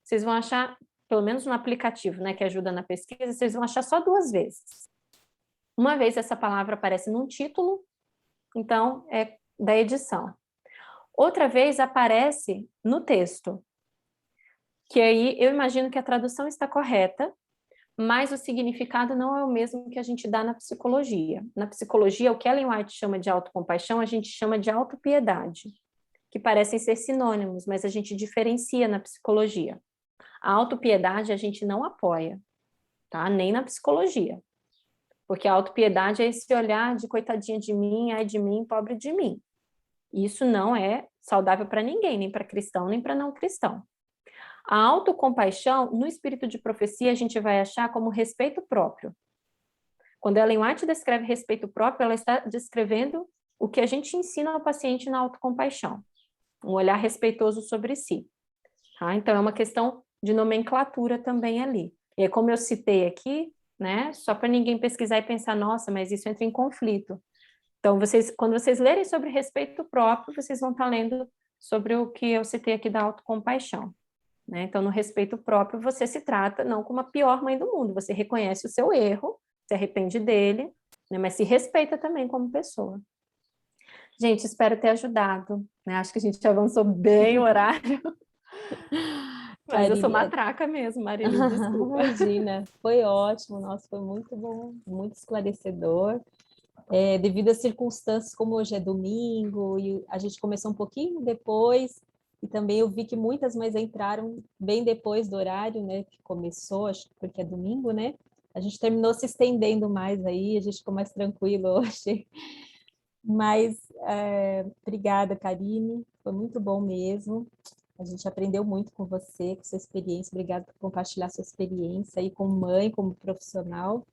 Speaker 2: vocês vão achar, pelo menos no aplicativo, né, que ajuda na pesquisa, vocês vão achar só 2 vezes. Uma vez essa palavra aparece num título, então é da edição. Outra vez aparece no texto, que aí eu imagino que a tradução está correta, mas o significado não é o mesmo que a gente dá na psicologia. Na psicologia, o que Ellen White chama de autocompaixão, a gente chama de autopiedade, que parecem ser sinônimos, mas a gente diferencia na psicologia. A autopiedade a gente não apoia, tá? Nem na psicologia. Porque a autopiedade é esse olhar de coitadinha de mim, ai de mim, pobre de mim. Isso não é saudável para ninguém, nem para cristão, nem para não cristão. A autocompaixão, no Espírito de Profecia, a gente vai achar como respeito próprio. Quando Ellen White descreve respeito próprio, ela está descrevendo o que a gente ensina ao paciente na autocompaixão. Um olhar respeitoso sobre si. Tá? Então, é uma questão de nomenclatura também ali. E aí, como eu citei aqui, né, só para ninguém pesquisar e pensar, nossa, mas isso entra em conflito. Então, quando vocês lerem sobre respeito próprio, vocês vão estar lendo sobre o que eu citei aqui da autocompaixão. Né? Então, no respeito próprio, você se trata não como a pior mãe do mundo, você reconhece o seu erro, se arrepende dele, né? Mas se respeita também como pessoa. Gente, espero ter ajudado. Né? Acho que a gente avançou bem o horário. Mas eu sou matraca mesmo, Marili, desculpa.
Speaker 1: Imagina, foi ótimo, nossa, foi muito bom, muito esclarecedor. Devido às circunstâncias, como hoje é domingo, e a gente começou um pouquinho depois, e também eu vi que muitas mães entraram bem depois do horário, né, que começou, acho que porque é domingo, né? A gente terminou se estendendo mais aí, a gente ficou mais tranquilo hoje. Mas, obrigada, Karine, foi muito bom mesmo. A gente aprendeu muito com você, com sua experiência. Obrigada por compartilhar sua experiência aí como mãe, como profissional.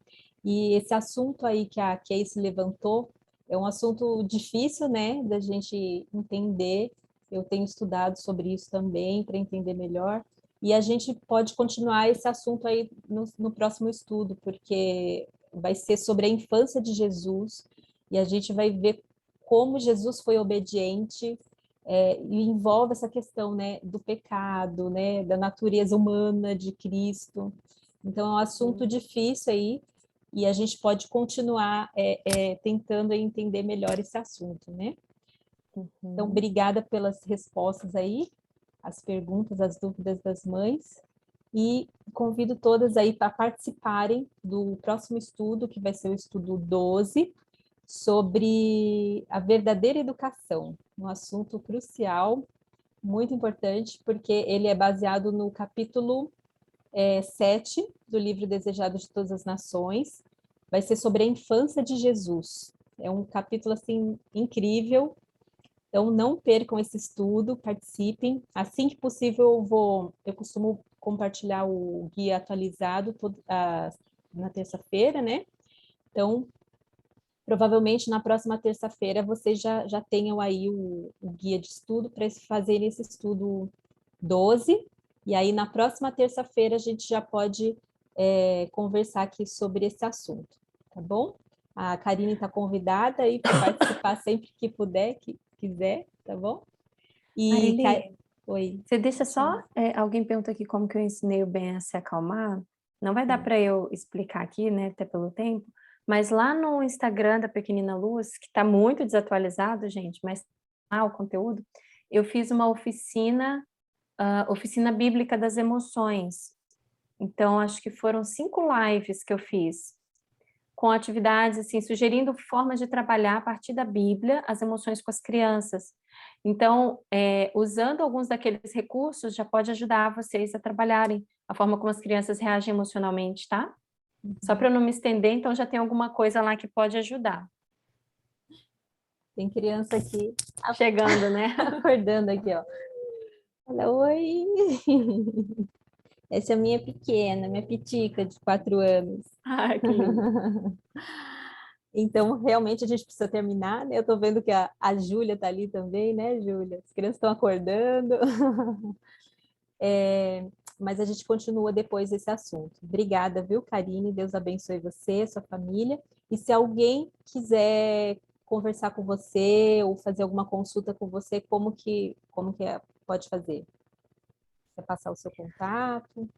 Speaker 1: E esse assunto aí que a Casey levantou, É um assunto difícil, né, da gente entender. Eu tenho estudado sobre isso também para entender melhor. E a gente pode continuar esse assunto aí no próximo estudo, porque vai ser sobre a infância de Jesus, e a gente vai ver como Jesus foi obediente, e envolve essa questão, né, do pecado, né, da natureza humana de Cristo. Então, é um assunto difícil aí, e a gente pode continuar tentando entender melhor esse assunto, né? Então, obrigada pelas respostas aí, as perguntas, as dúvidas das mães, e convido todas aí para participarem do próximo estudo, que vai ser o estudo 12, sobre a verdadeira educação, um assunto crucial, muito importante, porque ele é baseado no capítulo 7 do livro Desejado de Todas as Nações. Vai ser sobre a infância de Jesus. É um capítulo assim incrível. Então não percam esse estudo, participem. Assim que possível eu costumo compartilhar o guia atualizado na terça-feira, né? Então provavelmente na próxima terça-feira vocês já tenham aí o guia de estudo para fazerem esse estudo 12, e aí na próxima terça-feira a gente já pode conversar aqui sobre esse assunto, tá bom? A Karine está convidada aí para participar sempre que puder, que quiser, tá bom?
Speaker 2: Marili,
Speaker 1: Oi.
Speaker 2: você deixa só... alguém pergunta aqui como que eu ensinei o Ben a se acalmar. Não vai dar para eu explicar aqui, né, até pelo tempo, mas lá no Instagram da Pequenina Luz, que está muito desatualizado, gente, mas lá o conteúdo, eu fiz uma oficina bíblica das emoções. Então, acho que foram 5 lives que eu fiz, com atividades, assim, sugerindo formas de trabalhar a partir da Bíblia as emoções com as crianças. Então, usando alguns daqueles recursos, já pode ajudar vocês a trabalharem a forma como as crianças reagem emocionalmente, tá? Só para eu não me estender, então já tem alguma coisa lá que pode ajudar.
Speaker 1: Tem criança aqui
Speaker 2: Chegando, né?
Speaker 1: acordando aqui, ó. Fala, oi! Essa é a minha pequena, minha pitica de 4 anos.
Speaker 2: Ai, que lindo.
Speaker 1: Então, realmente, a gente precisa terminar, né? Eu tô vendo que a Júlia tá ali também, né, Júlia? As crianças estão acordando. Mas a gente continua depois desse assunto. Obrigada, viu, Karine? Deus abençoe você, sua família. E se alguém quiser conversar com você ou fazer alguma consulta com você, pode fazer? Quer passar o seu contato?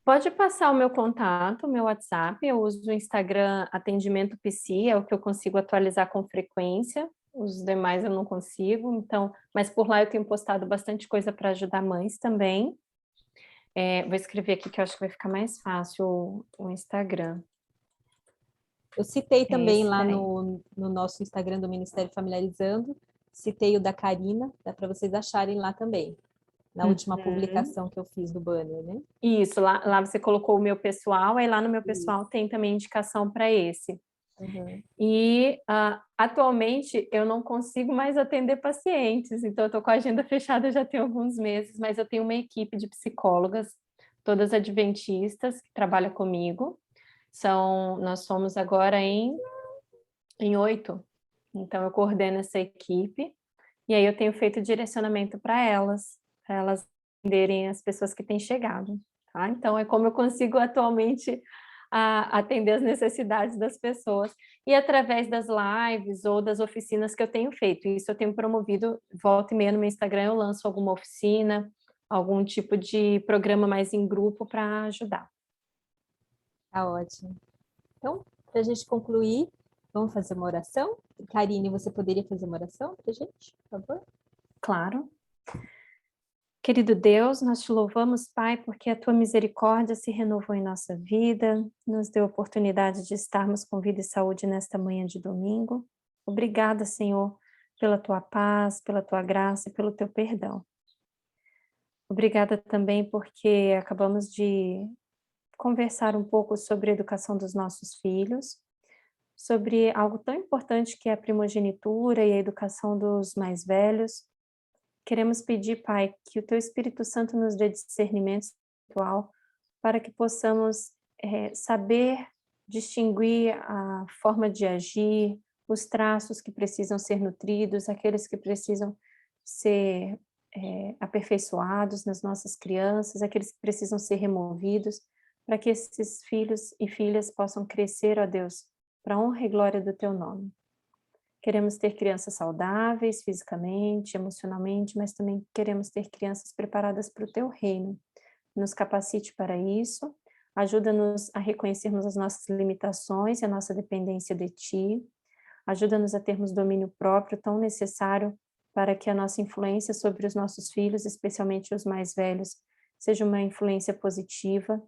Speaker 2: Pode passar o meu contato, meu WhatsApp, eu uso o Instagram Atendimento Psi, é o que eu consigo atualizar com frequência, os demais eu não consigo, então, mas por lá eu tenho postado bastante coisa para ajudar mães também. Vou escrever aqui que eu acho que vai ficar mais fácil o Instagram.
Speaker 1: Eu citei também lá
Speaker 2: daí.
Speaker 1: no nosso Instagram do Ministério Familiarizando, citei o da Karina, dá para vocês acharem lá também, na última publicação que eu fiz do banner, né?
Speaker 2: Isso, lá você colocou o meu pessoal, aí lá no meu pessoal tem também indicação para esse.
Speaker 1: Uhum.
Speaker 2: E atualmente eu não consigo mais atender pacientes, então eu estou com a agenda fechada já tem alguns meses, mas eu tenho uma equipe de psicólogas, todas adventistas, que trabalham comigo. Nós somos agora em 8, então eu coordeno essa equipe, e aí eu tenho feito direcionamento para elas atenderem as pessoas que têm chegado. Tá? Então é como eu consigo atualmente atender as necessidades das pessoas, e através das lives ou das oficinas que eu tenho feito. Isso eu tenho promovido, volta e meia no meu Instagram, eu lanço alguma oficina, algum tipo de programa mais em grupo para ajudar.
Speaker 1: Tá ótimo. Então, para a gente concluir, vamos fazer uma oração? Karine, você poderia fazer uma oração para a gente, por favor?
Speaker 2: Claro. Querido Deus, nós te louvamos, Pai, porque a tua misericórdia se renovou em nossa vida, nos deu a oportunidade de estarmos com vida e saúde nesta manhã de domingo. Obrigada, Senhor, pela tua paz, pela tua graça e pelo teu perdão. Obrigada também porque acabamos de conversar um pouco sobre a educação dos nossos filhos, sobre algo tão importante que é a primogenitura e a educação dos mais velhos. Queremos pedir, Pai, que o Teu Espírito Santo nos dê discernimento espiritual para que possamos saber distinguir a forma de agir, os traços que precisam ser nutridos, aqueles que precisam ser aperfeiçoados nas nossas crianças, aqueles que precisam ser removidos, para que esses filhos e filhas possam crescer, ó Deus, para a honra e glória do Teu nome. Queremos ter crianças saudáveis, fisicamente, emocionalmente, mas também queremos ter crianças preparadas para o Teu reino. Nos capacite para isso, ajuda-nos a reconhecermos as nossas limitações e a nossa dependência de Ti, ajuda-nos a termos domínio próprio tão necessário para que a nossa influência sobre os nossos filhos, especialmente os mais velhos, seja uma influência positiva.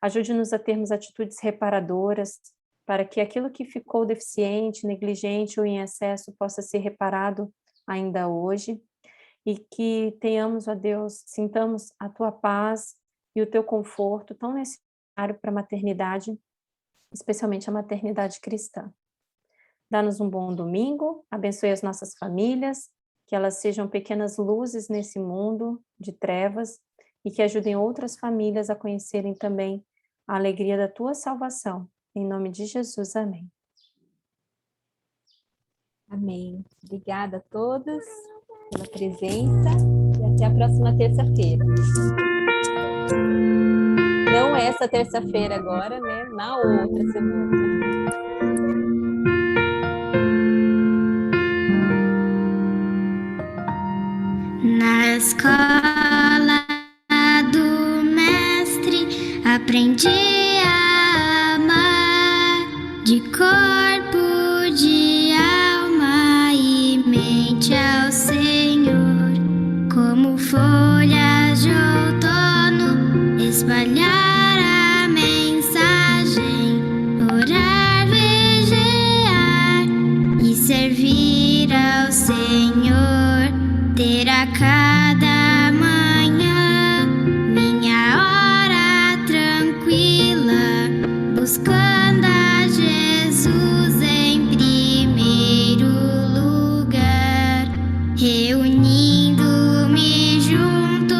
Speaker 2: Ajude-nos a termos atitudes reparadoras, para que aquilo que ficou deficiente, negligente ou em excesso possa ser reparado ainda hoje, e que tenhamos, ó Deus, sintamos a Tua paz e o Teu conforto tão necessário para a maternidade, especialmente a maternidade cristã. Dá-nos um bom domingo, abençoe as nossas famílias, que elas sejam pequenas luzes nesse mundo de trevas e que ajudem outras famílias a conhecerem também a alegria da Tua salvação. Em nome de Jesus, amém.
Speaker 1: Amém. Obrigada a todos pela presença e até a próxima terça-feira. Não essa terça-feira agora, né? Na outra semana.
Speaker 5: Na escola do mestre aprendi a amar de corpo, de alma e mente ao Senhor, como folhas de outono, espalhar a mensagem, orar, vigiar e servir ao Senhor, ter a cada manhã minha hora tranquila, buscando a Jesus em primeiro lugar, reunindo-me junto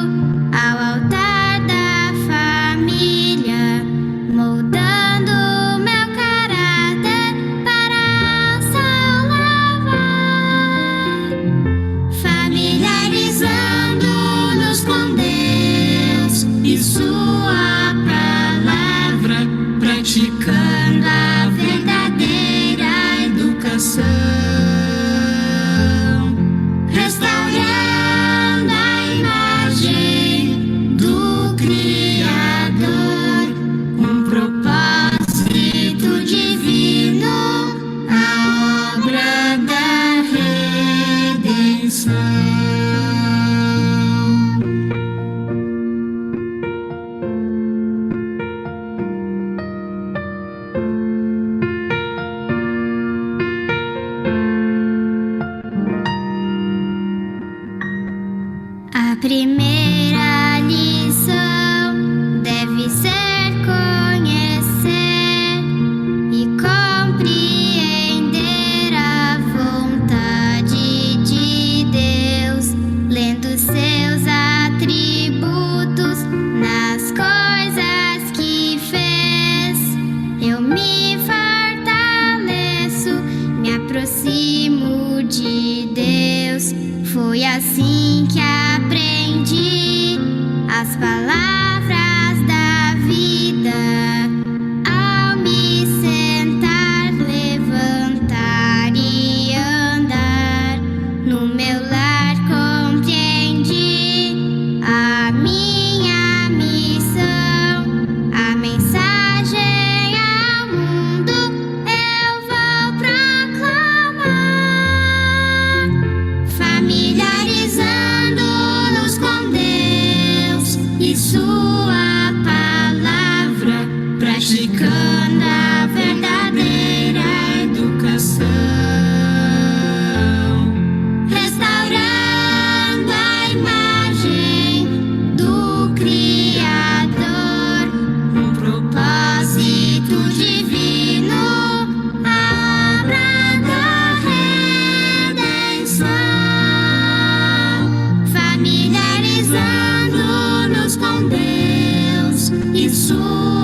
Speaker 5: ao altar da família, moldando meu caráter para ao céu levar, familiarizando-nos com Deus e Sua palavra, praticando a verdadeira educação, restaurando a imagem do Criador, um propósito divino, a obra da redenção. A primeira lição deve ser conhecer e compreender a vontade de Deus, lendo seus atributos nas coisas que fez. Eu me fortaleço, me aproximo de Deus. Foi assim que aprendi as palavras da vida, ao me sentar, levantar e andar. No meu lar compreendi a minha missão, a mensagem ao mundo eu vou proclamar, familiarizando-nos com Deus e Sua palavra, praticando a verdadeira educação, restaurando a imagem do Criador, um propósito divino, a obra da redenção, familiarizando-nos com Deus e Sua